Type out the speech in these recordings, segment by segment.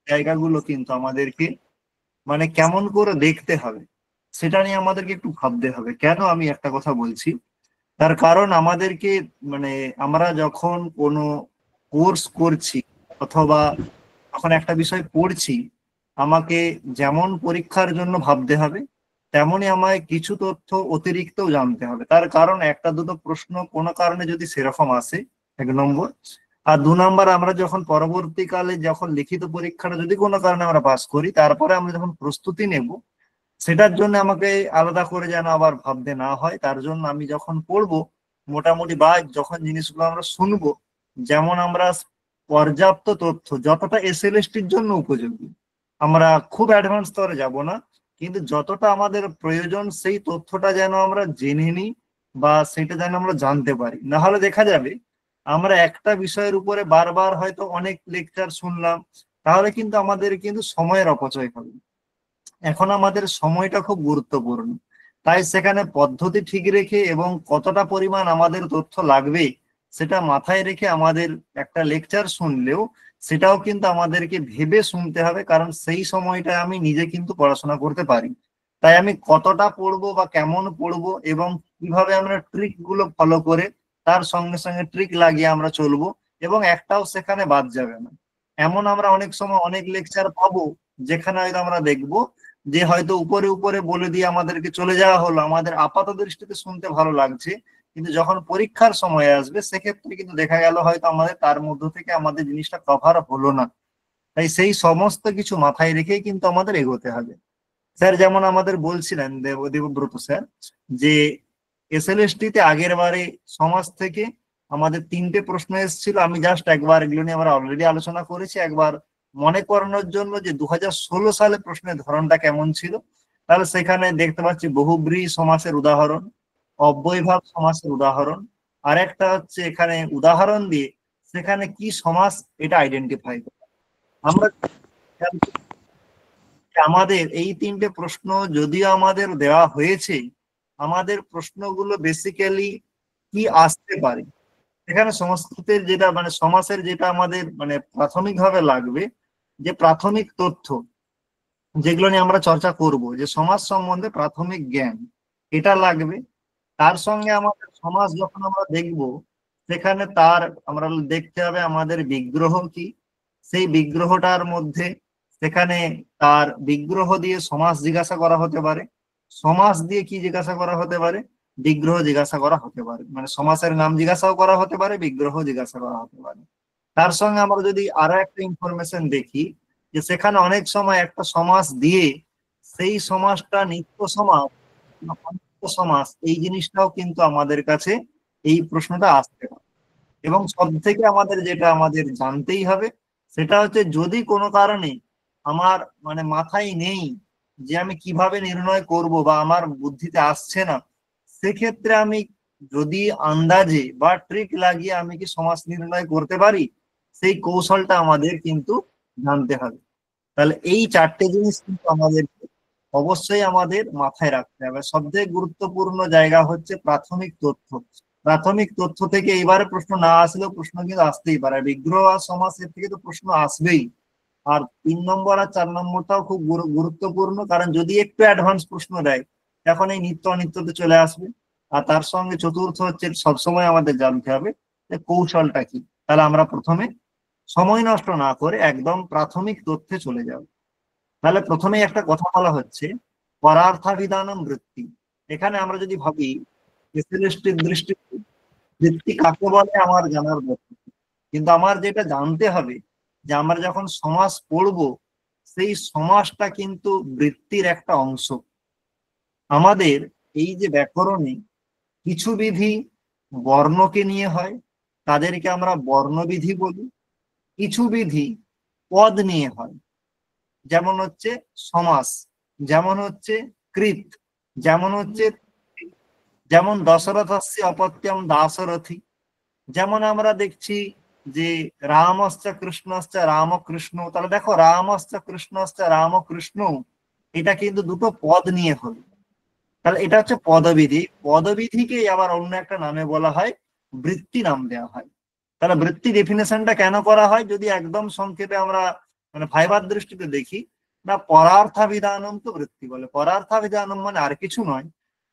জায়গাগুলো কিন্তু আমাদেরকে মানে কেমন করে দেখতে হবে, সেটা নিয়ে আমাদেরকে একটু ভাবতে হবে। কেন আমি একটা কথা বলছি, তার কারণ আমাদেরকে মানে আমরা যখন কোনো কোর্স করছি অথবা যখন একটা বিষয় পড়ছি, আমাকে যেমন পরীক্ষার জন্য ভাবতে হবে, তেমনি আমায় কিছু তথ্য অতিরিক্তও জানতে হবে। তার কারণ একটা দুটো প্রশ্ন কোনো কারণে যদি সেরকম আসে, 1 নম্বর। আর 2 নম্বর, আমরা যখন পরবর্তীকালে যখন লিখিত পরীক্ষাটা যদি কোনো কারণে আমরা পাস করি, তারপরে আমরা যখন প্রস্তুতি নেব, সেটার জন্য আমাকে আলাদা করে যেন আবার ভাবতে না হয়। তার জন্য আমি যখন পড়বো মোটামুটি বা যখন জিনিসগুলো আমরা শুনবো, যেমন আমরা পর্যাপ্ত তথ্য যতটা এসএলএসটির জন্য উপযোগী, আমরা খুব অ্যাডভান্স স্তরে যাব না, কিন্তু যতটা আমাদের প্রয়োজন সেই তথ্যটা যেন আমরা জেনে নিই বা সেটা যেন আমরা জানতে পারি। না হলে দেখা যাবে আমরা একটা বিষয়ের উপরে বারবার হয়তো অনেক লেকচার শুনলাম, তাহলে কিন্তু আমাদের কিন্তু সময়ের অপচয় হবে। এখন আমাদের সময়টা খুব গুরুত্বপূর্ণ, তাই সেখানে পদ্ধতি ঠিক রেখে এবং কতটা পরিমাণ আমাদের তথ্য লাগবে সেটা মাথায় রেখে আমাদের একটা লেকচার শুনলেও সেটাও কিন্তু আমাদেরকে ভেবে শুনতে হবে, কারণ সেই সময়টা আমি নিজে কিন্তু পড়াশোনা করতে পারি। তাই আমি কতটা পড়বো বা কেমন পড়বো এবং কিভাবে আমরা ট্রিক গুলো ফলো করে তার সঙ্গে সঙ্গে ট্রিক লাগিয়ে আমরা চলবো, এবং একটাও সেখানে বাদ যাবে না। এমন আমরা অনেক সময় অনেক লেকচার পাবো যেখানে হয়তো আমরা দেখবো যে হয়তো উপরে উপরে বলে দিয়ে আমাদেরকে চলে যাওয়া হলো, আমাদের আপাত দৃষ্টিতে শুনতে ভালো লাগছে, কিন্তু যখন পরীক্ষার সময় আসবে সেক্ষেত্রে কিন্তু দেখা গেল হয়তো আমাদের তার মধ্য থেকে আমাদের জিনিসটা কভার হলো না। তাই সেই সমস্ত কিছু মাথায় রেখেই কিন্তু আমাদের এগোতে হবে। স্যার যেমন আমাদের বলছিলেন দেবব্রত স্যার, যে এসএলএসটি তে আগের বারে সমাজ থেকে আমাদের 3টে প্রশ্ন এসেছিল। আমি জাস্ট একবার এগুলো নিয়ে আমরা অলরেডি আলোচনা করেছি, একবার মনে করানোর জন্য যে 2016 সালে প্রশ্নের ধরনটা কেমন ছিল। তাহলে সেখানে দেখতে পাচ্ছি বহুব্রীহি সমাসের উদাহরণ, অব্যয়ভাব সমাসের উদাহরণ, আর একটা হচ্ছে এখানে উদাহরণ দিয়ে সেখানে কি সমাস এটা আইডেন্টিফাই করা। আমরা আমাদের এই 3টে প্রশ্ন যদিও আমাদের দেওয়া হয়েছে, আমাদের প্রশ্নগুলো বেসিক্যালি কি আসতে পারে, এখানে সংস্কৃতের যেটা মানে সমাসের যেটা আমাদের মানে প্রাথমিকভাবে লাগবে, যে প্রাথমিক তথ্য যেগুলো নিয়ে আমরা চর্চা করব, যে সমাজ সম্বন্ধে প্রাথমিক জ্ঞান, এটা লাগবে। তার সঙ্গে আমাদের সমাজ যখন আমরা দেখব, সেখানে তার আমরা দেখতে হবে আমাদের বিগ্রহ কি, সেই বিগ্রহটার মধ্যে সেখানে তার বিগ্রহ দিয়ে সমাস জিজ্ঞাসা করা হতে পারে, সমাস দিয়ে কি জিজ্ঞাসা করা হতে পারে, বিগ্রহ জিজ্ঞাসা করা হতে পারে, মানে সমাসের নাম জিজ্ঞাসাও করা হতে পারে, বিগ্রহ জিজ্ঞাসা করা হতে পারে। তার সঙ্গে আমরা যদি আরো একটা ইনফরমেশন দেখি, যে সেখানে অনেক সময় একটা সমাস দিয়ে সেই সমাসটা নিত্য সমাস না অনিত্য সমাস, এই জিনিসটাও কিন্তু আমাদের কাছে এই প্রশ্নটা আসতে পারে। এবং সব থেকে আমাদের যেটা আমাদের জানতেই হবে, সেটা হচ্ছে যদি কোনো কারণে আমার মানে মাথায় নেই যে আমি কিভাবে নির্ণয় করব বা আমার বুদ্ধিতে আসছে না, সেক্ষেত্রে আমি যদি আন্দাজে বা ট্রিক লাগিয়ে আমি কি সমাস নির্ণয় করতে পারি, সেই কৌশলটা আমাদের কিন্তু জানতে হবে। তাহলে এই 4টে জিনিস কিন্তু আমাদের অবশ্যই আমাদের মাথায় রাখতে হবে। সবথেকে গুরুত্বপূর্ণ জায়গা হচ্ছে প্রাথমিক তথ্য। প্রাথমিক তথ্য থেকে এইবারে প্রশ্ন না আসলেও প্রশ্ন কিন্তু আসতেই পারে, বিগ্রহ আর সমাসের থেকে তো প্রশ্ন আসবেই। আর 3 নম্বর আর 4 নম্বরটাও খুব গুরুত্বপূর্ণ, কারণ যদি একটু অ্যাডভান্স প্রশ্ন দেয় তখন এই নিত্য অনিত্যতে চলে আসবে। আর তার সঙ্গে চতুর্থ হচ্ছে সবসময় আমাদের জানতে হবে যে কৌশলটা কি। তাহলে আমরা প্রথমে সময় নষ্ট না করে একদম প্রাথমিক তথ্যে চলে যাব। তাহলে প্রথমেই একটা কথা বলা হচ্ছে পরার্থাভিধানম বৃত্তি। এখানে আমরা যদি ভাবি এসএলএসটির দৃষ্টিতে বৃত্তি কাকে বলে আমার জানার দরকার, কিন্তু আমার যেটা জানতে হবে যে আমরা যখন সমাস পড়বো, সেই সমাসটা কিন্তু বৃত্তির একটা অংশ। আমাদের এই যে ব্যাকরণে কিছু বিধি বর্ণকে নিয়ে হয়, তাদেরকে আমরা বর্ণবিধি বলি। কিছু বিধি পদ নিয়ে হয়, যেমন হচ্ছে সমাস, যেমন হচ্ছে কৃত, যেমন হচ্ছে যেমন দশরথস্য অপত্যম দাশরথী। যেমন আমরা দেখছি যে রামশ্চ কৃষ্ণশ্চ রামকৃষ্ণ, তাহলে দেখো রামশ্চ কৃষ্ণশ্চ রামকৃষ্ণ, এটা কিন্তু দুটো পদ নিয়ে হলো। তাহলে এটা হচ্ছে পদবিধি। পদবিধিকে আবার অন্য একটা নামে বলা হয় বৃত্তি নাম দেওয়া হয়। তাহলে বৃত্তি ডেফিনেশনটা কেন করা হয় যদি একদম সংক্ষেপে আমরা মানে ভাইবার দৃষ্টিতে দেখি, না পরার্থাভিধানম তো বৃত্তি বলে। পরার্থাভিধানম মানে আর কিছু নয়,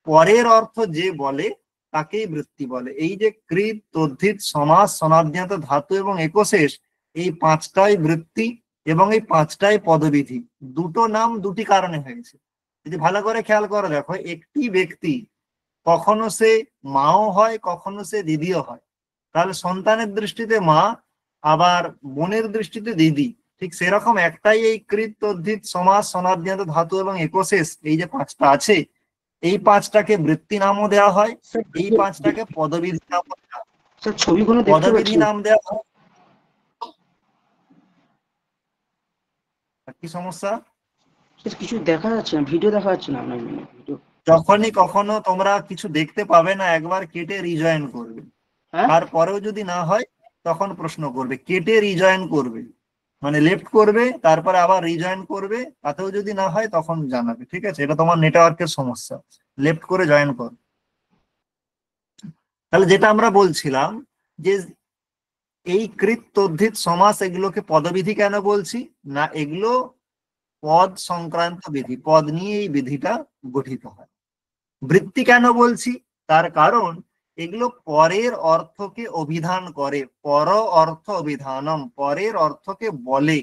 পরের অর্থ যে বলে তাকেই বৃত্তি বলে। এই যে কৃত, তদ্ধিত, সমাস, সনাদ্যন্ত, ধাতু এবং একশেষ, এই পাঁচটাই বৃত্তি এবং এই পাঁচটাই পদবিধি। দুটো নাম দুটি কারণে হয়েছে। যদি ভালো করে খেয়াল করে দেখো, একটি ব্যক্তি কখনো সে মাও হয়, কখনো সে দিদিও হয়। তাহলে সন্তানের দৃষ্টিতে মা, আবার বোনের দৃষ্টিতে দিদি। ঠিক সেরকম একটাই এই কৃত, তদ্ধিত, সমাস, সনাদ্যন্ত, ধাতু এবং একশেষ, এই যে পাঁচটা আছে, এই পাঁচটাকে বৃত্তি নামও দেওয়া হয়, এই পাঁচটাকে পদবিধি নাম, ছবিগুলো দেখতে পদবিধি পাচ্ছি না। নাম দেওয়া হয়। কি সমস্যা? স্যার কিছু দেখা যাচ্ছে না, ভিডিও দেখা যাচ্ছে না আপনার ভিডিও। যখনই কখনো তোমরা কিছু দেখতে পাবে না, একবার কেটে রিজয়েন করবে। হ্যাঁ, তারপরেও যদি না হয় তখন প্রশ্ন করবে, কেটে রিজয়েন করবে, মানে লেফট করবে তারপরে আবার রিজয়েন করবে, তাতেও যদি না হয় তখন জানাবে। ঠিক আছে, এটা তোমার নেটওয়ার্কের সমস্যা, লেফট করে জয়েন কর। তাহলে যেটা আমরা বলছিলাম যে এই কৃত, তদ্ধিত, সমাস, এগুলোকে পদবিধি কেন বলছি, না এগুলো পদ সংক্রান্ত বিধি, পদ নিয়ে এই বিধিটা গঠিত হয়। বৃত্তি কেন বলছি, তার কারণ এগুলো পরের অর্থকে অভিধান করে, পর অর্থ অভিধানম, পরের অর্থকে বলে,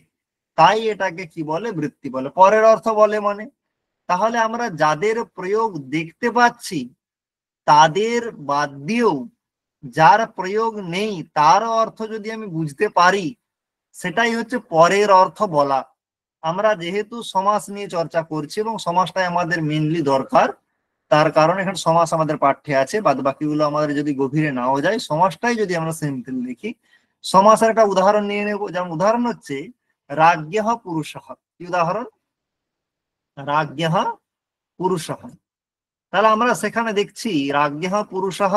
তাই এটাকে কি বলে, বৃত্তি বলে। পরের অর্থ বলে মানে, তাহলে আমরা যাদের প্রয়োগ দেখতে পাচ্ছি তাদের বাদ দিয়েও যার প্রয়োগ নেই তার অর্থ যদি আমি বুঝতে পারি, সেটাই হচ্ছে পরের অর্থ বলা। আমরা যেহেতু সমাস নিয়ে চর্চা করছি এবং সমাসটাই আমাদের মেনলি দরকার, তার কারণ এখানে সমাস আমাদের পাঠ্যে আছে, বাদ বাকিগুলো আমাদের যদি গভীরে নাও যায়, সমাসটাই যদি আমরা সিম্পল দেখি। সমাসের একটা উদাহরণ নিয়ে নেব, যেমন উদাহরণ হচ্ছে রাজ্ঞঃ পুরুষঃ। কি উদাহরণ? রাজ্ঞঃ পুরুষঃ। তাহলে আমরা সেখানে দেখছি রাজ্ঞঃ পুরুষঃ,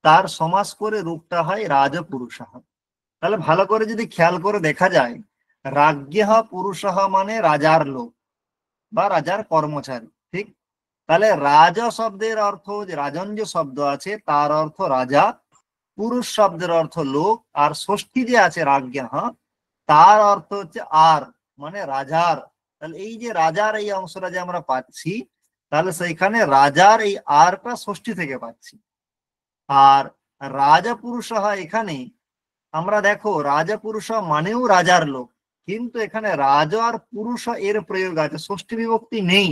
তার সমাস করে রূপটা হয় রাজপুরুষঃ। তাহলে ভালো করে যদি খেয়াল করে দেখা যায়, রাজ্ঞঃ পুরুষঃ মানে রাজার লোক বা রাজার কর্মচারী। ঠিক, তাহলে রাজ শব্দের অর্থ, যে রাজন যে শব্দ আছে তার অর্থ রাজা, পুরুষ শব্দের অর্থ লোক, আর ষষ্ঠী যে আছে রাজ্ঞঃ, তার অর্থ হচ্ছে আর, মানে রাজার। তাহলে এই যে রাজার এই অংশটা যে আমরা পাচ্ছি, তাহলে সেইখানে রাজার এই আরটা ষষ্ঠী থেকে পাচ্ছি। আর রাজা পুরুষ হয়, এখানে আমরা দেখো রাজা পুরুষ মানেও রাজার লোক, কিন্তু এখানে রাজা আর পুরুষ এর প্রয়োগ আছে, ষষ্ঠী বিভক্তি নেই।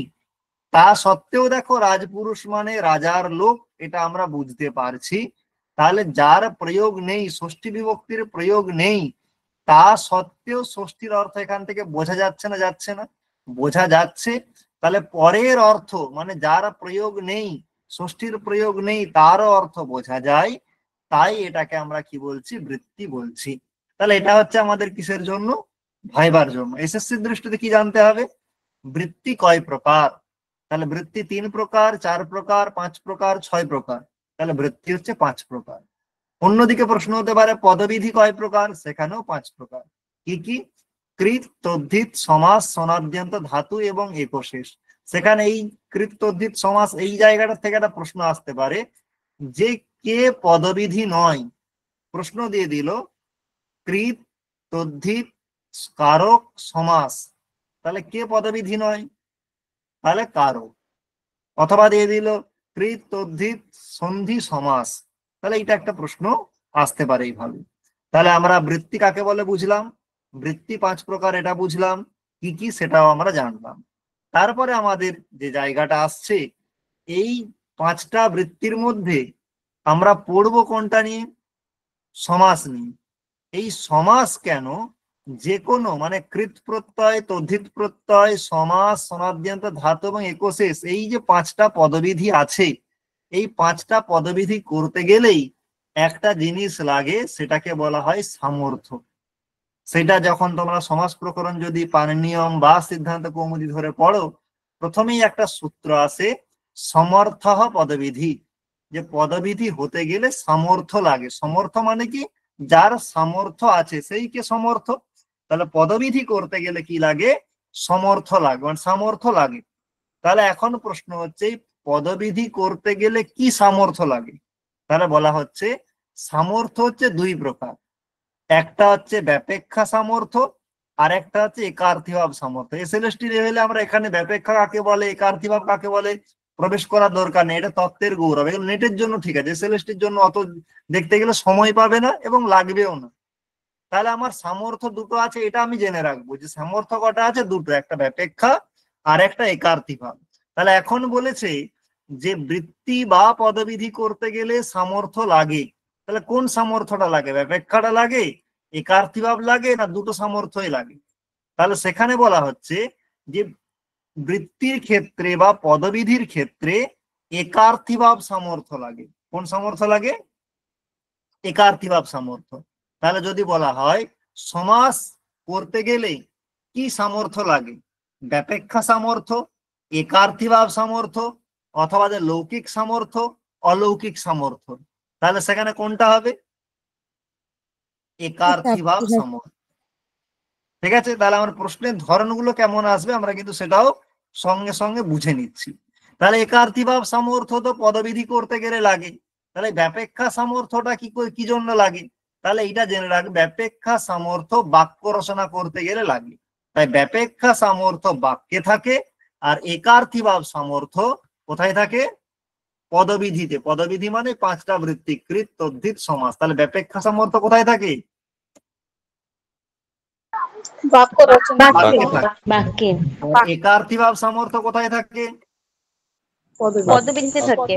তা সত্ত্বেও দেখো রাজপুরুষ মানে রাজার লোক, এটা আমরা বুঝতে পারছি। তাহলে যার প্রয়োগ নেই, ষষ্ঠী বিভক্তির প্রয়োগ নেই, তা সত্ত্বেও ষষ্ঠীর অর্থ এখান থেকে বোঝা যাচ্ছে না, যাচ্ছে না? বোঝা যাচ্ছে। তাহলে পরের অর্থ মানে যার প্রয়োগ নেই, ষষ্ঠীর প্রয়োগ নেই, তারও অর্থ বোঝা যায়, তাই এটাকে আমরা কি বলছি, বৃত্তি বলছি। তাহলে এটা হচ্ছে আমাদের কিসের জন্য, ভাইবার জন্য। এসএসসির দৃষ্টিতে কি জানতে হবে, বৃত্তি কয় প্রকার। তাহলে বৃত্তি 3 প্রকার, 4 প্রকার, 5 প্রকার, 6 প্রকার। তাহলে বৃত্তি হচ্ছে 5 প্রকার। অন্যদিকে প্রশ্ন হতে পারে পদবিধি কয় প্রকার, সেখানেও 5 প্রকার। কি কি? কৃত, তদ্ধিত, সমাস, সনাদ্যন্ত, ধাতু এবং একশেষ। সেখানে এই কৃত, তদ্ধিত, সমাস, এই জায়গাটা থেকে একটা প্রশ্ন আসতে পারে যে কে পদবিধি নয়। প্রশ্ন দিয়ে দিল কৃত, তদ্ধিত, কারক, সমাস, তাহলে কে পদবিধি নয়? তাহলে কারক। অথবা দিয়ে দিল কৃত, তদ্ধিত, সন্ধি, সমাস, তাহলে এটা একটা প্রশ্ন আসতে পারে এইভাবে। তাহলে আমরা বৃত্তি কাকে বলে বুঝলাম, বৃত্তি 5 প্রকার এটা বুঝলাম, কি কি সেটাও আমরা জানলাম। তারপরে আমাদের যে জায়গাটা আসছে, এই 5টা বৃত্তির মধ্যে আমরা পড়বো কোনটা নিয়ে, সমাস নিয়ে। এই সমাস কেন, যে কোনো মানে কৃত প্রত্যয়, তদ্ধিত প্রত্যয়, সমাস, সনাদ্যন্ত, ধাতু এবং একশেষ, এই যে 5টা পদবিধি আছে, এই 5টা পদবিধি করতে গেলেই একটা জিনিস লাগে, সেটাকে বলা হয় সামর্থ্য। সেটা যখন তোমরা সমাস প্রকরণ যদি পাণিনিয়ম বা সিদ্ধান্ত কৌমুদি ধরে পড়ো, প্রথমেই একটা সূত্র আসে, সমর্থ পদবিধি। যে পদবিধি হতে গেলে সামর্থ্য লাগে। সমর্থ মানে কি, যার সামর্থ্য আছে সেই কে সমর্থ। তাহলে পদবিধি করতে গেলে কি লাগে, সমর্থ লাগে, মানে সামর্থ্য লাগে। তাহলে এখন প্রশ্ন হচ্ছে পদবিধি করতে গেলে কি সামর্থ্য লাগে। তাহলে বলা হচ্ছে সামর্থ্য হচ্ছে 2 প্রকার। একটা হচ্ছে ব্যাপেক্ষা সামর্থ্য, আর একটা হচ্ছে একার্থীভাব সামর্থ্য। এসএলএসটি লেভেলে আমরা এখানে ব্যাপেক্ষা কাকে বলে, একার্থীভাব কাকে বলে প্রবেশ করার দরকার নেই, এটা তত্ত্বের গৌরব। এগুলো নেটের জন্য ঠিক আছে, এসএলএসটির জন্য অত দেখতে গেলে সময় পাবে না এবং লাগবেও না। তাহলে আমার সামর্থ্য দুটো আছে, এটা আমি জেনে রাখবো যে সামর্থ্য কটা আছে, দুটো, একটা ব্যাপেক্ষা আর একটা একার্থীভাব। তাহলে এখন বলেছে যে বৃত্তি বা পদবিধি করতে গেলে সামর্থ্য লাগে। তাহলে কোন সামর্থ্যটা লাগে, ব্যাপেক্ষাটা লাগে, একার্থীভাব লাগে, না দুটো সামর্থ্যই লাগে? তাহলে সেখানে বলা হচ্ছে যে বৃত্তির ক্ষেত্রে বা পদবিধির ক্ষেত্রে একার্থীভাব সামর্থ্য লাগে। কোন সামর্থ্য লাগে, একার্থীভাব সামর্থ্য। তাহলে যদি বলা হয় সমাস করতে গেলে কি সামর্থ্য লাগে, ব্যাপেক্ষা সামর্থ্য, একার্থীভাব সামর্থ্য, অথবা যে লৌকিক সামর্থ্য, অলৌকিক সামর্থ্য, তাহলে সেখানে কোনটা হবে, একার্থীভাব সামর্থ্য। ঠিক আছে, তাহলে আমার প্রশ্নের ধরনগুলো কেমন আসবে আমরা কিন্তু সেটাও সঙ্গে সঙ্গে বুঝে নিচ্ছি। তাহলে একার্থীভাব সামর্থ্য তো পদবিধি করতে গেলে লাগে, তাহলে ব্যাপেক্ষা সামর্থ্যটা কি জন্য লাগে, তাহলে এটা জেনে রাখ, ব্যাপেক্ষা সামর্থ্য বাক্য রচনা করতে গেলে লাগে। তাই ব্যাপেক্ষা সামর্থ্য বাক্যে থাকে, আর একার্থীভাব সামর্থ্য কোথায় থাকে, পদবিধিতে। পদবিধি মানে পাঁচটা বৃত্তি, কৃত, তদ্ধিত, সমাস। তাহলে ব্যাপেক্ষা সামর্থ্য কোথায় থাকে, বাক্য রচনা বাক্যে থাকে। বাক্যে। আর একার্থীভাব সামর্থ্য কোথায় থাকে, পদবিধিতে থাকে।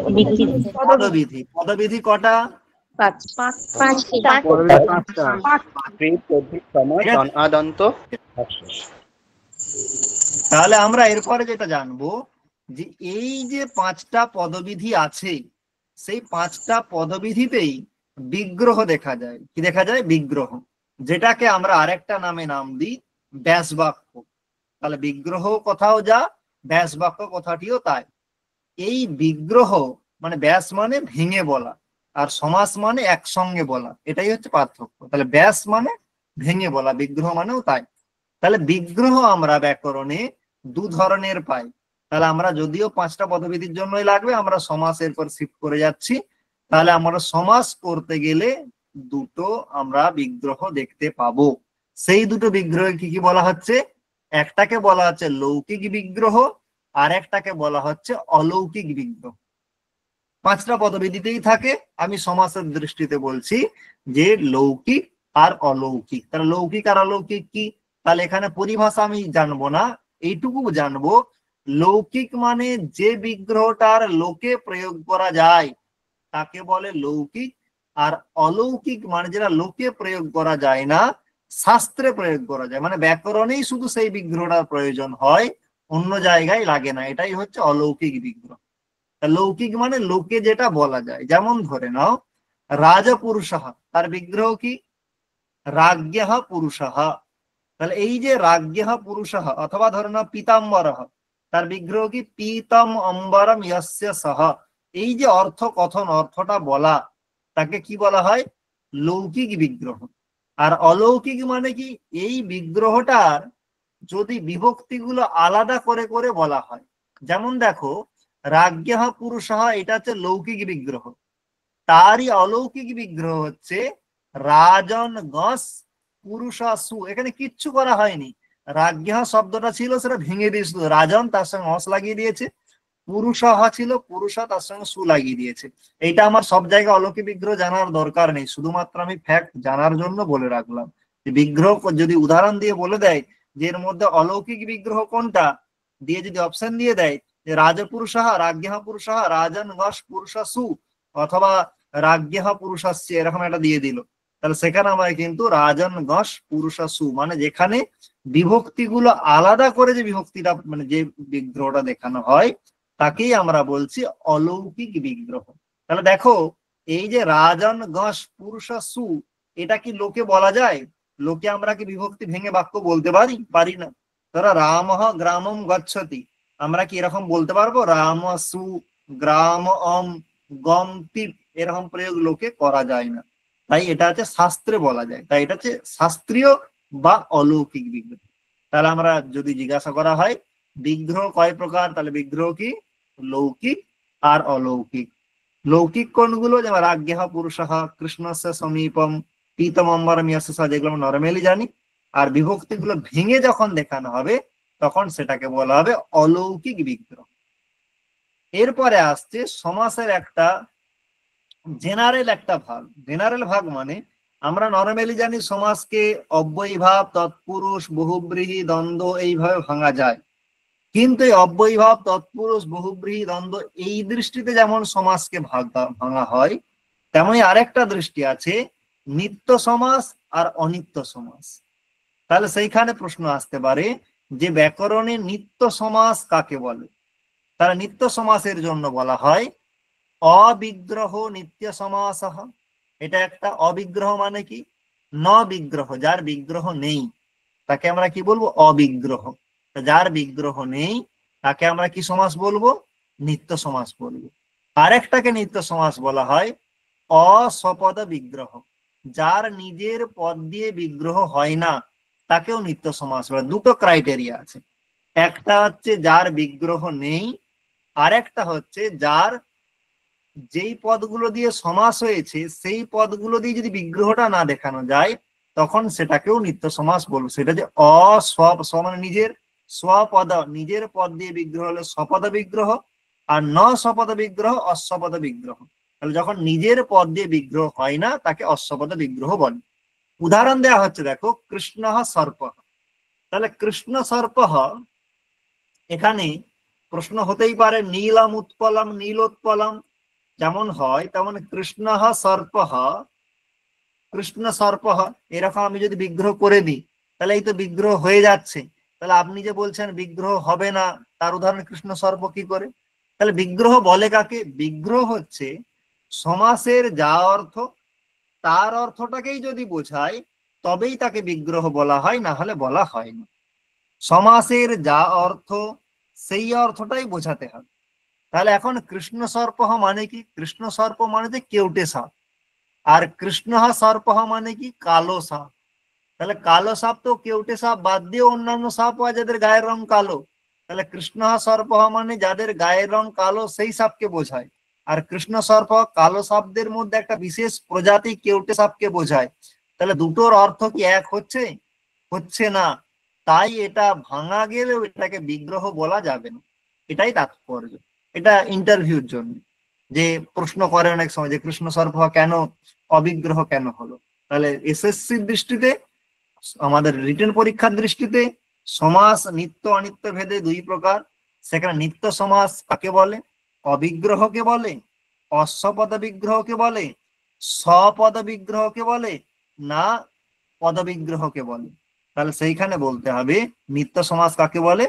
পদবিধি। পদবিধি কটা, পাঁচটা। কৃত, তদ্ধিত, সমাস, ঠিক আছে? অনাদন্ত। তাহলে আমরা এরপরে যেটা জানবো যে এই যে পাঁচটা পদবিধি আছে, সেই পাঁচটা পদবিধিতেই বিগ্রহ দেখা যায়। কি দেখা যায়, বিগ্রহ, যেটাকে আমরা আরেকটা নাম দিই ব্যাস বাক্য। তাহলে বিগ্রহ কোথাও যা, ব্যাস বাক্য কথাটিও তাই। এই বিগ্রহ মানে ব্যাস মানে ভেঙে বলা, আর সমাস মানে একসঙ্গে বলা, এটাই হচ্ছে পার্থক্য। তাহলে ব্যাস মানে ভেঙে বলা, বিগ্রহ মানেও তাই। তাহলে বিগ্রহ আমরা ব্যাকরণে দু ধরনের পাই। তাহলে আমরা যদিও পাঁচটা পদবিধির জন্যই লাগবে, আমরা সমাসের পর শিফট করে যাচ্ছি। তাহলে আমরা সমাস করতে গেলে দুটো আমরা বিগ্রহ দেখতে পাবো। সেই দুটো বিগ্রহ কি কি বলা হচ্ছে, একটাকে বলা হচ্ছে লৌকিক বিগ্রহ, আর একটাকে বলা হচ্ছে অলৌকিক বিগ্রহ। পাঁচটা পদবিধিতেই থাকে, আমি সমাসের দৃষ্টিতে বলছি যে লৌকিক আর অলৌকিক। তাহলে লৌকিক আর অলৌকিক কি, তাহলে এখানে পরিভাষা আমি জানবো না, এইটুকু জানবো লৌকিক মানে যে বিগ্রহটার লোকে প্রয়োগ করা যায় তাকে বলে লৌকিক, আর অলৌকিক মানে যেটা লোকে প্রয়োগ করা যায় না, শাস্ত্রে প্রয়োগ করা যায়, মানে ব্যাকরণেই শুধু সেই বিগ্রহটার প্রয়োজন হয়, অন্য জায়গায় লাগে না, এটাই হচ্ছে অলৌকিক বিগ্রহ। লৌকিক মানে লোকে যেটা বলা যায়, যেমন ধরে নাও রাজপুরুষঃ, তার বিগ্রহ কি, রাজ্ঞঃ পুরুষঃ। তাহলে এই যে রাজ্ঞঃ পুরুষঃ, অথবা ধরে নাও পীতাম্বরঃ, তার বিগ্রহ কি, পীতম অম্বরম ইয়স্য সহ। এই যে অর্থ কথন, অর্থটা বলা, তাকে কি বলা হয়, লৌকিক বিগ্রহ। আর অলৌকিক মানে কি, এই বিগ্রহটার যদি বিভক্তিগুলো আলাদা করে করে বলা হয়, যেমন দেখো রাজ্ঞঃ পুরুষঃ, এটা হচ্ছে লৌকিক বিগ্রহ, তারই অলৌকিক বিগ্রহ হচ্ছে রাজন গস পুরুষাসু। এখানে কিচ্ছু করা হয়নি, রাজ্ঞঃ শব্দটা ছিল সেটা ভেঙে দিয়ে শুধু রাজন তার সঙ্গে অস লাগিয়ে দিয়েছে, পুরুষহ ছিল পুরুষা তার সঙ্গে সু লাগিয়ে দিয়েছে। এইটা আমার সব জায়গায় অলৌকিক বিগ্রহ জানার দরকার নেই, শুধুমাত্র আমি ফ্যাক্ট জানার জন্য বলে রাখলাম যে বিগ্রহ যদি উদাহরণ দিয়ে বলে দেয় যে এর মধ্যে অলৌকিক বিগ্রহ কোনটা, দিয়ে যদি অপশন দিয়ে দেয় যে রাজপুরুষাহ, রাজ্ঞঃ পুরুষাহ, রাজন গস পুরুষাসু, অথবা রাজ্ঞঃ পুরুষাস্য, এরকম একটা দিয়ে দিল, তাহলে সেখানে আমরা কিন্তু রাজন গস পুরুষাসু মানে যেখানে বিভক্তিগুলো আলাদা করে যে বিভক্তিটা মানে যে বিগ্রহটা দেখানো হয় তাকেই আমরা বলছি অলৌকিক বিগ্রহ। তাহলে দেখো এই যে রাজন গস পুরুষাসু, এটা কি লোকে বলা যায়, লোকে আমরা কি বিভক্তি ভেঙে বাক্য বলতে পারি, পারি না। ধরো রামঃ গ্রামম গচ্ছতি, আমরা কি এরকম বলতে পারবো রামসু গ্রাম অম গমতি, এরকম প্রয়োগ লোকে করা যায় না। তাই এটা হচ্ছে শাস্ত্রে বলা যায়, তাই এটা হচ্ছে শাস্ত্রীয় বা অলৌকিক বিগ্রহ। তাহলে আমরা যদি জিজ্ঞাসা করা হয় বিগ্রহ কয় প্রকার, তাহলে বিগ্রহ কি, লৌকিক আর অলৌকিক। লৌকিক কোনগুলো, যেমন রাজ্ঞঃ পুরুষঃ কৃষ্ণস্য সমীপম, প্রীতম অম্বর মিয়াসা, যেগুলো আমরা নর্মালি জানি। আর বিভক্তি গুলো ভেঙে যখন দেখানো হবে তখন সেটাকে বলা হবে অলৌকিক বিগ্রহ। এরপরে আসছে সমাসের একটা জেনারেল একটা ভাগ। জেনারেল ভাগ মানে আমরা নর্মালি জানি সমাসকে অব্যয়ীভাব, তৎপুরুষ, বহুব্রীহি, দ্বন্দ্ব এইভাবে ভাঙা যায়। কিন্তু এই অব্যয়ীভাব, তৎপুরুষ, বহুব্রীহি, দ্বন্দ্ব এই দৃষ্টিতে যেমন সমাসকে ভাঙা হয়, তেমনি আরেকটা দৃষ্টি আছে নিত্য সমাস আর অনিত্য সমাস। তাহলে সেইখানে প্রশ্ন আসতে পারে যে ব্যাকরণে নিত্য সমাস কাকে বলে। তাহলে নিত্য সমাসের জন্য বলা হয় অবিগ্রহ নিত্য সমাস। এটা একটা অবিগ্রহ মানে কি, ন বিগ্রহ, যার বিগ্রহ নেই তাকে আমরা কি বলবো, অবিগ্রহ। যার বিগ্রহ নেই তাকে আমরা কি সমাস বলবো, নিত্য সমাস বলবো। আরেকটাকে নিত্য সমাস বলা হয় অসপদ বিগ্রহ, যার নিজের পদ দিয়ে বিগ্রহ হয় না তাকেও নিত্য সমাস বলে। দুটো ক্রাইটেরিয়া আছে, একটা হচ্ছে যার বিগ্রহ নেই, আরেকটা হচ্ছে যার যেই পদগুলো দিয়ে সমাস হয়েছে সেই পদগুলো দিয়ে যদি বিগ্রহটা না দেখানো যায় তখন সেটাকেও নিত্য সমাস বলবো। সেটা যে মানে নিজের স্বপদ, নিজের পদ দিয়ে বিগ্রহ হলে স্বপদ বিগ্রহ, আর ন স্বপদ বিগ্রহ অস্বপদ বিগ্রহ। তাহলে যখন নিজের পদ দিয়ে বিগ্রহ হয় না তাকে অস্বপদ বিগ্রহ বলে। উদাহরণ দেওয়া হচ্ছে, দেখো কৃষ্ণ সর্প। তাহলে কৃষ্ণ সর্প, এখানে প্রশ্ন হতেই পারে নীলম উৎপলম, নীলোৎপলম যেমন হয় তেমন কৃষ্ণ সর্প, কৃষ্ণ সর্প এরকম আমি যদি বিগ্রহ করে দিই তাহলে এই তো বিগ্রহ হয়ে যাচ্ছে। তাহলে আপনি যে বলছেন বিগ্রহ হবে না, তার উদাহরণ কৃষ্ণ সর্প কি করে? তাহলে বিগ্রহ বলে কাকে? বিগ্রহ হচ্ছে সমাসের যা অর্থ তার অর্থটাকেই যদি বোঝায় তবেই তাকে বিগ্রহ বলা হয়, না হলে বলা হয় না। সমাসের যা অর্থ সেই অর্থটাই বোঝাতে হবে। তাহলে এখন কৃষ্ণ সর্প মানে কি? কৃষ্ণ সর্প মানে যে কেউটে সাপ। আর কৃষ্ণ সর্প মানে কি? কালো সাপ। তাহলে কালো সাপ তো কেউটে সাপ বাদ দিয়ে অন্যান্য সাপ হয় যাদের গায়ের রং কালো। তাহলে কৃষ্ণ সর্প মানে যাদের গায়ের রং কালো সেই সাপকে বোঝায়। আর কৃষ্ণ সর্প কালো সাপদের মধ্যে একটা বিশেষ প্রজাতি কেউটে সাপকে বোঝায়। তাহলে দুটোর অর্থ কি এক হচ্ছে? হচ্ছে না। তাই এটা ভাঙা গেলেও এটাকে বিগ্রহ বলা যাবে না। এটাই তাৎপর্য। এটা ইন্টারভিউর জন্য যে প্রশ্ন করে অনেক সময় যে কৃষ্ণ সর্প কেন অবিগ্রহ কেন হলো। তাহলে এসএসসির দৃষ্টিতে, আমাদের রিটেন পরীক্ষার দৃষ্টিতে সমাস নিত্য অনিত্য ভেদে দুই প্রকার। সেখানে নিত্য সমাস কাকে বলে? অবিগ্রহকে বলে, অস্বপদ বিগ্রহকে বলে, স্বপদ বিগ্রহকে বলে, না পদ বিগ্রহকে বলে। তাহলে সেইখানে বলতে হবে নিত্য সমাস কাকে বলে।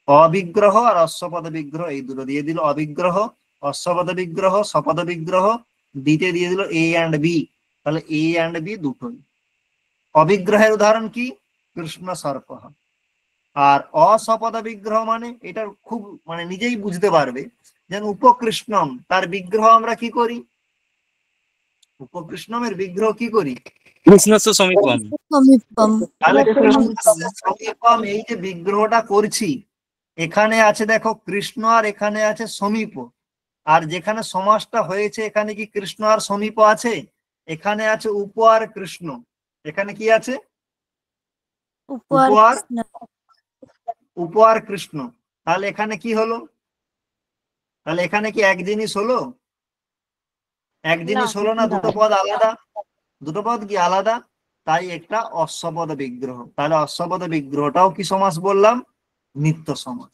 অবিগ্রহ আর অশ্বপদ বিগ্রহ এই দুটো দিয়ে দিল অবিগ্রহ, অশ্বপদ বিগ্রহ, স্বপদ বিগ্রহ, ডিতে দিয়ে দিল এ অ্যান্ড বি। তাহলে এ অ্যান্ড বি দুটোই। অবিগ্রহের উদাহরণ কি? কৃষ্ণ সর্প। আর অস্বপদ বিগ্রহ মানে এটা খুব মানে নিজেই বুঝতে পারবে, যেন উপকৃষ্ণম, তার বিগ্রহ আমরা কি করি? উপকৃষ্ণমের বিগ্রহ কি করি? কৃষ্ণস্য সমীপম। তাহলে সমীপম এই যে বিগ্রহটা করছি, এখানে আছে দেখো কৃষ্ণ আর এখানে আছে সমীপ। আর যেখানে সমাসটা হয়েছে এখানে কি কৃষ্ণ আর সমীপ আছে? এখানে আছে উপ আর কৃষ্ণ। এখানে কি আছে? উপ আর কৃষ্ণ। তাহলে এখানে কি হলো? তাহলে এখানে কি এক জিনিস হলো? এক জিনিস হলো না, দুটো পদ আলাদা। দুটো পদ কি আলাদা? তাই একটা অশ্বপদ বিগ্রহ। তাহলে অশ্বপদ বিগ্রহটাও কি সমাস বললাম? নিত্য সমাস।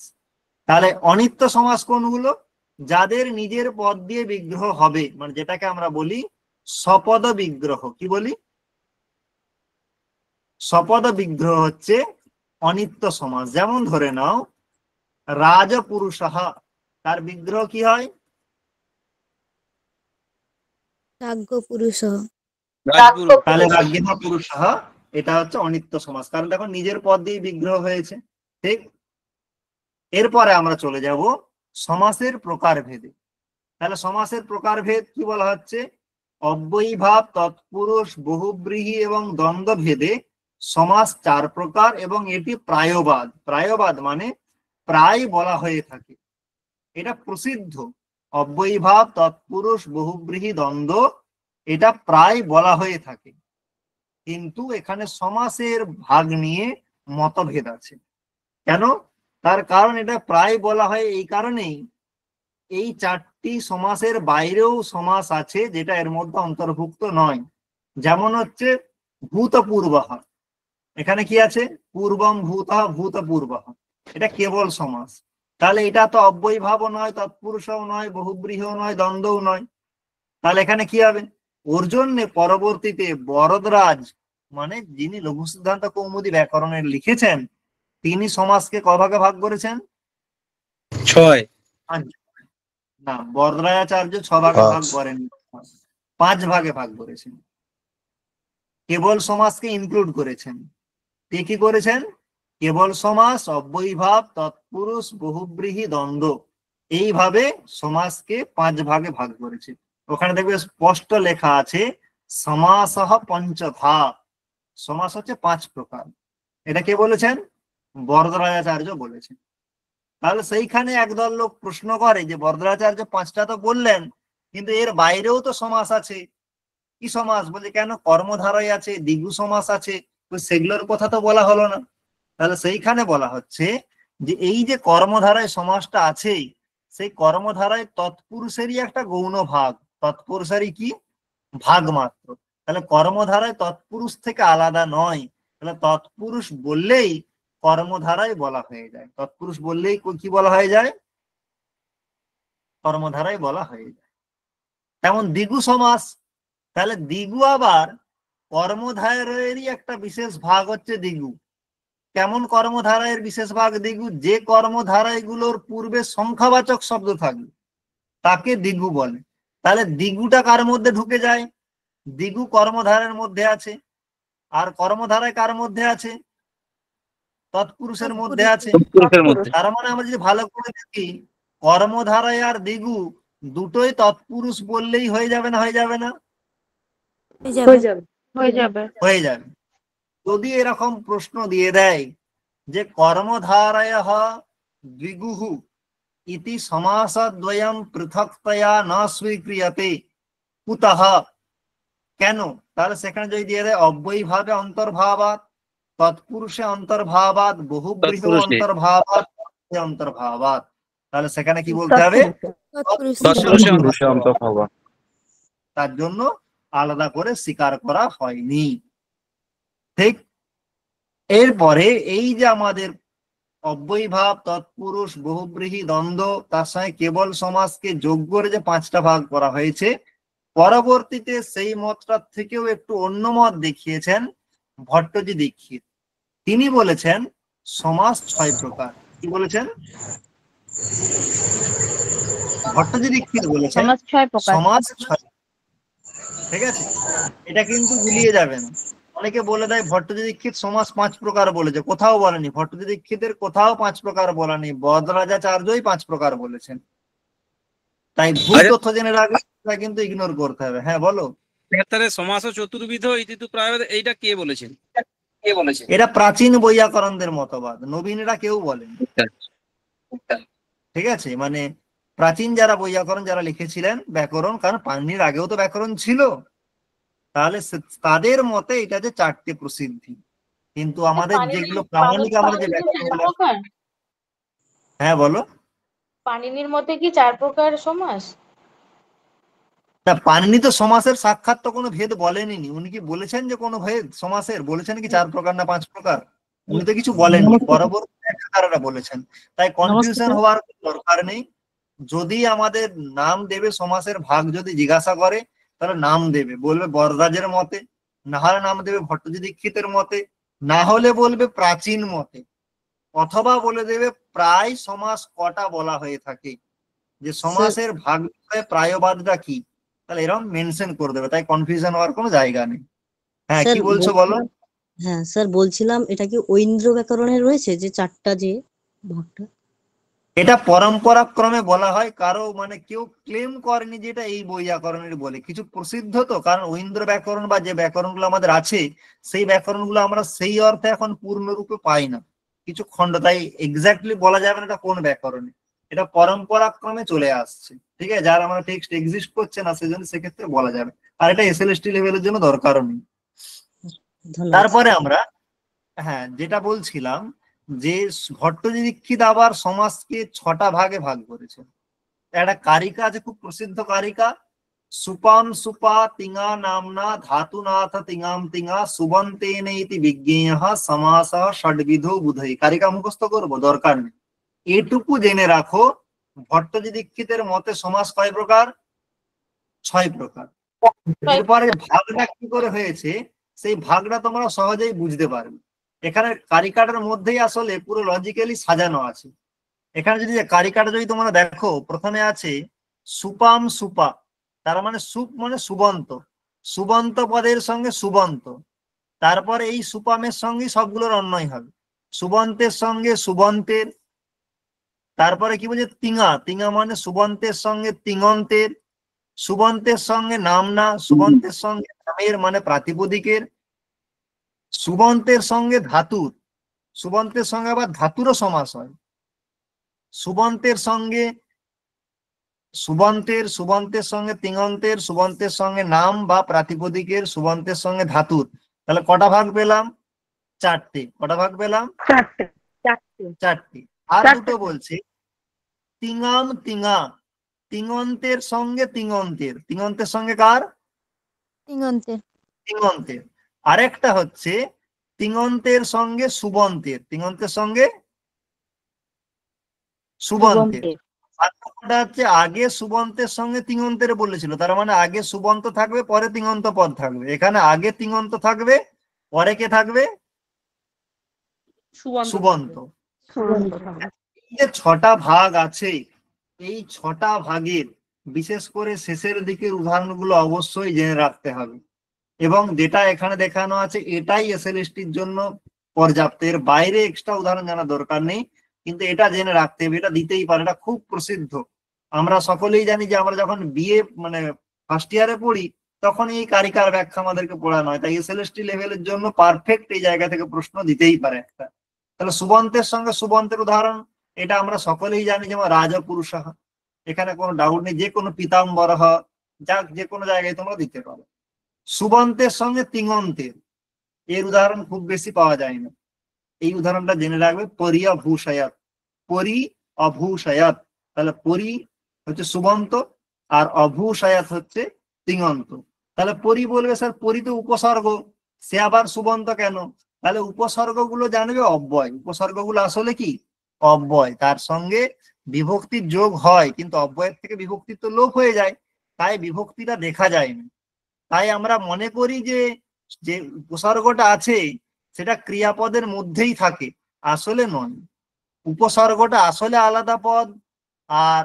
তাহলে অনিত্য সমাস কোনগুলো? যাদের নিজের পদ দিয়ে বিগ্রহ হবে, মানে যেটাকে আমরা বলি স্বপদ বিগ্রহ। কি বলি? স্বপদ বিগ্রহ হচ্ছে অনিত্য সমাস। যেমন ধরে নাও রাজপুরুষ, তার বিগ্রহ কি হয়? তাহলে রাজ্ঞা পুরুষ, এটা হচ্ছে অনিত্য সমাস, কারণ দেখো নিজের পদ দিয়ে বিগ্রহ হয়েছে। ঠিক। এরপরে আমরা চলে যাব সমাসের প্রকার ভেদে। তাহলে সমাসের প্রকার ভেদ কি বলা হচ্ছে? অব্যয়ীভাব, তৎপুরুষ, বহুব্রীহি এবং দ্বন্দ্ব ভেদে সমাস চার প্রকার এবং এটি প্রায়বাদ। প্রায়বাদ মানে প্রায় বলা হয়ে থাকে, এটা প্রসিদ্ধ। অব্যয়ীভাব, তৎপুরুষ, বহুব্রীহি, দ্বন্দ্ব এটা প্রায় বলা হয়ে থাকে। কিন্তু এখানে সমাসের ভাগ নিয়ে মতভেদ আছে। কেন? তার কারণ এটা প্রায় বলা হয় এই কারণেই, এই চারটি সমাসের বাইরেও সমাস আছে যেটা এর মধ্যে অন্তর্ভুক্ত নয়। যেমন হচ্ছে ভূতপূর্বঃ, এখানে কি আছে? পূর্বম ভূতঃ ভূতপূর্বঃ, এটা কেবল সমাস। তাহলে এটা তো অব্যয়ীভাবও নয়, তৎপুরুষও নয়, বহুব্রীহিও নয়, দ্বন্দ্বও নয়। তাহলে এখানে কি হবে? ওর জন্য পরবর্তীতে বরদরাজ, মানে যিনি লঘু সিদ্ধান্ত কৌমুদী ব্যাকরণের লিখেছেন, তিনি সমাজকে ক ভাগে ভাগ করেছেন? 6। না, বরদরাজাচার্য 6 ভাগে ভাগ করেন, 5 ভাগে ভাগ করেছেন। কেবল সমাজকে ইনক্লুড করেছেন। কি করেছেন? কেবল সমাস, অব্যয়ীভাব, তৎপুরুষ, বহুব্রীহি, দ্বন্দ্ব, এইভাবে সমাজকে 5 ভাগে ভাগ করেছে। ওখানে দেখবে স্পষ্ট লেখা আছে সমাসঃ পঞ্চধা, সমাস হচ্ছে 5 প্রকার। এটা কে বলেছেন? বরদরাজাচার্য বলেছেন। তাহলে সেইখানে একদল লোক প্রশ্ন করে যে বরদরাচার্য 5টা তো বললেন, কিন্তু এর বাইরেও তো সমাস আছে। কি সমাস? বলে কেন? কর্মধারয় আছে, দ্বিগু সমাস আছে, তো সেগুলোর কথা তো বলা হলো না। তাহলে সেইখানে বলা হচ্ছে যে এই যে কর্মধারায় সমাসটা আছে, সেই কর্মধারায় তৎপুরুষেরই একটা গৌণ ভাগ, তৎপুরুষেরই কি ভাগ মাত্র। তাহলে কর্মধারায় তৎপুরুষ থেকে আলাদা নয়। তাহলে তৎপুরুষ বললেই কর্মধারায় বলা হয়ে যায়, তৎপুরুষ বললেই কি বলা হয়ে যায়? কর্মধারায় বলা হয়ে যায়। তেমন দ্বিগু সমাস, তাহলে দ্বিগু আবার কর্মধারয়েরই একটা বিশেষ ভাগ হচ্ছে দ্বিগু। কেমন কর্মধারায়ের বিশেষ ভাগ দ্বিগু? যে কর্মধারায়গুলোর পূর্বে সংখ্যাবাচক শব্দ থাকবে তাকে দ্বিগু বলে। তাহলে দ্বিগুটা কার মধ্যে ঢুকে যায়? দ্বিগু কর্মধারের মধ্যে আছে। আর কর্মধারায় কার মধ্যে আছে? তৎপুরুষের মধ্যে আছে। তৎপুরুষের মধ্যে। তার মানে আমরা যদি ভালো করে দেখি, কর্মধারায় আর দ্বিগু দুটোই তৎপুরুষ বললেই হয়ে যাবে না? হয়ে যাবে না? হয়ে যাবে। হয়ে যাবে। হয়ে যাবে। যদি এরকম প্রশ্ন দিয়ে দেয় যে কর্মধারায়ঃ দ্বিগুঃ ইতি সমাসদ্বয়ম পৃথক্তয়া না স্বীক্রিয়তে কুতঃ, কেন? তাহলে সেখানে যদি দিয়ে দেয় অব্যয়ীভাবে অন্তর্ভাবাৎ, তৎপুরুষে অন্তর্ভাবাৎ, বহুব্রীহি তৎপুরুষে। অন্তর্ভাবাৎ, অন্তর্ভাবাৎ, তাহলে সেখানে কি বলতে হবে? তৎপুরুষে অন্তর্ভাবাৎ। তার জন্য আলাদা করে স্বীকার করা হয়নি। ঠিক। এরপরে এই যে আমাদের অব্যয়ীভাব, তৎপুরুষ, বহুব্রীহি, দ্বন্দ্ব, তার সঙ্গে কেবল সমাসকে যোগ করে যে 5টা ভাগ করা হয়েছে, পরবর্তীতে সেই মতটার থেকেও একটু অন্য মত দেখিয়েছেন ভট্টজি দীক্ষিত। তিনি বলেছেন সমাস 6 প্রকার। কি বলেছেন? ভট্টজি দীক্ষিত বলেছেন সমাস 6 প্রকার। সমাস 6। ঠিক আছে, এটা কিন্তু গুলিয়ে যাবে না। অনেকে বলে দেয় ভট্টজি দীক্ষিত সমাস 5 প্রকার বলেছে, কোথাও বলেনি। ভট্টজি দীক্ষিতের কোথাও 5 প্রকার বলেনি, বরদরাজাচার্যই 5 প্রকার বলেছেন। তাই ভুল আচ্ছা, তথ্য জেনে রাখলে সেটা কিন্তু ইগনোর করতে হবে। হ্যাঁ বলো। তাহলে সমাস ও চতুর্বিধ ইতি তু প্রায়, এইটা কে বলেছেন? কে বলেছেন? এটা প্রাচীন বৈয়াকরণদের মতবাদ, নবীনরা কেউ বলেন। ঠিক আছে, মানে প্রাচীন যারা বৈয়াকরণ যারা লিখেছিলেন ব্যাকরণ, কারণ পাণিনির আগেও তো ব্যাকরণ ছিল, তাহলে তাদের মতে এটা যে 4টে প্রসিদ্ধি। কিন্তু আমাদের যেগুলো প্রামাণিক, আমরা যে ব্যাকরণ, হ্যাঁ বলো। পাণিনির মতে কি 4 প্রকার সমাস? না, পাণিনি তো সমাসের সাক্ষাৎ তো কোনো ভেদ বলেনি। উনি কি বলেছেন যে কোনো ভেদ সমাসের? বলেছেন কি 4 প্রকার না 5 প্রকার? উনি তো কিছু বলেননি, পরবর্তী ব্যাখ্যাকাররা বলেছেন। তাই কনফিউশন হওয়ার কোনো দরকার নেই। যদি আমাদের নাম দেবে সমাসের ভাগ যদি জিজ্ঞাসা করে, তাহলে নাম দেবে, বলবে বররাজের মতে, না হলে নাম দেবে ভট্টজি দীক্ষিতের মতে, না হলে বলবে প্রাচীন মতে, অথবা বলে দেবে প্রায় সমাস কটা বলা হয়ে থাকে, যে সমাসের ভাগ প্রায়বাদটা কি, তাহলে এরকম মেনশন করে দেবে। তাই কনফিউশন হওয়ার কোনো জায়গা নেই। হ্যাঁ, কি বলছো বলো। হ্যাঁ স্যার, বলছিলাম এটা কি ঐন্দ্র ব্যাকরণে রয়েছে যে 4টা যে ভাগটা? এটা পরম্পরাক্রমে বলা হয়, কারো মানে কেউ ক্লেম করেনি যে এটা এই বৈয়াকরণের বলে। কিছু প্রসিদ্ধ তো, কারণ ঐন্দ্র ব্যাকরণ বা যে ব্যাকরণগুলো আমাদের আছে, সেই ব্যাকরণগুলো আমরা সেই অর্থে এখন পূর্ণরূপে পাই না, কিছু খণ্ড। তাই এক্স্যাক্টলি বলা যাবে না এটা কোন ব্যাকরণে, এটা পরম্পরাক্রমে চলে আসছে। ঠিক আছে, যার আমরা টেক্সট এক্সিস্ট করছে না, সেজন্য সেক্ষেত্রে বলা যাবে। আর এটা এসএলএসটি লেভেলের জন্য দরকারও নেই। ধন্যবাদ। তারপরে আমরা হ্যাঁ যেটা বলছিলাম যে ভট্টদীক্ষিত আবার সমাজকে 6টা ভাগে ভাগ করেছেন। একটা কারিকা আছে, খুব প্রসিদ্ধ কারিকা, সুপাম সুপা তিঙা নামনা ধাতুনাথ তিঙাম তিঙা সুবন্তেন ইতি বিজ্ঞেয়ঃ সমাসঃ ষডবিধো বুধৈ। কারিকা মুখস্থ করবো দরকার নেই, এটুকু জেনে রাখো ভট্টজি দীক্ষিতের মতে সমাস কয় প্রকার? 6 প্রকার। এরপরে ভাগটা কি করে হয়েছে সেই ভাগটা তোমরা সহজেই বুঝতে পারবে। এখানে কারিকাটার মধ্যেই আসলে পুরো লজিক্যালি সাজানো আছে। এখানে যদি কারিকাটা যদি তোমরা দেখো, প্রথমে আছে সুপাম সুপা, তার মানে সুপ মানে সুবন্ত, সুবন্ত পদের সঙ্গে সুবন্ত, তারপরে এই সুপামের সঙ্গে সবগুলোর অন্যয় হবে, সুবন্তের সঙ্গে সুবন্তের, তারপরে কি বলছে তিঙা, তিঙা মানে সুবন্তের সঙ্গে তিঙন্তের, সুবন্তের সঙ্গে নামনা, সুবন্তের সঙ্গে নামের মানে প্রাতিপদিকের, সুবন্তের সঙ্গে ধাতুর, সুবন্তের সঙ্গে আবার ধাতুরও সমাস হয়, সুবন্তের সঙ্গে সুবন্তের সঙ্গে তিঙন্তের, সুবন্তের সঙ্গে নাম বা প্রাতিপদিকের, সুবন্তের সঙ্গে ধাতুর। তাহলে কটা ভাগ পেলাম? 4টে। কটা ভাগ পেলাম? 4টে। আর দুটো বলছে তিঙাম তিঙা, তিঙন্তের সঙ্গে তিঙন্তের, তিঙন্তের সঙ্গে কার? তিঙন্তের। তিঙন্তের। আরেকটা হচ্ছে তিঙন্তের সঙ্গে সুবন্তের, তিঙন্তের সঙ্গে সুবন্তের। পার্থক্যটা হচ্ছে আগে সুবন্তের সঙ্গে তিঙন্তের বলেছিল, তার মানে আগে সুবন্ত থাকবে পরে তিঙন্ত পদ থাকবে, এখানে আগে তিঙন্ত থাকবে পরে কে থাকবে? সুবন্ত। এই যে 6টা ভাগ আছে, এই 6টা ভাগের বিশেষ করে শেষের দিকের উদাহরণগুলো অবশ্যই জেনে রাখতে হবে। এবং যেটা এখানে দেখানো আছে এটাই এসএলএসটির জন্য পর্যাপ্ত, এর বাইরে এক্সট্রা উদাহরণ জানা দরকার নেই, কিন্তু এটা জেনে রাখতে হবে, এটা দিতেই পারে, এটা খুব প্রসিদ্ধ। আমরা সকলেই জানি যে আমরা যখন বিএ মানে ফার্স্ট ইয়ারে পড়ি তখন এই কারিকার ব্যাখ্যা আমাদেরকে পড়ানো হয়, তাই এসএলএসটি লেভেলের জন্য পারফেক্ট এই জায়গা থেকে প্রশ্ন দিতেই পারে একটা। তাহলে সুবন্তের সঙ্গে সুবন্তের উদাহরণ এটা আমরা সকলেই জানি, যেমন রাজপুরুষঃ, এখানে কোনো ডাউট নেই, যে কোনো পিতাম্বরঃ, যা যে কোনো জায়গায় তোমরা দিতে পারো। সুবন্তের সঙ্গে তিঙন্তের, এর উদাহরণ খুব বেশি পাওয়া যায় না, এই উদাহরণটা জেনে রাখবে, পরি অভূষয়াত, পরি অভূষয়াত। তাহলে পরি হচ্ছে সুবন্ত আর অভূষয়াত হচ্ছে তিঙন্ত। তাহলে পরি বলবে স্যার পরি তো উপসর্গ, সে আবার সুবন্ত কেন? তাহলে উপসর্গগুলো জানবে অব্যয়, উপসর্গগুলো আসলে কি অব্যয়, তার সঙ্গে বিভক্তির যোগ হয় কিন্তু অব্যয়ের থেকে বিভক্তির তো লোপ হয়ে যায়, তাই বিভক্তিটা দেখা যায় না। তাই আমরা মনে করি যে যে উপসর্গটা আছে সেটা ক্রিয়াপদের মধ্যেই থাকে, আসলে নয়। উপসর্গটা আসলে আলাদা পদ আর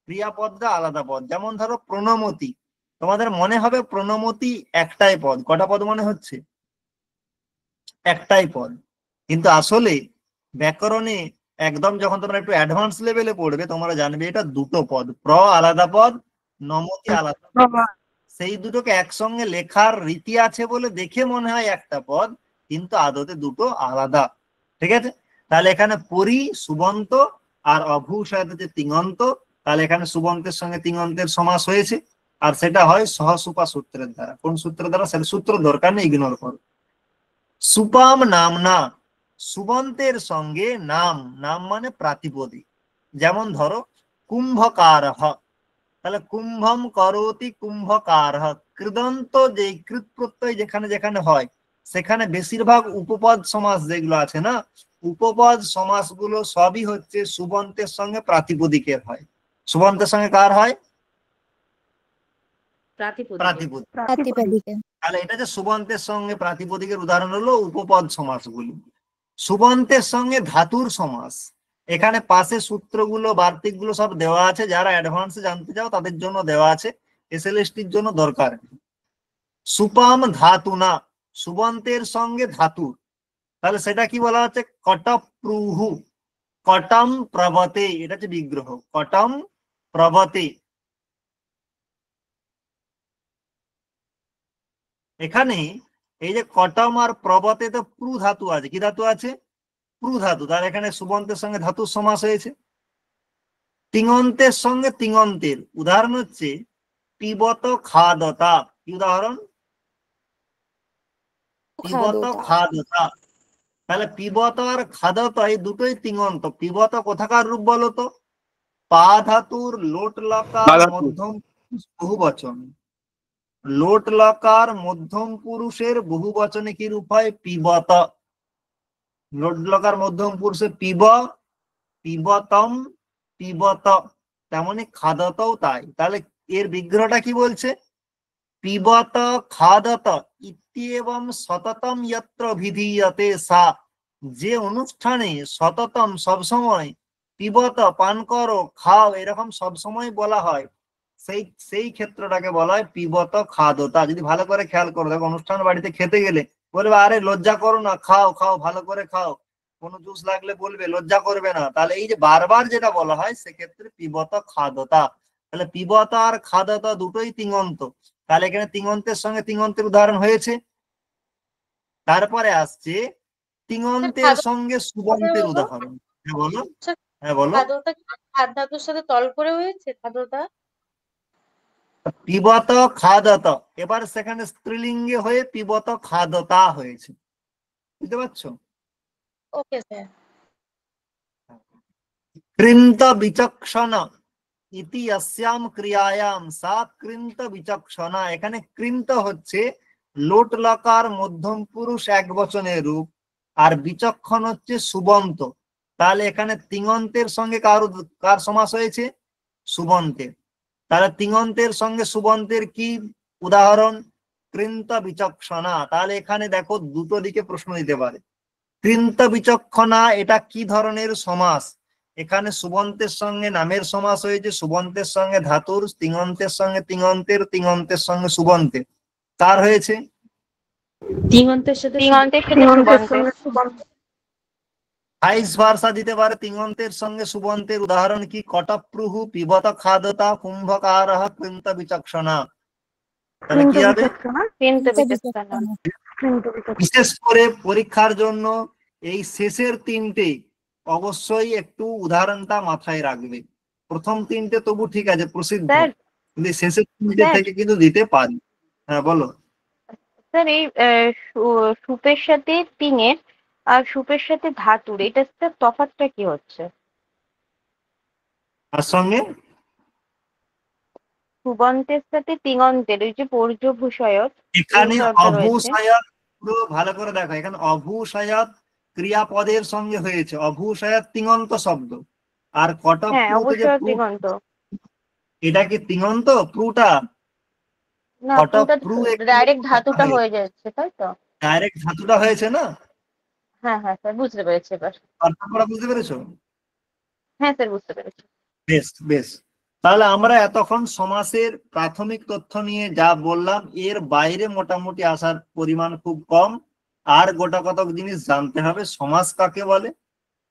ক্রিয়াপদটা আলাদা পদ। যেমন ধরো প্রণমতি, তোমাদের মনে হবে প্রণমতি একটাই পদ, কটা পদ মনে হচ্ছে? একটাই পদ, কিন্তু আসলে ব্যাকরণে একদম যখন তোমরা একটু অ্যাডভান্স লেভেলে পড়বে তোমরা জানবে এটা দুটো পদ, প্র আলাদা পদ, নমতি আলাদা পদ। সেই দুটোকে একসঙ্গে লেখার রীতি আছে বলে দেখে মনে হয় একটা পদ, কিন্তু আদতে দুটো আলাদা। ঠিক আছে, তাহলে এখানে পরি সুবন্ত আর অভূষায়ত হচ্ছে তিঙন্ত, তাহলে এখানে সুবন্তের সঙ্গে তিঙন্তের সমাস হয়েছে, আর সেটা হয় সহসুপা সূত্রের দ্বারা। কোন সূত্রের দ্বারা? সেটা সূত্র দরকার নেই, ইগনোর করো। সুপাম নামনা, সুবন্তের সঙ্গে নাম, নাম মানে প্রাতিপদিক। যেমন ধরো কুম্ভকারঃ, তাহলে কুম্ভম করোতি কুম্ভকারঃ, কৃদন্ত যে কৃত প্রত্যয় যেখানে যেখানে হয় সেখানে বেশিরভাগ উপপদ সমাস যেগুলো আছে না, উপপদ সমাসগুলো সবই হচ্ছে সুবন্তের সঙ্গে প্রাতিপদিকের হয়। সুবন্তের সঙ্গে কার হয়? প্রাতিপদিক। প্রাতিপদিকে। তাহলে এটা যে সুবন্তের সঙ্গে প্রাতিপদিকের উদাহরণ হলো উপপদ সমাসগুলি। সুবন্তের সঙ্গে ধাতুর সমাস, এখানে পাশে সূত্রগুলো বার্তিক গুলো সব দেওয়া আছে, যারা অ্যাডভান্সে জানতে চাও তাদের জন্য দেওয়া আছে, এসএলএসটির জন্য দরকার। সুপাম ধাতুনা, সুবন্তের সঙ্গে ধাতুর, তাহলে সেটা কি বলা হচ্ছে? কটপ্রুহু, কটম প্রবতে, এটা হচ্ছে বিগ্রহ, কটম প্রবতে। এখানে এই যে কটম আর প্রবতে তো প্রু ধাতু আছে, কি ধাতু আছে? প্রু ধাতু, তার এখানে সুবন্তের সঙ্গে ধাতুর সমাস হয়েছে। তিঙন্তের সঙ্গে তিঙন্তের উদাহরণ হচ্ছে পিবত খাদতা, কি উদাহরণ? পিবত খাদতা। তাহলে পিবত আর খাদত এই দুটোই তিঙন্ত। পিবত কোথাকার রূপ বলতো? পা ধাতুর লোট লকার মধ্যম বহু বচন। লোট লকার মধ্যম পুরুষের বহু বচনে কি রূপ হয়? পিবত। লোট লকার মধ্যম পুরুষের পিব, পিবতম, পিবত। তেমনি খাদতও তাই। তাহলে এর বিগ্রহটা কি বলছে? পিবত খাদত ইত্যেবং সততম যত্র বিধীয়তে সা। যে অনুষ্ঠানে সততম সবসময়, পিবত পান করো, খাও, এরকম সবসময় বলা হয়, সেই সেই ক্ষেত্রটাকে বলা হয় পিবত খাদতা। যদি ভালো করে খেয়াল করো, দেখো অনুষ্ঠান বাড়িতে খেতে গেলে বলবে আরে লজ্জা করো না, খাও খাও, ভালো করে খাও, কোনো জুস লাগলে বলবে, লজ্জা করবে না। তাহলে এই যে বারবার যেটা বলা হয় সেক্ষেত্রে পিবত খাদতা। তাহলে পিবত আর খাদতা দুটোই তিঙন্ত। তাহলে এখানে তিঙন্তের সঙ্গে তিঙন্তের উদাহরণ হয়েছে। তারপরে আসছে তিঙন্তের সঙ্গে সুবন্তের উদাহরণ। হ্যাঁ বলো, হ্যাঁ বলো। খাদতা খাদ ধাতুর সাথে তল করে হয়েছে খাদতা। পিবত খাদত, এবার সেখানে স্ত্রীলিঙ্গে হয়ে পিবত খাদতা হয়েছে। বুঝতে পারছো? Okay sir. কৃন্ত বিচক্ষণ ইতি अस्याम ক্রিয়ায়াম সা কৃন্ত বিচক্ষণা। এখানে কৃন্ত হচ্ছে লোট লকার মধ্যম পুরুষ এক বচনের রূপ, আর বিচক্ষণ হচ্ছে সুবন্ত। তাহলে এখানে তিঙন্তের সঙ্গে কার সমাস হয়েছে? সুবন্তের। তাহলে তিঙন্তের সঙ্গে সুবন্তের কি উদাহরণ? কৃন্ত বিচক্ষণা। তাহলে এখানে দেখো দুটো দিকে প্রশ্ন দিতে পারে। কৃন্ত বিচক্ষণা এটা কি ধরনের সমাস? এখানে সুবন্তের সঙ্গে নামের সমাস হয়েছে, সুবন্তের সঙ্গে ধাতুর, তিঙন্তের সঙ্গে তিঙন্তের, তিঙন্তের সঙ্গে সুবন্তের। কার হয়েছে? তিঙন্তের সাথে ভাইস ভার্সা দিতে পারে। তিঙন্তের সঙ্গে সুবন্তের উদাহরণ কি? কটপ্রুহু পিবত খাদতা কুম্ভকারঃ কৃন্ত বিচক্ষণা। তাহলে কি হবে? বিশেষ করে পরীক্ষার জন্য এই শেষের তিনটে অবশ্যই একটু উদাহরণটা মাথায় রাখবে। প্রথম তিনটে তবু ঠিক আছে, প্রসিদ্ধ, কিন্তু শেষের তিনটে থেকে কিন্তু দিতে পারি। হ্যাঁ বলো। স্যার এই সুপের সাথে তিঙের আর সুপের সাথে ধাতুর এটা স্যার তফাৎটা কি হচ্ছে? তার সঙ্গে সুবন্তের সাথে তিঙন্তের ওই যে পর্যভূষয়ক এখানে এই শব্দ রয়েছে। অভূষায়াত, পুরো ভালো করে দেখো, এখানে অভূষায়াত ক্রিয়াপদের সঙ্গে হয়েছে। অভূষায়াত তিঙন্ত শব্দ। আর হ্যাঁ কটপ্রুতে যে অবশ্যই প্রু, তিঙন্ত। এটা কি তিঙন্ত প্রুটা? না পুরোটা কটপ্রু ডাইরেক্ট ধাতুটা হয়ে যাচ্ছে তাই তো? ডাইরেক্ট ধাতুটা হয়েছে না? হ্যাঁ হ্যাঁ স্যার বুঝতে পেরেছি এবার। পার্থক্যটা বুঝতে পেরেছো? হ্যাঁ স্যার বুঝতে পেরেছি। বেশ বেশ। তাহলে আমরা এতক্ষণ সমাসের প্রাথমিক তথ্য নিয়ে যা বললাম, এর বাইরে মোটামুটি আসার পরিমাণ খুব কম। আর গোটা কতক জিনিস জানতে হবে। সমাস কাকে বলে,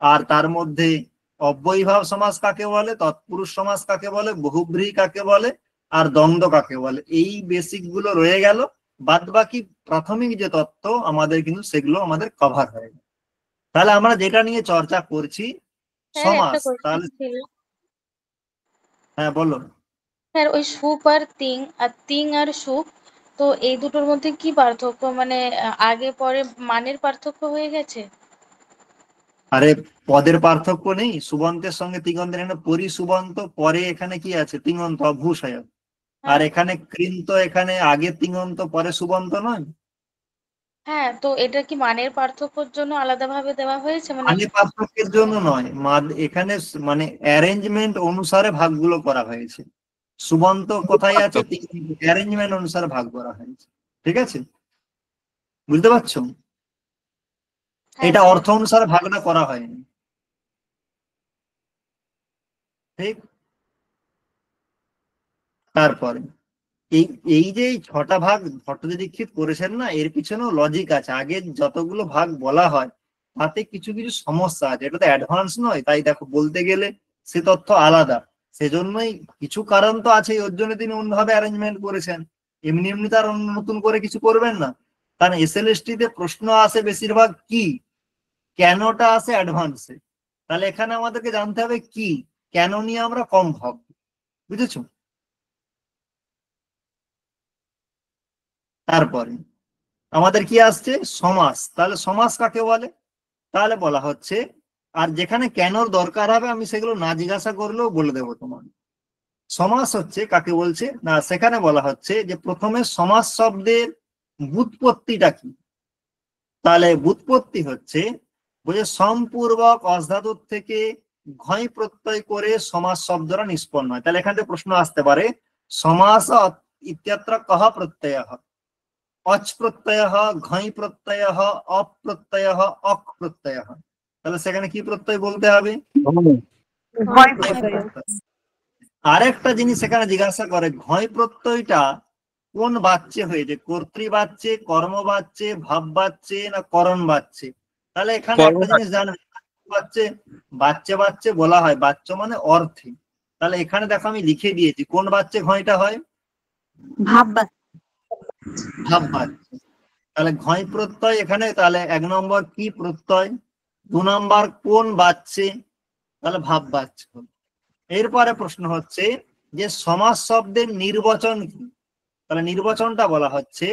আর তার মধ্যে অব্যয়ীভাব সমাস কাকে বলে, তৎপুরুষ সমাস কাকে বলে, বহুব্রীহি কাকে বলে, আর দ্বন্দ্ব কাকে বলে। এই বেসিক গুলো রয়ে গেল। বাদ বাকি প্রাথমিক যে তত্ত্ব আমাদের, কিন্তু সেগুলো আমাদের কভার হয়ে গেল। তাহলে আমরা যেটা নিয়ে চর্চা করছি স্যার একটা সমাস, কোয়েশ্চেন তাহলে ছিল। হ্যাঁ বলো। স্যার ওই সুপ আর তিং আর সুপ, তো এই দুটোর মধ্যে কি পার্থক্য? মানে আগে পরে মানের পার্থক্য হয়ে গেছে? আরে পদের পার্থক্য নেই? সুবন্তের সঙ্গে তিঙন্তের, এখানে পরি সুবন্ত, পরে এখানে কি আছে? তিঙন্ত অভূষয়। আর হ্যাঁ এখানে কৃন্ত, এখানে আগে তিঙন্ত পরে সুবন্ত নয়? হ্যাঁ, তো এটা কি মানের পার্থক্যর জন্য আলাদাভাবে দেওয়া হয়েছে? মানে মানে পার্থক্যের জন্য নয়, এখানে মানে অ্যারেঞ্জমেন্ট অনুসারে ভাগগুলো করা হয়েছে। সুবন্ত কোথায় আছে, অ্যারেঞ্জমেন্ট অনুসারে ভাগ করা হয়েছে। ঠিক আছে, বুঝতে পারছো? হ্যাঁ এটা স্যার। অর্থ অনুসারে ভাগটা করা হয়নি। ঠিক। তারপরে এই এই যে এই ছটা ভাগ ভট্টাচার্য দীক্ষিত করেছেন না, এর পিছনেও লজিক আছে। আগে যতগুলো ভাগ বলা হয় তাতে কিছু কিছু সমস্যা আছে। এটা তো অ্যাডভান্স নয়, তাই দেখো বলতে গেলে সে তথ্য আলাদা। সেজন্যই কিছু কারণ তো আছে, ওর জন্য তিনি অন্যভাবে অ্যারেঞ্জমেন্ট করেছেন। এমনি এমনি তার অন্য নতুন করে কিছু করবেন না। কারণ এসএলএসটি তে প্রশ্ন আসে বেশিরভাগ কি, কেনটা আসে অ্যাডভান্সে। তাহলে এখানে আমাদেরকে জানতে হবে কি, কেন নিয়ে আমরা কম ভাব। বুঝেছো? তারপরে আমাদের কি আসছে? সমাস। তাহলে সমাস কাকে বলে? তাহলে বলা হচ্ছে, আর যেখানে কেনর দরকার হবে আমি সেগুলো না জিজ্ঞাসা করলেও বলে দেবো তোমার। সমাস হচ্ছে কাকে বলছে না, সেখানে বলা হচ্ছে যে প্রথমে সমাস শব্দের ব্যুৎপত্তিটা কি। তাহলে ব্যুৎপত্তি হচ্ছে বুঝে সম্পূর্বক অধাতুর থেকে ঘয় প্রত্যয় করে সমাস শব্দটা নিষ্পন্ন হয়। তাহলে এখান থেকে প্রশ্ন আসতে পারে, সমাস ইত্যত্র কহ প্রত্যয়? অচ প্রত্যয়, ঘই প্রত্যয়, অপ্রত্যয়, অক প্রত্যয়। তাহলে সেখানে কি প্রত্যয় বলতে হবে? ভয় ঘয় প্রত্যয়। প্রত্যয়। আরেকটা জিনিস এখানে জিজ্ঞাসা করে, ঘয় প্রত্যয়টা কোন বাচ্চে হয়েছে? কর্তৃ বাচ্চে, কর্ম বাচ্চে, ভাব বাচ্চে না করণ বাচ্চে? তাহলে এখানে কর্ম একটা জিনিস জানবে, বাচ্চে বাচ্চে বাচ্চে বলা হয়, বাচ্চ মানে অর্থে। তাহলে এখানে দেখো আমি লিখে দিয়েছি কোন বাচ্চে ঘয়টা হয়? ভাব ভাব বাচ্চে। তাহলে ঘয় প্রত্যয় এখানে, তাহলে 1 নম্বর কি প্রত্যয়, 2 নম্বর কোন বাচ্চে, তাহলে ভাব বাচ্চে। এরপরে প্রশ্ন হচ্ছে যে সমাস শব্দের নির্বচন কি। তাহলে নির্বচনটা বলা হচ্ছে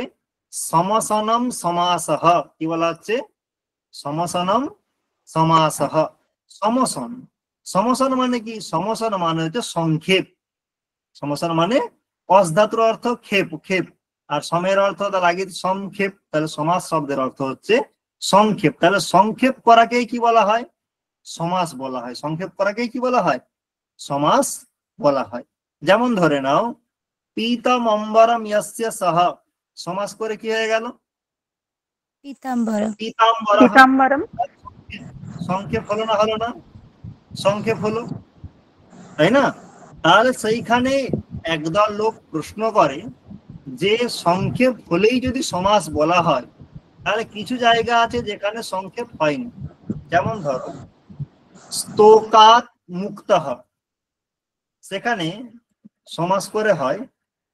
সমসনম সমাসহ। কি বলা হচ্ছে? সমসনম সমাসহ। সমসন, সমসন মানে কি? সমসন মানে হচ্ছে সংক্ষেপ। সমসন মানে অস ধাতুর অর্থ ক্ষেপ, ক্ষেপ। আর সমের অর্থ তার আগে সংক্ষেপ। তাহলে সমাস শব্দের অর্থ হচ্ছে সংক্ষেপ। তাহলে সংক্ষেপ করাকেই কি বলা হয়? সমাস বলা হয়। সংক্ষেপ করাকেই কি বলা হয়? সমাস বলা হয়। যেমন ধরে নাও, পীতম অম্বরম ইয়স্য সহ, সমাস করে কি হয়ে গেল? পীতাম্বর। পীতাম্বরঃ। পীতাম্বরম। সংক্ষেপ হলো না? হলো না? সংক্ষেপ হলো, তাই না? তাহলে সেইখানে একদল লোক প্রশ্ন করে যে সংক্ষেপ হলেই যদি সমাস বলা হয়, তাহলে কিছু জায়গা আছে যেখানে সংক্ষেপ হয়নি। যেমন ধরো স্তোকাত মুক্তঃ, সেখানে সমাস করে হয়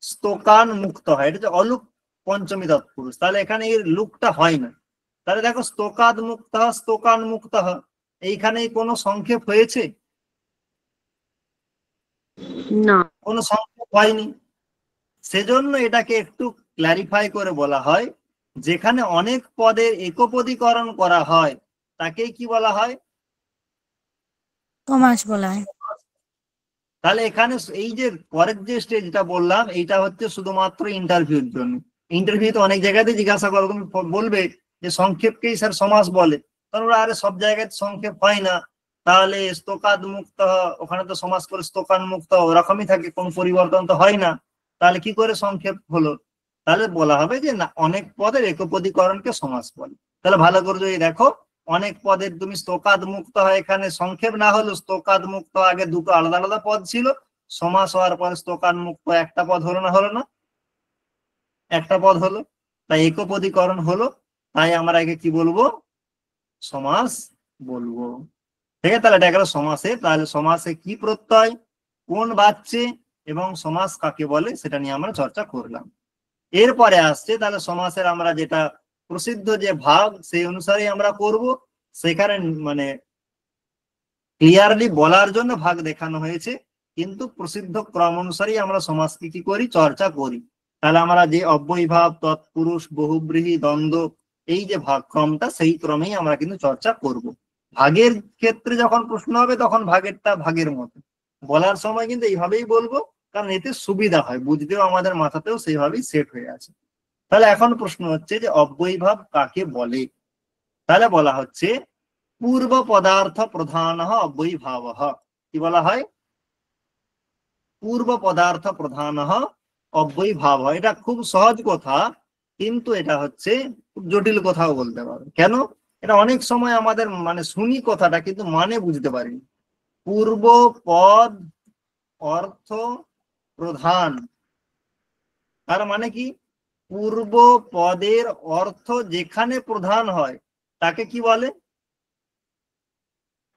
স্তোকান মুক্ত হয়, এটা হচ্ছে অলুক পঞ্চমী তৎপুরুষ। তাহলে এখানে এর লুকটা হয় না। তাহলে দেখো স্তোকাদ মুক্ত, স্তোকান মুক্ত, এইখানে কোনো সংক্ষেপ হয়েছে? না। কোনো সংক্ষেপ হয়নি। সেজন্য এটাকে একটু ক্ল্যারিফাই করে বলা হয়, যেখানে অনেক পদের একপদীকরণ করা হয় তাকেই কি বলা হয়? সমাস বলা হয়। তাহলে এখানে এই যে পরের যে স্টেজটা বললাম, এইটা হচ্ছে শুধুমাত্র ইন্টারভিউর জন্য। ইন্টারভিউতে অনেক জায়গাতে জিজ্ঞাসা করো, তুমি বলবে যে সংক্ষেপকেই স্যার সমাস বলে। কারণ আরে সব জায়গায় সংক্ষেপ হয় না। তাহলে স্তোকাদ মুক্ত, ওখানে তো সমাস করে স্তোকান মুক্ত ওরকমই থাকে, কোনো পরিবর্তন তো হয় না। তাহলে কি করে সংক্ষেপ হলো? তাহলে বলা হবে যে না, অনেক পদের একপদীকরণকে সমাস বলে। তাহলে ভালো করে যদি দেখো, অনেক পদের তুমি স্তোকাদ মুক্ত হয়, এখানে সংক্ষেপ না হলো স্তোকাদ মুক্ত, আগে দুটো আলাদা আলাদা পদ ছিল, সমাস হওয়ার পরে স্তোকাদ মুক্ত একটা পদ হলো না? হলো না? একটা পদ হলো, তাই একপদীকরণ হলো। তাই আমরা একে কি বলবো? সমাস বলবো। ঠিক আছে, তাহলে এটা গেল সমাসে। তাহলে সমাসে কি প্রত্যয়, কোন বাচ্চে, এবং সমাস কাকে বলে সেটা নিয়ে আমরা চর্চা করলাম। এরপরে আসছে তাহলে সমাসের আমরা যেটা প্রসিদ্ধ যে ভাগ, সেই অনুসারে আমরা করব। সেখানে মানে ক্লিয়ারলি বলার জন্য ভাগ দেখানো হয়েছে, কিন্তু প্রসিদ্ধ ক্রম অনুসারেই আমরা সমাসকে কি করি? চর্চা করি। তাহলে আমরা যে অব্যয়ভাব, তৎপুরুষ, বহুব্রীহি, দ্বন্দ্ব, এই যে ভাগ ক্রমটা, সেই ক্রমেই আমরা কিন্তু চর্চা করব। ভাগের ক্ষেত্রে যখন প্রশ্ন হবে তখন ভাগেরটা ভাগের মতো বলার সময় কিন্তু এইভাবেই বলবো, কারণ এতে সুবিধা হয়, বুঝতেও আমাদের মাথাতেও সেইভাবেই সেট হয়ে আছে। তাহলে এখন প্রশ্ন হচ্ছে যে অব্যয়ভাব কাকে বলে। তাহলে বলা হচ্ছে পূর্ব পদার্থ প্রধান অব্যয়ীভাব। কি বলা হয়? পূর্ব পদার্থ প্রধান অব্যয়ীভাব। এটা খুব সহজ কথা, কিন্তু এটা হচ্ছে খুব জটিল কথাও বলতে পারো। কেন? এটা অনেক সময় আমাদের মানে শুনি কথাটা, কিন্তু মানে বুঝতে পারি। পূর্ব পদ অর্থ প্রধান, তার মানে কি? পূর্ব পদের অর্থ যেখানে প্রধান হয় তাকে কি বলে?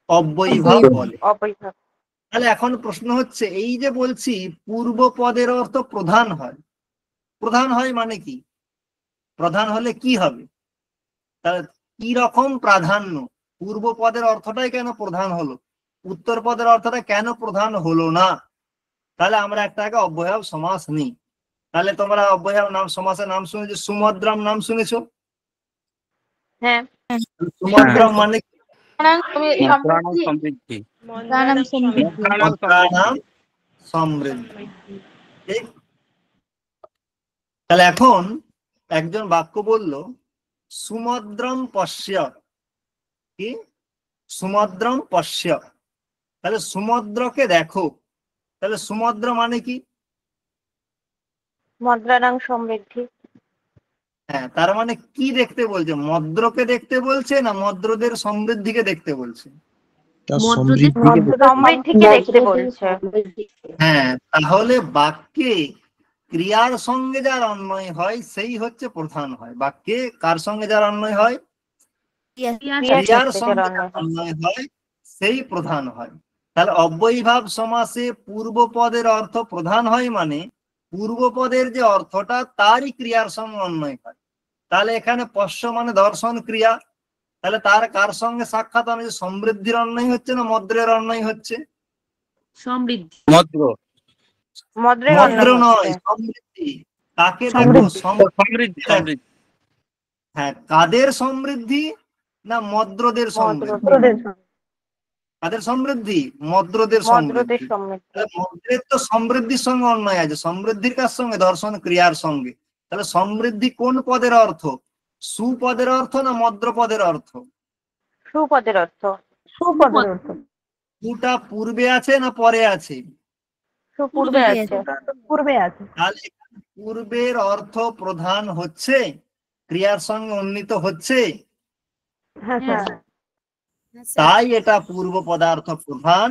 অব্যয়ীভাব বলে। অবৈধ। তাহলে এখন প্রশ্ন হচ্ছে, এই যে বলছি পূর্ব পদের অর্থ প্রধান হয়, প্রধান হয় মানে কি? প্রধান হলে কি হবে? তাহলে কি রকম প্রাধান্য? পূর্ব পদের অর্থটাই কেন প্রধান হলো, উত্তর পদের অর্থটা কেন প্রধান হলো না? তাহলে আমরা একটা আগে অব্যয়ভাব সমাস নিই। তাহলে তোমরা অব্যয়ভাব নাম সমাসের নাম শুনেছো, সুমদ্রাম নাম শুনেছো? হ্যাঁ। সুমদ্রম মানে কি? প্রাণাং সমৃদ্ধি। প্রাণাম সমৃদ্ধি। প্রাণাং মন্ত্রাণাম সমৃদ্ধি। ঠিক? তাহলে এখন একজন বাক্য বলল সুমদ্রম পশ্য। কি? সুমদ্রম পশ্য। তাহলে সমুদ্রকে দেখো। তাহলে সমুদ্র মানে কি? মদ্রানাং সমৃদ্ধি। হ্যাঁ, তার মানে কি দেখতে বলছে? মদ্রকে দেখতে বলছে না মদ্রদের সমৃদ্ধিকে দেখতে বলছে? সমৃদ্ধিকে দেখতে বলছে। হ্যাঁ, তাহলে বাক্যে ক্রিয়ার সঙ্গে যার অন্বয় হয় সেই হচ্ছে প্রধান হয়। বাক্যে কার সঙ্গে যার অন্বয় হয়? ক্রিয়ার সঙ্গে যার অন্বয় হয় সেই প্রধান হয়। তাহলে অব্যয়ীভাব সমাসে পূর্বপদের অর্থ প্রধান হয় মানে পূর্বপদের যে অর্থটা তারই ক্রিয়ার সঙ্গে অন্বয় হয়। তাহলে এখানে পশ্য মানে দর্শন ক্রিয়া। তাহলে তার কার সঙ্গে সাক্ষাৎ অনুযায়ী সমৃদ্ধির অন্যয় হচ্ছে না মদ্রের অন্যয় হচ্ছে? সমৃদ্ধি। মদ্র। মদ্রের মদ্র অন্যয় নয়, হচ্ছে। সমৃদ্ধি। কাকে দেখো? সমৃদ্ধি সমৃদ্ধি। হ্যাঁ, কাদের সমৃদ্ধি? না মদ্রদের সমৃদ্ধি। কাদের সমৃদ্ধি? মদ্রদের মদ্রদের সমৃদ্ধি। সমৃদ্ধি। তাহলে মদ্রের তো সমৃদ্ধির সঙ্গে অন্যয় আছে। সমৃদ্ধির কার সঙ্গে? দর্শন ক্রিয়ার সঙ্গে। তাহলে সমৃদ্ধি কোন পদের অর্থ? সুপদের অর্থ না মদ্র পদের অর্থ? সুপদের অর্থ। সুপদের অর্থ। সুটা পূর্বে আছে না পরে আছে? সুপূর্বে আছে। পূর্বে আছে। তাহলে পূর্বের অর্থ প্রধান হচ্ছে, ক্রিয়ার সঙ্গে উন্নীত হচ্ছে, হ্যাঁ স্যার। তাই এটা পূর্ব পদার্থ প্রধান,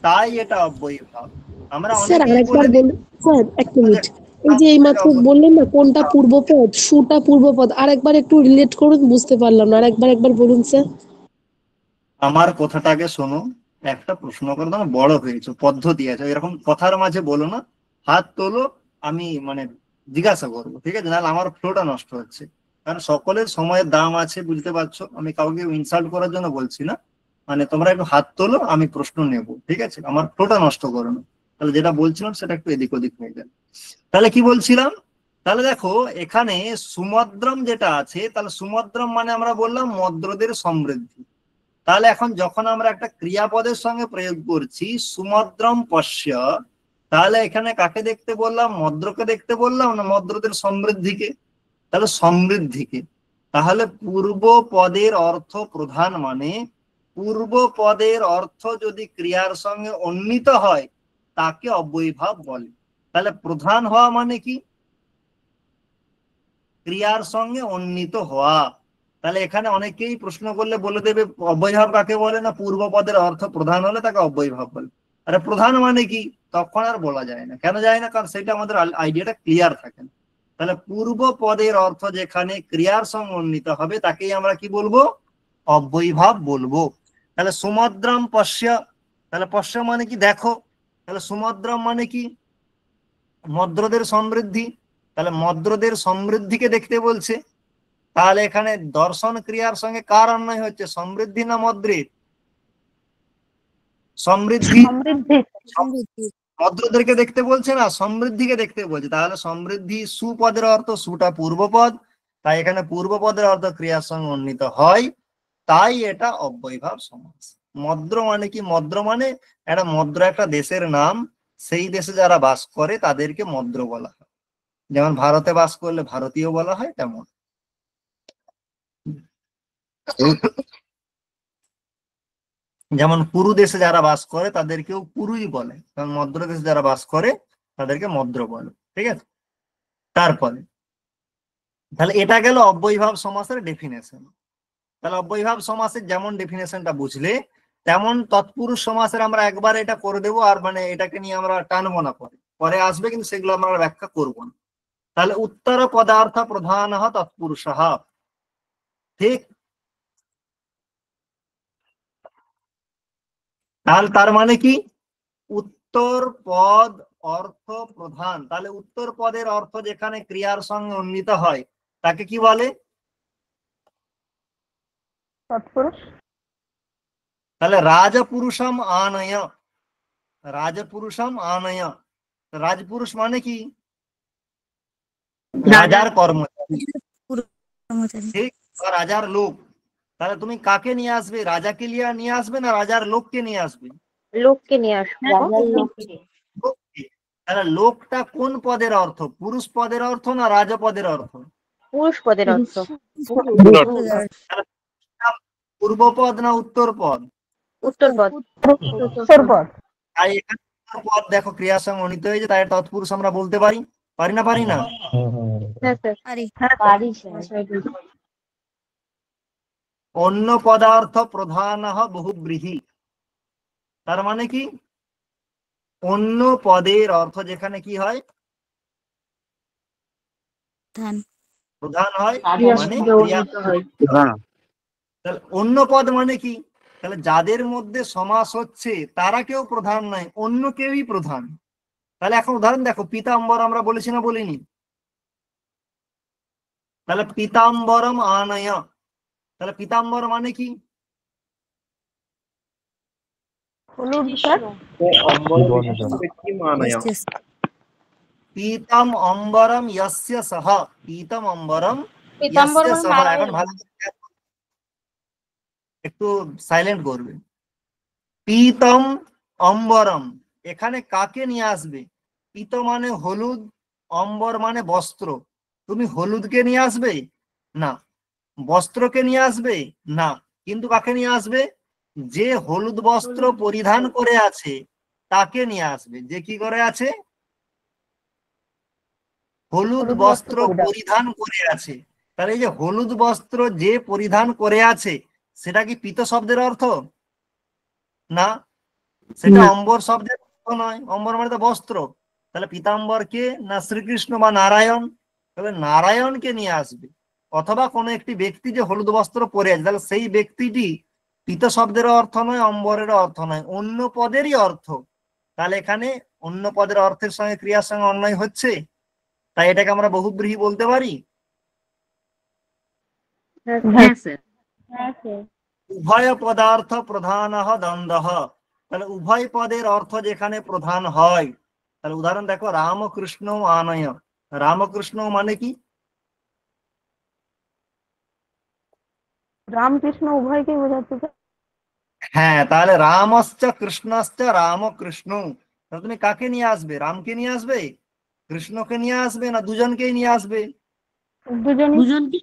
তাই এটা অব্যয়ীভাব। আমরা স্যার অনেকেই আরেকবার বলে বলুন স্যার, এক মিনিট। এই যে এইমাত্র বললেন না কোনটা পূর্বপদ, সুটা পূর্বপদ, আরেকবার একটু রিলেট করুন, বুঝতে পারলাম না, একবার বলুন স্যার। আমার কথাটাকে শোনো। একটা প্রশ্ন করো, তোমার বড় হয়েছে, পদ্ধতি আছে, এরকম কথার মাঝে বলো না। হাত তোলো, আমি মানে জিজ্ঞাসা করবো, ঠিক আছে? নাহলে আমার ফ্লোটা নষ্ট হচ্ছে। কারণ সকলের সময়ের দাম আছে, বুঝতে পারছো? আমি কাউকে ইনসাল্ট করার জন্য বলছি না। মানে তোমরা একটু হাত তোলো, আমি প্রশ্ন নেব, ঠিক আছে? আমার ফ্লোটা নষ্ট করো না। তাহলে যেটা বলছিলাম সেটা একটু এদিক ওদিক হয়ে যাবে। তাহলে কি বলছিলাম? তাহলে দেখো এখানে সুমদ্রম যেটা আছে, তাহলে সুমদ্রম মানে আমরা বললাম মদ্রদের সমৃদ্ধি। তাহলে এখন যখন আমরা একটা ক্রিয়াপদের সঙ্গে প্রয়োগ করছি সুমদ্রম পশ্য, তাহলে এখানে কাকে দেখতে বললাম? মদ্রকে দেখতে বললাম না মদ্রদের সমৃদ্ধিকে? তাহলে সমৃদ্ধিকে। তাহলে পূর্ব পদের অর্থ প্রধান মানে পূর্ব পদের অর্থ যদি ক্রিয়ার সঙ্গে উন্নীত হয় তাকে অব্যয়ীভাব বলে। তাহলে প্রধান হওয়া মানে কি? ক্রিয়ার সঙ্গে উন্নীত হওয়া। তাহলে এখানে অনেকেই প্রশ্ন করলে বলে দেবে অব্যয়ভাব কাকে বলে? না পূর্ব পদের অর্থ প্রধান হলে তাকে অব্যয়ভাব বলে। আরে প্রধান মানে কি? তখন আর বলা যায় না। কেন যায় না? কারণ সেটা আমাদের আইডিয়াটা ক্লিয়ার থাকে না। তাহলে পূর্ব পদের অর্থ যেখানে ক্রিয়ার সঙ্গে উন্নীত হবে তাকেই আমরা কি বলবো? অব্যয়ভাব বলবো। তাহলে সুমদ্রম পশ্য, তাহলে পশ্য মানে কি? দেখো। তাহলে সুমদ্রম মানে কি? মদ্রদের সমৃদ্ধি। তাহলে মদ্রদের সমৃদ্ধিকে দেখতে বলছে। তাহলে এখানে দর্শন ক্রিয়ার সঙ্গে কার অন্যয় হচ্ছে? সমৃদ্ধি না মদ্রের? সমৃদ্ধি। মদ্রদেরকে দেখতে বলছে না, সমৃদ্ধিকে দেখতে বলছে। তাহলে সমৃদ্ধি সুপদের অর্থ, সুটা পূর্বপদ, তাই এখানে পূর্বপদের অর্থ ক্রিয়ার সঙ্গে উন্নীত হয়, তাই এটা অব্যয়ীভাব সমাস। মদ্র মানে কি? মদ্র মানে মদ্র একটা দেশের নাম। সেই দেশে যারা বাস করে তাদেরকে মদ্র বলা হয়। যেমন ভারতে বাস করলে ভারতীয় বলা হয়, তেমন। যেমন কুরু দেশে যারা বাস করে তাদেরকেও কুরুই বলে, কারণ মদ্র দেশে যারা বাস করে তাদেরকে মদ্র বলে, ঠিক আছে? তারপরে তাহলে এটা গেল অব্যয়ীভাব সমাসের ডেফিনেশন। তাহলে অব্যয়ীভাব সমাসের যেমন ডেফিনেশনটা বুঝলে, তেমন তৎপুরুষ সমাসের আমরা একবার এটা করে দেবো। আর মানে এটাকে নিয়ে আমরা টানবো না, পরে আসবে, কিন্তু সেগুলো আমরা ব্যাখ্যা করবো না। তাহলে উত্তর পদার্থ প্রধান তৎপুরুষ, ঠিক? তাহলে তার মানে কি? উত্তর পদ অর্থ প্রধান। তাহলে উত্তর পদের অর্থ যেখানে ক্রিয়ার সঙ্গে উন্নীত হয় তাকে কি বলে? তৎপুরুষ। তাহলে রাজপুরুষম আনয়, রাজপুরুষম আনয়। রাজপুরুষ মানে কি? রাজার কর্মচারী, কর্মচারী। ঠিক? বা রাজার লোক। তাহলে তুমি কাকে নিয়ে আসবে? রাজাকে নিয়ে আসবে না রাজার লোককে নিয়ে আসবে? লোককে নিয়ে আসবো। লোককে। তাহলে লোকটা কোন পদের অর্থ? পুরুষ পদের অর্থ না রাজপদের অর্থ? পুরুষ পদের অর্থ। পূর্বপদ না উত্তর পদ? উত্তর পদ। তাই এখানে উত্তর পদ দেখো ক্রিয়ার সঙ্গে অনিত হয়েছে, তাই তৎপুরুষ আমরা বলতে পারি, পারি না পারি না? হ্যাঁ স্যার। পারি অন্য পদার্থ প্রধান বহুব্রীহি। তার মানে কি? অন্য পদের অর্থ যেখানে কি হয়? ধান প্রধান হয়, মানে ক্রিয়া। তাহলে অন্য পদ মানে কি? তাহলে যাদের মধ্যে সমাস হচ্ছে তারা কেউ প্রধান নয়, অন্য কেউই প্রধান। তাহলে এখন উদাহরণ দেখো, পীতাম্বর আমরা বলেছি না বলিনি? তাহলে পীতাম্বরম আনয়, তাহলে পীতাম্বর মানে কি? হলুদ স্যার। পীতম অম্বরম ইয়স্য সহ, পীতম অম্বরম পীতাম্বর ইয়স্য মানে সহ। নারায়ণ। এখন ভালো একটু সাইলেন্ট করবে। পীতম অম্বরম এখানে কাকে নিয়ে আসবে? পীত মানে হলুদ, অম্বর মানে বস্ত্র। তুমি হলুদকে নিয়ে আসবে না, বস্ত্রকে নিয়ে আসবে না, কিন্তু কাকে নিয়ে আসবে? যে হলুদ বস্ত্র পরিধান করে আছে তাকে নিয়ে আসবে। যে কি করে আছে? হলুদ বস্ত্র পরিধান করে আছে। তাহলে এই যে হলুদ বস্ত্র যে পরিধান করে আছে, সেটা কি পীত শব্দের অর্থ? না, সেটা অম্বর শব্দের অর্থ নয়। অম্বর মানে তো বস্ত্র। তাহলে পীতাম্বর কে? না শ্রীকৃষ্ণ বা নারায়ণ। তাহলে নারায়ণকে নিয়ে আসবে, অথবা কোনো একটি ব্যক্তি যে হলুদ বস্ত্র পরে আছে, তাহলে সেই ব্যক্তিটি পীত শব্দের অর্থ নয়, অম্বরের অর্থ নয়, অন্য পদেরই অর্থ। তাহলে এখানে অন্য পদের অর্থের সঙ্গে ক্রিয়ার সঙ্গে অন্যায় হচ্ছে, তাই এটাকে আমরা বহুব্রীহি বলতে পারি। হ্যাঁ স্যার। উভয় পদার্থ প্রধান দ্বন্দ্ব। তাহলে উভয় পদের অর্থ যেখানে প্রধান হয়, তাহলে উদাহরণ দেখো, রামকৃষ্ণ আনয়। রামকৃষ্ণ মানে কি? রামকৃষ্ণ উভয়কে বোঝাচ্ছে স্যার। হ্যাঁ, তাহলে রামশ্চ কৃষ্ণশ্চ রামকৃষ্ণ। তাহলে তুমি কাকে নিয়ে আসবে? রামকে নিয়ে আসবে, কৃষ্ণকে নিয়ে আসবে, না দুজনকেই নিয়ে আসবে? দুজনই।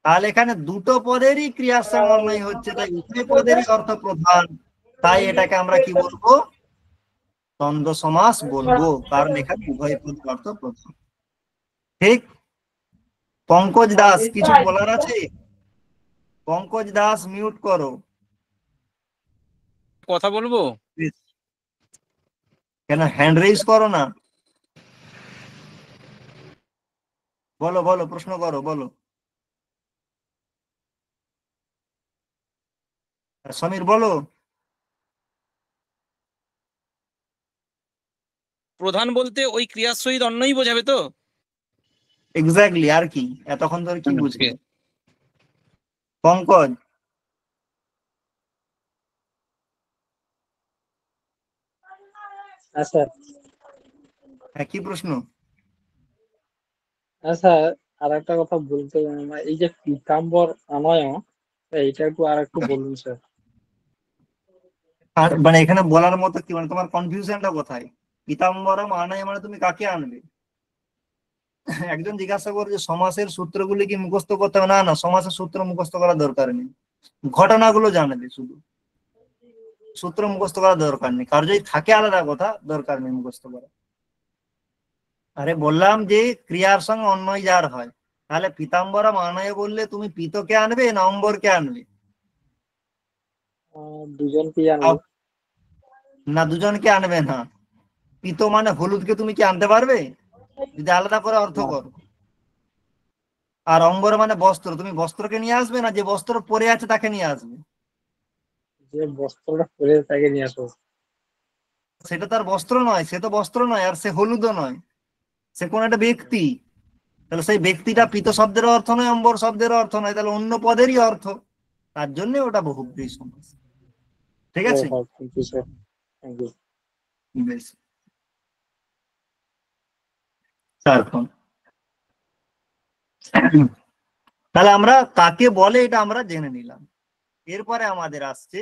তাহলে এখানে দুটো পদেরই ক্রিয়ার সঙ্গে অন্যায় হচ্ছে, তাই উভয় পদেরই অর্থ প্রধান। তাই এটাকে আমরা কি বলবো? দ্বন্দ্ব সমাস বলবো, কারণ এখানে উভয় পদের অর্থ প্রধান। ঠিক? পঙ্কজ দাস কিছু বলার আছে? পঙ্কজ দাস মিউট করো। কথা বলবো? Please। কেন হ্যান্ড রেজ করো না? বলো বলো, প্রশ্ন করো, বলো। সমীর বলো। প্রধান বলতে ওই ক্রিয়ার সহিত অন্যই বোঝাবে তো? এক্স্যাক্টলি, আর কি এতক্ষণ ধরে কি বুঝলে? পঙ্কজ। আচ্ছা হ্যাঁ, কি প্রশ্ন? আচ্ছা, আর একটা কথা বলতে, এই যে পীতাম্বর আনয়, এইটা একটু আর একটু বলুন স্যার। আর মানে এখানে বলার মতো কি, মানে তোমার কনফিউশনটা কোথায়? পীতাম্বরম আনায় মানে তুমি কাকে আনবে? একজন জিজ্ঞাসা করে যে সমাসের সূত্রগুলি কি মুখস্থ করতে হবে? না না, সমাসের সূত্র মুখস্থ করার দরকার নেই, ঘটনাগুলো জানবে শুধু, সূত্র মুখস্থ করার দরকার নেই। কার যদি থাকে আলাদা কথা, দরকার নেই মুখস্থ করা। আরে বললাম যে ক্রিয়ার সঙ্গে অন্যয় যার হয়, তাহলে পীতাম্বরম আনয় বললে তুমি পীতকে আনবে না অম্বরকে আনবে? দুজনকেই আনবো। না, দুজনকে আনবে না। পীত মানে হলুদকে তুমি কি আনতে পারবে যদি আলাদা করে অর্থ না, করো? আর অম্বর মানে বস্ত্র, তুমি বস্ত্রকে নিয়ে আসবে না যে বস্ত্র পরে আছে তাকে নিয়ে আসবে? যে বস্ত্রটা পরে তাকে নিয়ে আসবো। সেটা তার বস্ত্র নয়, সে তো বস্ত্র নয়, আর সে হলুদও নয়, সে কোন একটা ব্যক্তি। তাহলে সেই ব্যক্তিটা পীত শব্দের অর্থ নয়, অম্বর শব্দের অর্থ নয়, তাহলে অন্য পদেরই অর্থ। তার জন্য ওটা বহুব্রীহি সমাস। ঠিক ও আছে, হ্যাঁ, thank you sir, thank you. বেশ। তারপর তাহলে আমরা কাকে বলে এটা আমরা জেনে নিলাম। এরপরে আমাদের আসছে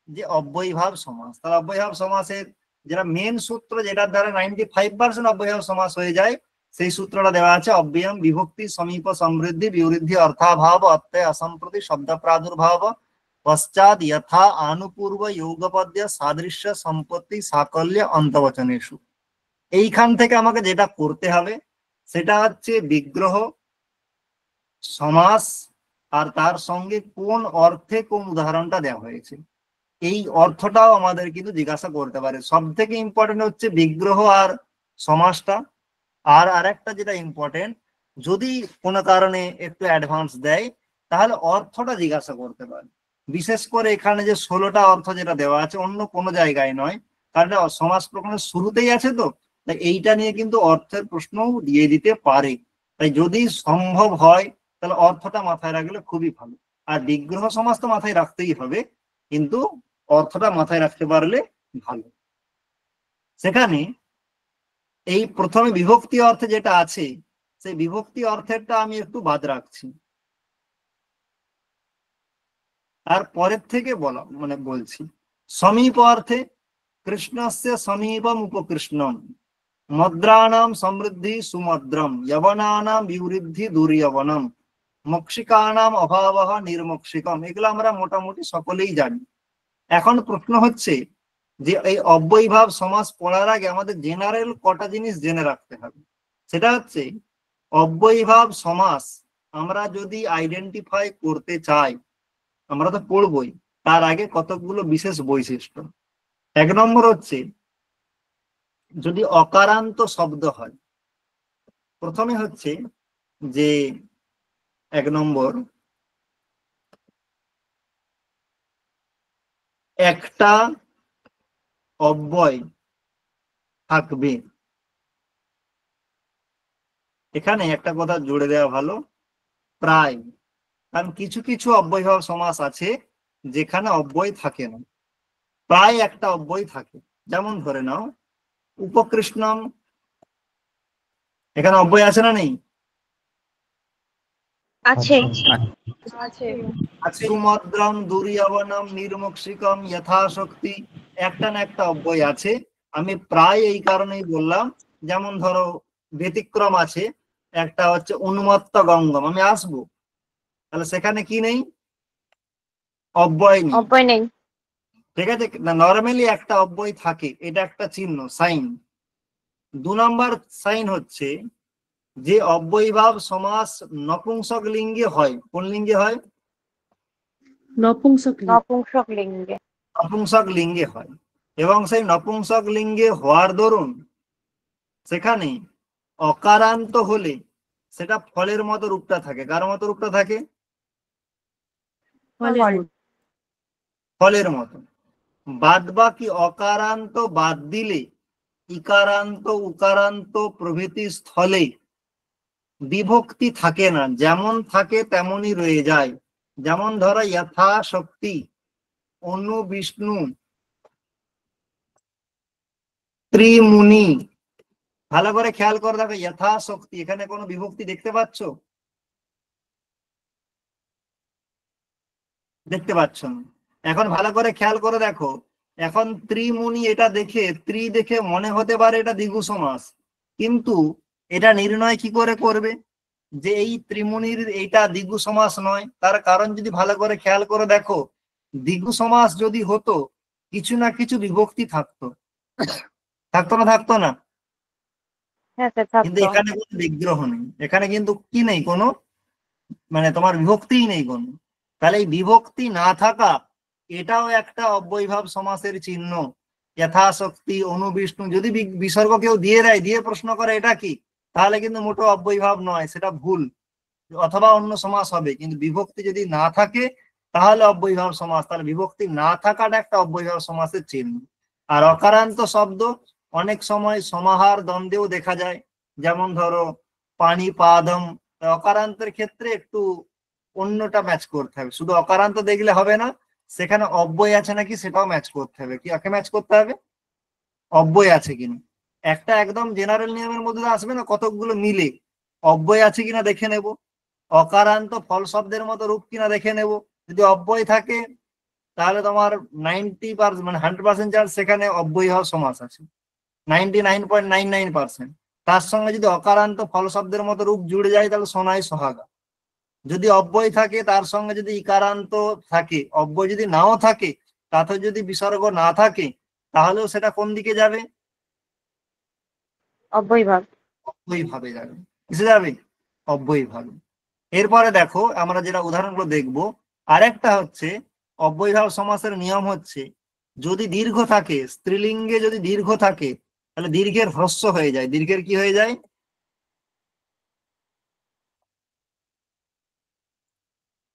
যে অব্যয়ীভাব সমাস। তাহলে অব্যয়ীভাব সমাসের যেটা মেন সূত্র, যেটার দ্বারা 95% অব্যয়ীভাব সমাস হয়ে যায়, সেই সূত্রটা দেওয়া আছে। অব্যয়ম বিভক্তি সমীপ সমৃদ্ধি বিবৃদ্ধি অর্থাভাব অত্যয় অসম্প্রতি শব্দ প্রাদুর্ভাব পশ্চাৎ যথা আনুপূর্ব যৌগপদ্য সাদৃশ্য সম্পত্তি সাকল্য অন্তবচনেষু। এইখান থেকে আমাকে যেটা করতে হবে সেটা হচ্ছে বিগ্রহ, সমাস, আর তার সঙ্গে কোন অর্থে কোন উদাহরণটা দেওয়া হয়েছে এই অর্থটাও আমাদের কিন্তু জিজ্ঞাসা করতে পারে। সব থেকে ইম্পর্টেন্ট হচ্ছে বিগ্রহ আর সমাসটা। আর আরেকটা যেটা ইম্পর্টেন্ট, যদি কোনো কারণে একটু অ্যাডভান্স দেয় তাহলে অর্থটা জিজ্ঞাসা করতে পারে। বিশেষ করে এখানে যে 16টা অর্থ যেটা দেওয়া আছে অন্য কোনো জায়গায় নয়, কারণ এটা সমাস প্রকরণের শুরুতেই আছে, তো তাই এইটা নিয়ে কিন্তু অর্থের প্রশ্নও দিয়ে দিতে পারে। তাই যদি সম্ভব হয় তাহলে অর্থটা মাথায় রাখলে খুবই ভালো। আর বিগ্রহ সমাস তো মাথায় রাখতেই হবে, কিন্তু অর্থটা মাথায় রাখতে পারলে ভালো। সেখানে এই প্রথমে বিভক্তি অর্থে যেটা আছে সেই বিভক্তি অর্থেরটা আমি একটু বাদ রাখছি, আর পরের থেকে বলছি। সমীপ অর্থে কৃষ্ণস্য সমীপম উপকৃষ্ণম, মদ্রাণাম সমৃদ্ধি সুমদ্রম, যবনানাম বিবৃদ্ধি দুর্যবনম, মক্ষিকানাম অভাবঃ নির্মক্ষিকম। এগুলো আমরা মোটামুটি সকলেই জানি। এখন প্রশ্ন হচ্ছে যে এই অব্যয়ীভাব সমাস পড়ার আগে আমাদের জেনারেল কটা জিনিস জেনে রাখতে হবে। সেটা হচ্ছে অব্যয়ীভাব সমাস আমরা যদি আইডেন্টিফাই করতে চাই, আমরা তো পড়বই, তার আগে কতগুলো বিশেষ বৈশিষ্ট্য। 1 নম্বর হচ্ছে যদি অকারান্ত শব্দ হয়। প্রথমে হচ্ছে যে 1 নম্বর, একটা অব্যয় থাকবে। এখানে একটা কথা জুড়ে দেওয়া ভালো, প্রায়। কারণ কিছু কিছু অব্যয়ীভাব সমাস আছে যেখানে অব্যয় থাকে না, প্রায় একটা অব্যয় থাকে। যেমন ধরে নাও উপকৃষ্ণম, এখানে অব্যয় আছে না নেই? আছে। সুমদ্রম দুর্যবনম নির্মক্ষিকম যথাশক্তি, একটা না একটা অব্যয় আছে। আমি প্রায় এই কারণেই বললাম, যেমন ধরো ব্যতিক্রম আছে, একটা হচ্ছে উন্মত্ত গঙ্গম, আমি আসবো, তাহলে সেখানে কি নেই? অব্যয় নেই। অব্যয় নেই। ঠিক আছে, না নর্মালি একটা অব্যয় থাকে, এটা একটা চিহ্ন, সাইন। 2 নম্বর সাইন হচ্ছে যে অব্যয়ীভাব সমাস নপুংসক লিঙ্গে হয়। কোন লিঙ্গে হয়? নপুংসক লিঙ্গ। নপুংসক লিঙ্গে। নপুংসক লিঙ্গে হয়, এবং সেই নপুংসক লিঙ্গে হওয়ার দরুন সেখানে অকারান্ত হলে সেটা ফলের মতো রূপটা থাকে। কার মতো রূপটা থাকে? ফলের মতো। বাদ বাকি অকারান্ত বাদ দিলে ইকারান্ত উকারান্ত প্রভৃতি স্থলে বিভক্তি থাকে না, যেমন থাকে তেমনই রয়ে যায়। যেমন ধরো যথাশক্তি, অনু বিষ্ণু, ত্রিমুনি। ভালো করে খেয়াল করে দেখো, যথাশক্তি এখানে কোনো বিভক্তি দেখতে পাচ্ছ? দেখতে পাচ্ছ না। এখন ভালো করে খেয়াল করে দেখো, এখন ত্রিমুনি, এটা দেখে ত্রি দেখে মনে হতে পারে এটা দ্বিগু সমাস, কিন্তু এটা নির্ণয় কি করে করবে যে এই ত্রিমুনির এইটা দ্বিগু সমাস নয়? তার কারণ যদি ভালো করে খেয়াল করে দেখো, দ্বিগু সমাস যদি হতো কিছু না কিছু বিভক্তি থাকতো, থাকতো না? থাকতো না? হ্যাঁ স্যার, কিন্তু থাকতো। এখানে কোনো বিগ্রহ নেই, এখানে কিন্তু কি নেই, কোনো তোমার বিভক্তিই নেই কোনো। তাহলে এই বিভক্তি না থাকা এটাও একটা অব্যয়ীভাব সমাসের চিহ্ন। যথাশক্তি, অনুবিষ্ণু, যদি বিসর্গ কেউ দিয়ে দেয়, দিয়ে প্রশ্ন করে এটা কি, তাহলে কিন্তু মোটো অব্যয়ীভাব নয়, সেটা ভুল। অথবা অন্য সমাস হবে, কিন্তু বিভক্তি যদি না থাকে তাহলে অব্যয়ীভাব সমাস। তাহলে বিভক্তি না থাকাটা একটা অব্যয়ীভাব সমাসের চিহ্ন। আর অকারান্ত শব্দ অনেক সময় সমাহার দ্বন্দ্বেও দেখা যায়। যেমন ধরো পানি পাদম, অকারান্তের ক্ষেত্রে একটু অন্যটা ম্যাচ করতে হবে, শুধু অকারান্ত দেখলে হবে না, সেখানে অব্যয় আছে নাকি সেটাও ম্যাচ করতে হবে। কি আগে ম্যাচ করতে হবে? অব্যয় আছে কিনা। একটা একদম জেনারেল নিয়মের মধ্যে আসবে না, কতকগুলো মিলে অব্যয় আছে কিনা দেখে নেব। অকারান্ত ফল শব্দের মতো রূপ কিনা দেখে নেব। যদি অব্যয় থাকে তাহলে তোমার 90% মানে 100% চান্স সেখানে অব্যয়ীভাব সমাস আছে, 99.99%। তার সঙ্গে যদি অকারান্ত ফল শব্দের মতো রূপ জুড়ে যায় তাহলে সোনাই সোহাগা। যদি অব্যয় থাকে তার সঙ্গে যদি ইকারান্ত থাকে, অব্যয় যদি নাও থাকে, তাতে যদি বিসর্গ না থাকে, তাহলেও সেটা কোন দিকে যাবে? অব্যয়ভাব। অব্যয়ী ভাবে যাবে। কিসে যাবে? অব্যয়ী ভাবে। এরপরে দেখো আমরা যেটা উদাহরণগুলো দেখবো, আরেকটা হচ্ছে অব্যয়ীভাব সমাসের নিয়ম হচ্ছে যদি দীর্ঘ থাকে, স্ত্রীলিঙ্গে যদি দীর্ঘ থাকে তাহলে দীর্ঘের হ্রস্ব হয়ে যায়। দীর্ঘের কি হয়ে যায়?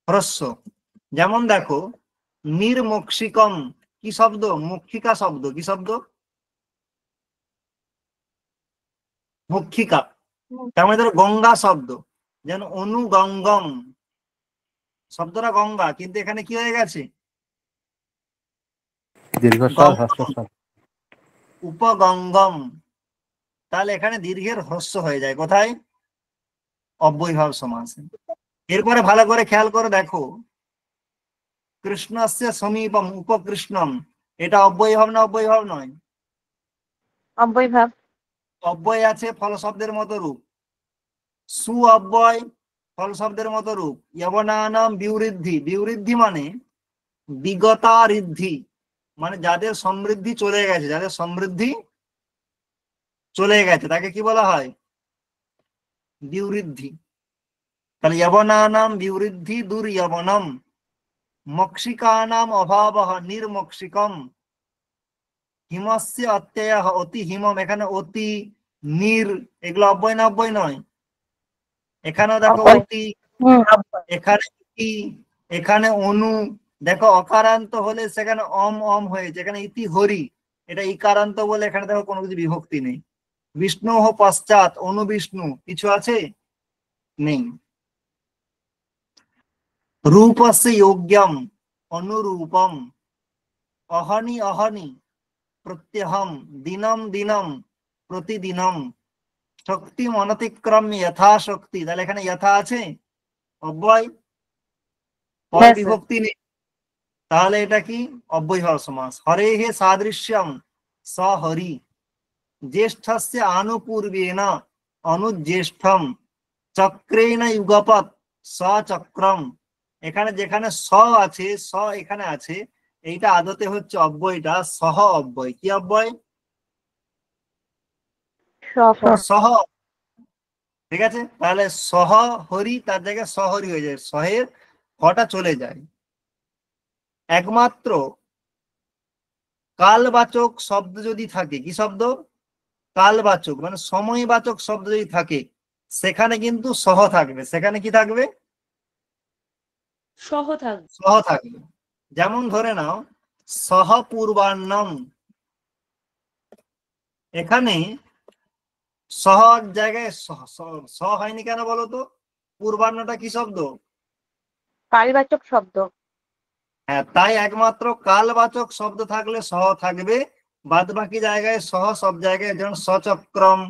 হ্রস্ব। যেমন দেখো নির্মক্ষিকম, কি শব্দ? মক্ষিকা শব্দ। কি শব্দ? মক্ষিকা। তার মানে ধরো গঙ্গা শব্দ, যেন অনুগঙ্গম, শব্দটা গঙ্গা কিন্তু এখানে কি হয়ে গেছে? দীর্ঘস্বর হ্রস্বস্বর। উপগঙ্গম। তাহলে এখানে দীর্ঘের হ্রস্ব হয়ে যায় কোথায়? অব্যয়ীভাব সমাসে। এরপরে ভালো করে খেয়াল করে দেখো কৃষ্ণস্য সমীপম উপকৃষ্ণম, এটা অব্যয়ীভাব না অব্যয়ীভাব নয়? অব্যয়ভাব। অব্যয় আছে ফল শব্দের মতো রূপ, সু অব্যয় ফল শব্দের মতো রূপ। যবনানাম বিবৃদ্ধি, বিবৃদ্ধি মানে বিগতা ঋদ্ধি, মানে যাদের সমৃদ্ধি চলে গেছে, যাদের সমৃদ্ধি চলে গেছে তাকে কি বলা হয়? বিবৃদ্ধি। তাহলে যবনানাম বিবৃদ্ধি দুর্যবনম, মক্ষিকানাম অভাবঃ নির্মক্ষিকম, হিমস্য অত্যয়ঃ অতি হিমম, এখানে অতি নির এগুলো অব্যয় না অব্যয় নয়? এখানেও দেখো অব্যয়। অতি, অব্যয়। এখানে ইতি, এখানে অনু। দেখো অকারান্ত হলে সেখানে অম হয়েছে, এখানে ইতি হরি, এটা ইকারান্ত বলে এখানে দেখো কোনো কিছু বিভক্তি নেই। বিষ্ণু পশ্চাৎ, অনু বিষ্ণু, কিছু আছে? নেই। রূপস্য যোগ্যম অনুরূপম, অহনি অহনি প্রত্যহম, দিনম দিনম প্রতিদিনম, শক্তি অনতিক্রম্য যথাশক্তি। তাহলে এখানে যথা আছে, অব্যয়, পর হ্যাঁ স্যার। বিভক্তি নেই, তাহলে এটা কি? অব্যয়ীভাব সমাস। হরে হে সাদৃশ্যম স হরি, জ্যেষ্ঠস্য আনুপূর্বেণ অনুজ্যেষ্ঠম, চক্রেণ যুগপৎ স চক্রম। এখানে যেখানে স আছে, স এখানে আছে, এইটা আদতে হচ্ছে অব্যয়টা সহ অব্যয়। কি অব্যয়? সহ। ঠিক আছে, তাহলে সহ হরি তার জায়গায় সহরি হয়ে যায়, সহের হটা চলে যায়। একমাত্র কালবাচক শব্দ যদি থাকে, কি শব্দ? কালবাচক মানে সময়বাচক শব্দ যদি থাকে, সেখানে কিন্তু সহ থাকবে। সেখানে কি থাকবে? সহ থাকবে। সহ থাকবে। যেমন ধরে নাও সহ পূর্বান্নম, এখানে সহ জায়গায় স হয়নি কেন বলো তো? পূর্বান্নটা কি শব্দ? কালবাচক শব্দ। হ্যাঁ, তাই একমাত্র কালবাচক শব্দ থাকলে সহ থাকবে, বাদ বাকি জায়গায় সহ সব জায়গায়, যেমন সচক্রম,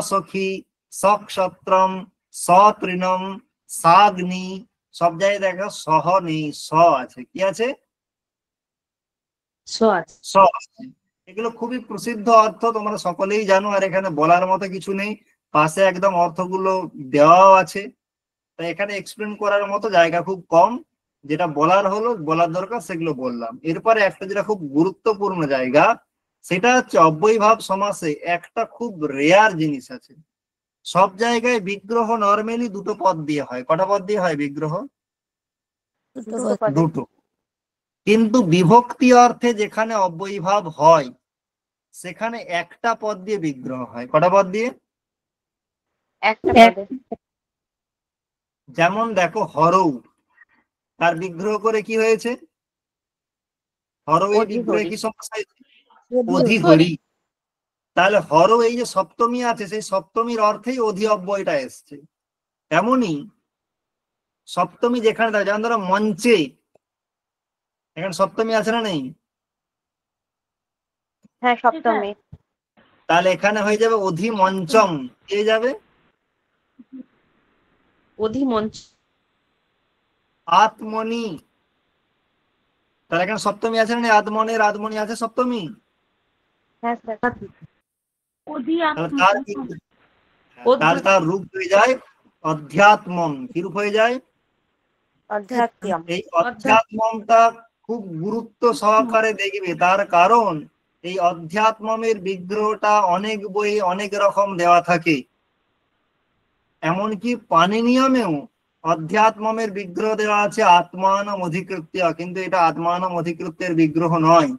সখী, সক্ষত্রম, সতৃণম, সাগ্নি, সব জায়গায় দেখো সহ নেই, স আছে। কি আছে? স আছে। এগুলো খুবই প্রসিদ্ধ অর্থ, তোমরা সকলেই জানো, আর এখানে বলার মতো কিছু নেই, পাশে একদম অর্থগুলো দেওয়াও আছে। তাই এখানে এক্সপ্লেন করার মতো জায়গা খুব কম, যেটা বলার হলো, বলার দরকার সেগুলো বললাম। এরপরে একটা যেটা খুব গুরুত্বপূর্ণ জায়গা, সেটা হচ্ছে অব্যয়ীভাব সমাসে একটা খুব রেয়ার জিনিস আছে। সব জায়গায় বিগ্রহ নর্মালি দুটো পদ দিয়ে হয়। কটা পদ দিয়ে হয় বিগ্রহ? দুটো। কিন্তু বিভক্তি অর্থে যেখানে অব্যয়ীভাব হয় সেখানে একটা পদ দিয়ে বিগ্রহ হয়। কটা পদ দিয়ে? একটা পদে। যেমন দেখো হরৌ, তার বিগ্রহ করে কি হয়েছে? হরৌ এই বিগ্রহে কি সমস্যা হয়েছে? অধিহরি। তাহলে হর এই যে সপ্তমী আছে, সেই সপ্তমীর অর্থেই অধি অব্যয়টা এসছে। তেমনি সপ্তমী যেখানে থাকে, যেমন ধরো মঞ্চে, এখানে সপ্তমী আছে না নেই? হ্যাঁ সপ্তমী। তাহলে এখানে হয়ে যাবে অধি মঞ্চম, কে যাবে? অধিমঞ্চ আত্মনি, তাহলে এখানে সপ্তমী আছে না? আত্মনের আত্মনি আছে সপ্তমী। হ্যাঁ স্যার তাহলে তার কি, তার রূপ হয়ে যায় অধ্যাত্মম। কি রূপ হয়ে যায়? অধ্যাত্ম এই অধ্যাত্মটা খুব গুরুত্ব সহকারে দেখবে, তার কারণ এই অধ্যাত্মের বিগ্রহটা অনেক বই অনেক রকম দেওয়া থাকে। এমনকি পাণিনিয়মেও অধ্যাত্মের বিগ্রহ দেওয়া আছে আত্মানম অধিকৃত্য, কিন্তু এটা আত্মানম অধিকৃত্যের বিগ্রহ নয়।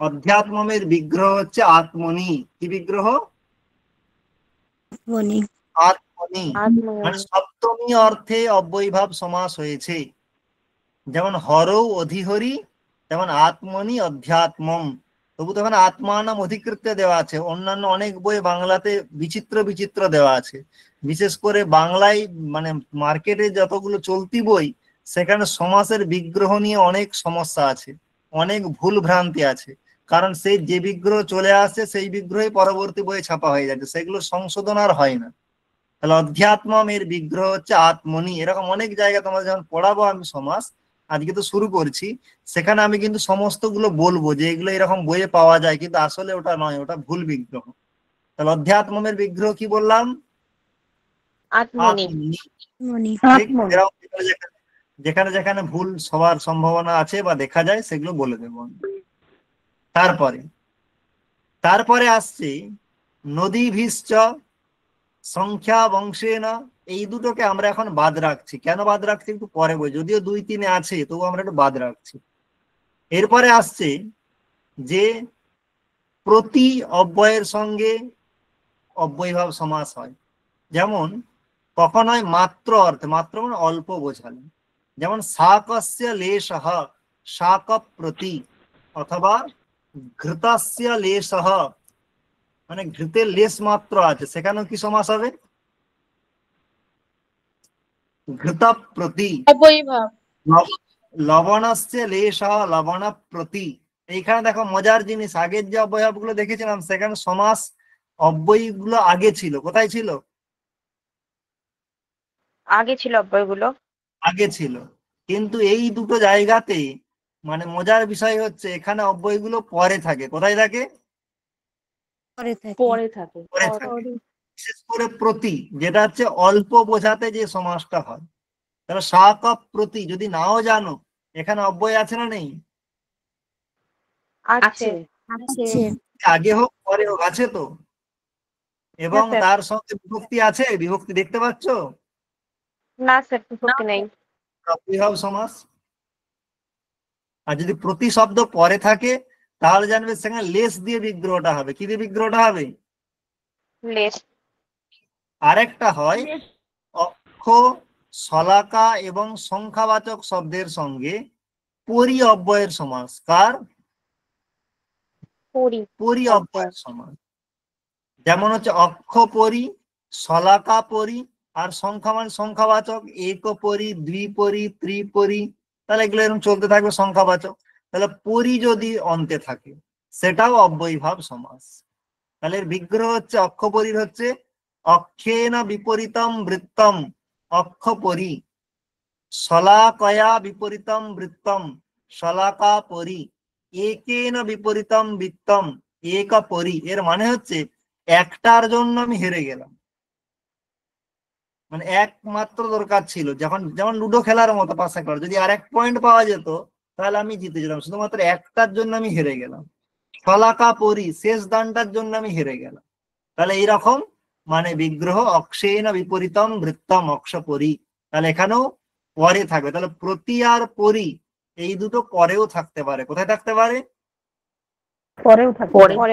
অধ্যাত্মের বিগ্রহ হচ্ছে আত্মনি। কি বিগ্রহ? বনি আত্মনি। মানে সপ্তমী অর্থে অব্যয়ীভাব সমাস হয়েছে। যেমন হরৌ অধিহরি, তেমন আত্মনি অধ্যাত্মম। তবু তখন আত্মানাম অধিকৃত্য দেওয়া আছে। অন্যান্য অনেক বই বাংলাতে বিচিত্র বিচিত্র দেওয়া আছে। বিশেষ করে বাংলায় মানে মার্কেটে যতগুলো চলতি বই, সেখানে সমাসের বিগ্রহ নিয়ে অনেক সমস্যা আছে, অনেক ভুল ভ্রান্তি আছে। কারণ সেই যে বিগ্রহ চলে আসছে সেই বিগ্রহই পরবর্তী বইয়ে ছাপা হয়ে যাচ্ছে, সেগুলো সংশোধন আর হয় না। তাহলে অধ্যাত্মের বিগ্রহ হচ্ছে আত্মনি। এরকম অনেক জায়গায় তোমাদের যখন পড়াবো আমি সমাস, আজকে তো শুরু করছি, সেখানে আমি কিন্তু সমস্ত গুলো বলবো যে এগুলো এরকম বইয়ে পাওয়া যায়, কিন্তু আসলে ওটা নয়, ওটা ভুল বিগ্রহ। তাহলে অধ্যাত্মের বিগ্রহ কি বললাম? আত্মনি আত্মনি। মনি ঠিক এরকম যেখানে যেখানে ভুল সবার সম্ভাবনা আছে বা দেখা যায় সেগুলো বলে দেবো। তারপরে আসছে নদী ভিশ্চ সংখ্যা বংশে না। এই দুটোকে আমরা এখন বাদ রাখছি। কেন বাদ রাখছি একটু পরে বই, যদিও 2-3 আছে তবু আমরা একটু বাদ রাখছি। এরপরে আসছে যে প্রতি অব্যয়ের সঙ্গে অব্যয়ীভাব সমাস হয়। যেমন কখন হয় মাত্র অর্থে, মাত্র মানে অল্প বোঝালে। যেমন শাকস্য লেশঃ শাক প্রতি, অথবা ঘৃতস্য লেশঃ মানে ঘৃতের লেশ মাত্র আছে, সেখানেও কি সমাস হবে? ঘৃত প্রতি। অবয়ভাব। লবণস্য লেশঃ লবণ প্রতি। এইখানে দেখো মজার জিনিস, আগের যে অব্যয়ভাব গুলো দেখেছিলাম সেখানে সমাস অব্যয়ী গুলো আগে ছিল। কোথায় ছিল? আগে ছিল অব্যয়গুলো। আগে ছিল। কিন্তু এই দুটো জায়গাতে মানে মজার বিষয় হচ্ছে এখানে অব্যয়গুলো পরে থাকে। কোথায় থাকে? পরে থাকে পরে থাকে। পরে থাকে। বিশেষ করে প্রতি, যেটা হচ্ছে অল্প বোঝাতে যে সমাসটা হয়। তাহলে শাক প্রতি যদি নাও জানো, এখানে অব্যয় আছে না নেই? আছে আছে আগে হোক পরে হোক, আছে তো। এবং স্যার। তার সঙ্গে বিভক্তি আছে, বিভক্তি দেখতে পাচ্ছ? না স্যার বিভক্তি নেই। অব্যয়ীভাব সমাস। আর যদি প্রতি শব্দ পরে থাকে তাহলে জানবে সেখানে লেস দিয়ে বিগ্রহটা হবে। কি দিয়ে বিগ্রহটা হবে? লেশ আরেকটা হয় অক্ষ, শলাকা এবং সংখ্যাবাচক শব্দের সঙ্গে পরি অব্যয়ের সমাস। কার? পরি পরি অব্যয়ের সমাস। যেমন হচ্ছে অক্ষ পরি, শলাকা পরি, আর সংখ্যা মানে সংখ্যাবাচক, এক পরি, দ্বিপরি, ত্রিপরি। তাহলে এগুলো এরকম চলতে থাকবে সংখ্যাবাচক। তাহলে পরি যদি অন্তে থাকে সেটাও অব্যয়ীভাব সমাস। তাহলে এর বিগ্রহ হচ্ছে অক্ষপরির হচ্ছে অক্ষেন বিপরীতম বৃত্তম অক্ষপরি, শলাকয়া বিপরীতম বৃত্তম শলাকা পরি, একেন বিপরীতম বৃত্তম এক পরি। এর মানে হচ্ছে একটার জন্য আমি হেরে গেলাম, মানে একমাত্র দরকার ছিল। যখন যেমন লুডো খেলার মতো পাশে কর, যদি আর 1 পয়েন্ট পাওয়া যেত তাহলে আমি জিতে যেতাম, শুধুমাত্র একটার জন্য আমি হেরে গেলাম। শলাকা পরি, শেষ দানটার জন্য আমি হেরে গেলাম। তাহলে এইরকম মানে বিগ্রহ অক্ষেন বিপরীতম বৃত্তম অক্ষপরি। তাহলে এখানেও পরে থাকবে। তাহলে প্রতি আর পরি এই দুটো পরেও থাকতে পারে। কোথায় থাকতে পারে? পরেও থাকতে পারে।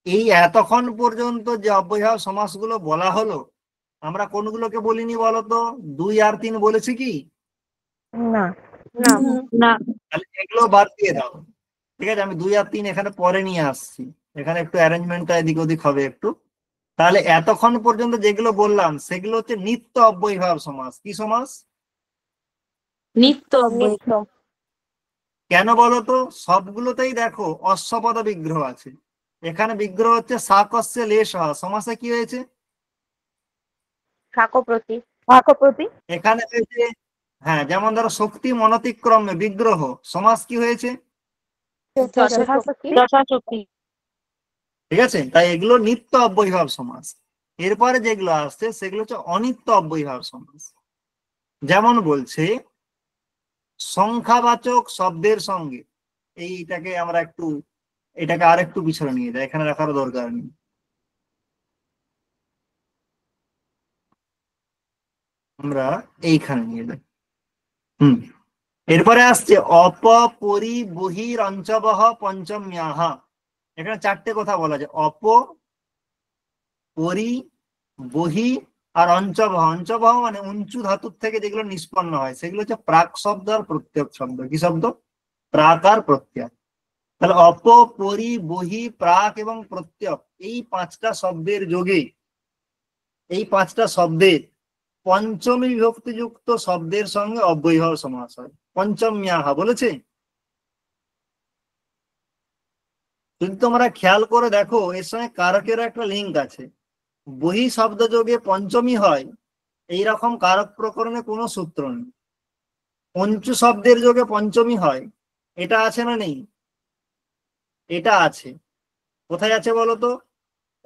এই এতক্ষণ পর্যন্ত যে অব্যয়ভাব সমাসগুলো বলা হলো, আমরা কোনগুলোকে বলিনি বলতো? 2 আর 3 বলেছি কি? না না না তাহলে এগুলো বাদ দিয়ে দাও। ঠিক আছে, আমি 2 আর 3 এখানে পরে নিয়ে আসছি। এখানে একটু অ্যারেঞ্জমেন্টটা এদিক ওদিক হবে একটু। তাহলে এতক্ষণ পর্যন্ত যেগুলো বললাম সেগুলো হচ্ছে নিত্য অব্যয়ীভাব সমাস। কি সমাস? নিত্য অব্যয় নিত্য কেন বলতো? সবগুলোতেই দেখো অশ্বপদ বিগ্রহ আছে। এখানে বিগ্রহ হচ্ছে শাকস্য লেশঃ, সমাসে কি হয়েছে? শাকপ্রতি শাকপ্রতি এখানে হয়েছে, হ্যাঁ যেমন ধরো শক্তি মনতিক্রমে বিগ্রহ, সমাস কি হয়েছে? যথাশক্তি যথাশক্তি ঠিক আছে, তাই এগুলো নিত্য অব্যয়ীভাব সমাস। এরপরে যেগুলো আসছে সেগুলো হচ্ছে অনিত্য অব্যয়ীভাব সমাস। যেমন বলছে সংখ্যাবাচক শব্দের সঙ্গে, এইটাকে আমরা একটু, এটাকে আরেকটু পিছনে নিয়ে যাই, এখানে রাখার দরকার নেই। আমরা এইখানে নিয়ে যাই। এরপরে আসছে অপপরি বহির অঞ্চবহ পঞ্চম্যাহ। এখানে চারটে কথা বলা যায়, অপ, পরি, বহি আর অঞ্চবহ। অঞ্চবহ মানে উঞ্চু ধাতুর থেকে যেগুলো নিষ্পন্ন হয় সেগুলো হচ্ছে প্রাক শব্দ আর প্রত্যয় শব্দ। কি শব্দ? প্রাক আর প্রত্যয়। তাহলে অপ, পরি, বহি, প্রাক এবং প্রত্যয়, এই পাঁচটা শব্দের যোগে, এই পাঁচটা শব্দের পঞ্চমী বিভক্তিযুক্ত শব্দের সঙ্গে অব্যয়ীভাব সমাস হয়। পঞ্চম্যাহা বলেছে। যদি তোমরা খেয়াল করে দেখো এর সঙ্গে কারকের একটা লিঙ্ক আছে। বহি শব্দ যোগে পঞ্চমী হয়, এইরকম কারক প্রকরণে কোনো সূত্র নেই। পঞ্চু শব্দের যোগে পঞ্চমী হয়, এটা আছে না নেই? এটা আছে। কোথায় আছে বলতো?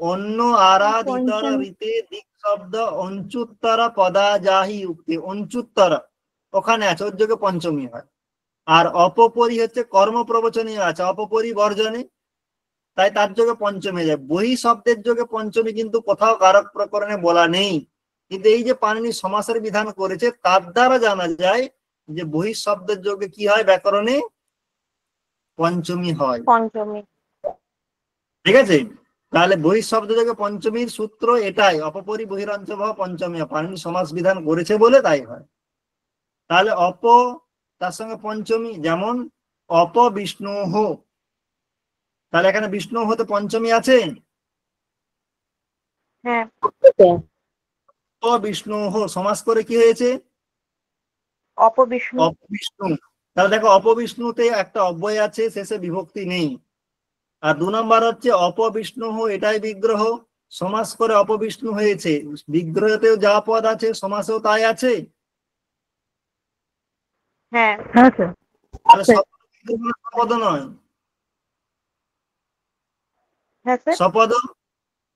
অন্য আরাধিতর রীতে দিক শব্দ অঞ্চুত্তরা পদা যাহি উক্তি, অঞ্চুত্তরা ওখানে আছে, ওর যোগে পঞ্চমী হয়। আর অপপরি হচ্ছে কর্ম প্রবচনীয় আছে, অপপরি বর্জনে, তাই তার যোগে পঞ্চমী যায়। বহি শব্দের যোগে পঞ্চমী কিন্তু কোথাও কারক প্রকরণে বলা নেই, কিন্তু এই যে পাণিনি সমাসের বিধান করেছে তার দ্বারা জানা যায় যে বহি শব্দের যোগে কি হয়, ব্যাকরণে পঞ্চমী হয়। পঞ্চমী। ঠিক আছে, তাহলে বহি শব্দ যোগে পঞ্চমীর সূত্র এটাই, অপপরি বহিরঞ্চবহ পঞ্চমী, পাণিনি সমাস বিধান করেছে বলে তাই হয়। তাহলে অপ তার সঙ্গে পঞ্চমী, যেমন অপ বিষ্ণু হো, তাহলে এখানে বিষ্ণু হতে পঞ্চমী আছে। হ্যাঁ, বিষ্ণু হো সমাস করে কি হয়েছে? অপবিষ্ণু। অপবিষ্ণু। তাহলে দেখো অপবিষ্ণুতে একটা অব্যয় আছে, শেষে বিভক্তি নেই। আর 2 নম্বর হচ্ছে অপবিষ্ণু হো, এটাই বিগ্রহ, সমাস করে অপবিষ্ণু হয়েছে। বিগ্রহতেও যা পদ আছে সমাসেও তাই আছে। হ্যাঁ, তাহলে সপদ নয়, হ্যাঁ স্যার, সপদ,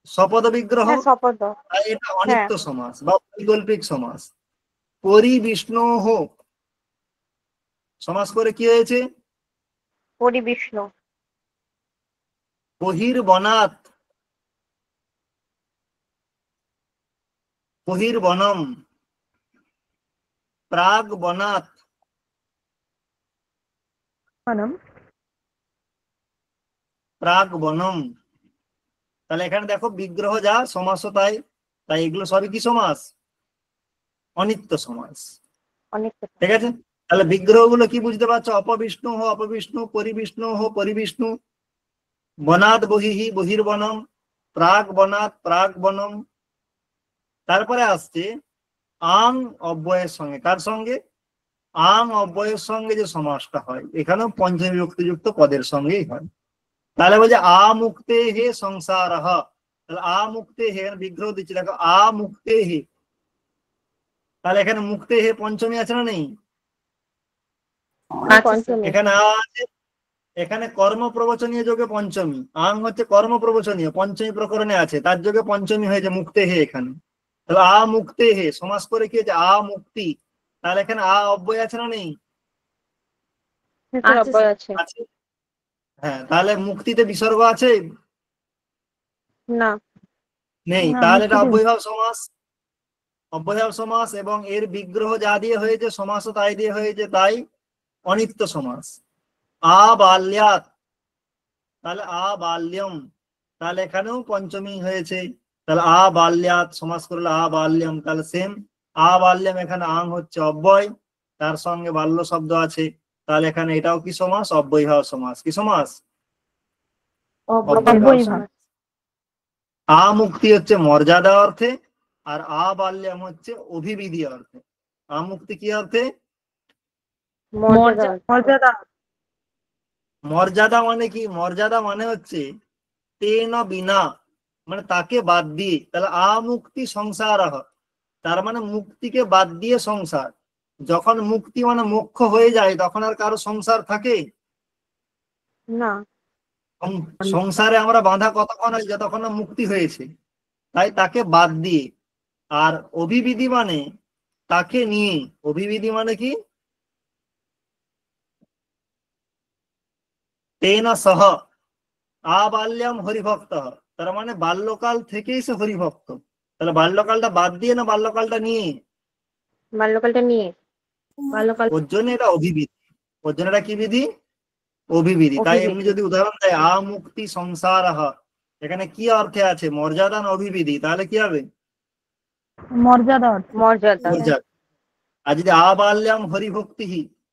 সপদ বিগ্রহ, হ্যাঁ শপথ। তাই এটা অনিত্য সমাস বা বৈকল্পিক সমাস। পরি বিষ্ণু হো সমাস করে কি হয়েছে? পরিবিষ্ণু। বহির্বনাৎ, বহির্বনম, প্রাগ বনাৎ, প্রাগ বনম। তাহলে এখানে দেখো বিগ্রহ যা সমাস তাই, তাই এগুলো সবই কি সমাস? অনিত্য সমাস। অনিত্য। ঠিক আছে, তাহলে বিগ্রহ গুলো কি বুঝতে পারছো? অপবিষ্ণু হো অপবিষ্ণু, পরিবিষ্ণু হো পরিবিষ্ণু, বনাৎ বহিহি বহির্বনম, প্রাগ বনাৎ প্রাগ বনম। তারপরে আসছে আং অব্যয়ের সঙ্গে, কার সঙ্গে? আং অব্যয়ের সঙ্গে যে সমাসটা হয় এখানেও পঞ্চমী বিভক্তিযুক্ত পদের সঙ্গেই হয়। তাহলে বলছে আ মুক্তে হে সংসার, তাহলে আ মুক্তে হে, বিগ্রহ দিচ্ছে দেখো, আ মুক্তে হে। তাহলে এখানে মুক্তে হে পঞ্চমী আছে না নেই? পঞ্চমী। এখানে আ আছে, এখানে কর্ম প্রবচনীয় যোগে পঞ্চমী, আং হচ্ছে কর্ম প্রবচনীয়, পঞ্চমী প্রকরণে আছে, তার যোগে পঞ্চমী হয়েছে মুক্তে হে এখানে। তাহলে আ মুক্তে হে সমাস করে কি হয়েছে? আ মুক্তি। তাহলে এখানে আ অব্যয় আছে না নেই? আছে। আছে। হ্যাঁ, তাহলে মুক্তিতে বিসর্গ আছে? না, নেই। তাহলে এটা অব্যয়ভাব সমাস, অব্যয়ভাব সমাস, এবং এর বিগ্রহ যা দিয়ে হয়েছে সমাসও তাই দিয়ে হয়েছে, তাই অনিত্য সমাস। আ বাল্যাৎ, তাহলে আ বাল্যম, তাহলে এখানেও পঞ্চমী হয়েছে। তাহলে আ বাল্যাৎ সমাস করলে আ বাল্যম, তাহলে সেম আ বাল্যম, এখানে আং হচ্ছে অব্যয়, তার সঙ্গে বাল্য শব্দ আছে, তাহলে এখানে এটাও কি সমাস? অব্যয়ভাব সমাস। কি সমাস? অব্যয়ভাব সমাস। আ মুক্তি হচ্ছে মর্যাদা অর্থে, আর আ বাল্যম হচ্ছে অভিবিধি অর্থে। আ মুক্তি কি অর্থে? মর্যাদা। মর্যাদা মানে কি? মর্যাদা মানে হচ্ছে তেন বিনা, মানে তাকে বাদ দিয়ে। তাহলে আ মুক্তি সংসার, তার মানে মুক্তিকে বাদ দিয়ে সংসার। যখন মুক্তি মানে মোক্ষ হয়ে যায় তখন আর কারো সংসার থাকে? না। সংসারে আমরা বাঁধা কতক্ষণ হয়, যতক্ষণ না মুক্তি হয়েছে। তাই তাকে বাদ দিয়ে। আর অভিবিধি মানে তাকে নিয়ে। অভিবিধি মানে কি? তেনা সহ আবাল্যম হরিভক্ত, তার মানে বাল্যকাল থেকেই সে হরিভক্ত। তাহলে বাল্যকালটা বাদ দিয়ে না বাল্যকালটা নিয়ে? বাল্যকালটা নিয়ে। বাল্যকাল। ওর জন্য এটা অভিবিধি। ওর জন্য এটা কি বিধি? অভিবিধি। তাই এমনি অভিবিধি। যদি উদাহরণ দেয় আমুক্তি সংসার, এখানে কি অর্থে আছে? মর্যাদা না অভিবিধি? তাহলে কি হবে? মর্যাদা মর্যাদা। মর্যাদা। আর যদি আবাল্যম হরিভক্তি,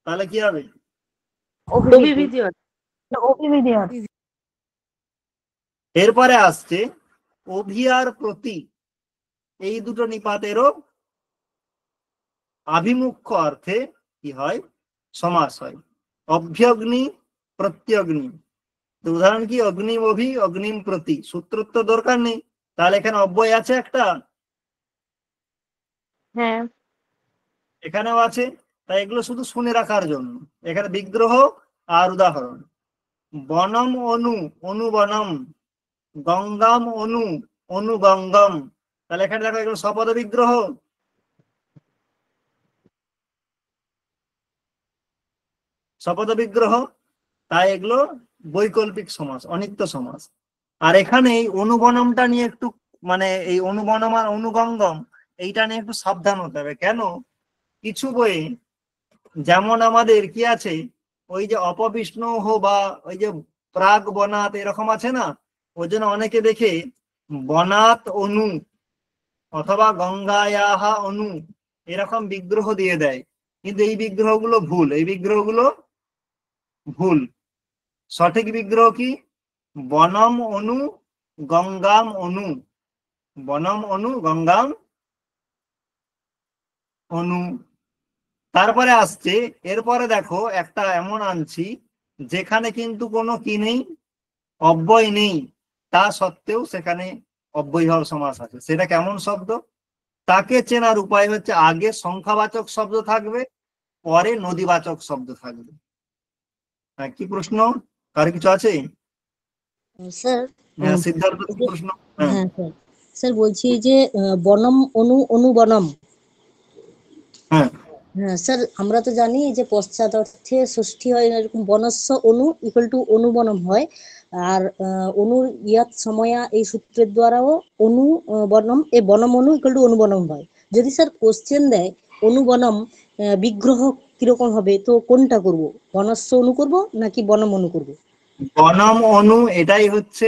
তাহলে কি হবে? অভিবিধি। অভিবিধি এরপরে আসছে অভিয়ার প্রতি। এই দুটো নিপাতেরও আভিমুখ্য অর্থে কি হয়? সমাস হয়। অভ্যগ্নি প্রত্যগ্নি। তো উদাহরণ কি? অগ্নিম অভি, অগ্নিম প্রতি। সূত্র তো দরকার নেই, তাহলে এখানে অব্যয় আছে একটা, হ্যাঁ। এখানেও আছে। তাই এগুলো শুধু শুনে রাখার জন্য। এখানে বিগ্রহ আর উদাহরণ। বনম অনু, অনুবনম। গঙ্গাম অনু, অনুগঙ্গম। তাহলে এখানে দেখো এগুলো সপদ বিগ্রহ। সপদ বিগ্রহ। তাই এগুলো বৈকল্পিক সমাস, অনিত্য সমাস। আর এখানে এই অনুবনমটা নিয়ে একটু, মানে এই অনুবনম আর অনুগঙ্গম, এইটা নিয়ে একটু সাবধান হতে হবে। কেন? কিছু বইয়ে যেমন আমাদের কি আছে, ওই যে অপবিষ্ণু বা ওই যে প্রাগ বনাত এরকম আছে না, ওই জন্য অনেকে দেখে বনাত অনু অথবা গঙ্গায়াহা অনু এরকম বিগ্রহ দিয়ে দেয়। কিন্তু এই বিগ্রহগুলো ভুল। এই বিগ্রহগুলো ভুল। সঠিক বিগ্রহ কি? বনম অনু, গঙ্গাম অনু। বনম অনু, গঙ্গাম অনু। তারপরে আসছে, এরপরে দেখো একটা এমন আনছি যেখানে কিন্তু কোনো কি নেই, অব্যয় নেই, তা সত্ত্বেও সেখানে অব্যয়ভাব সমাস আছে। সেটা কেমন শব্দ? তাকে চেনার উপায় হচ্ছে আগে সংখ্যাবাচক শব্দ থাকবে, পরে নদীবাচক শব্দ থাকবে। হ্যাঁ, কি প্রশ্ন? কার কিছু আছে? স্যার হ্যাঁ, সিদ্ধার্থ কি প্রশ্ন? হ্যাঁ, হ্যাঁ স্যার, স্যার বলছি যে বনম অনু অনুবনম। হ্যাঁ, হ্যাঁ স্যার, আমরা তো জানি যে পশ্চাদর্থে ষষ্ঠী হয়, এরকম বনস্য অনু ইকুয়াল টু অনুবনম হয়। আর অনুর ইয়াত সময়া এই সূত্রের দ্বারাও অনু বনম এ বনম অনু ইকুয়াল টু অনুবনম হয়। যদি স্যার কোশ্চেন দেয় অনুবনম বিগ্রহ কিরকম হবে, তো কোনটা করব? বনস্য অনু করব নাকি বনম অনু করব? বনম অনু এটাই হচ্ছে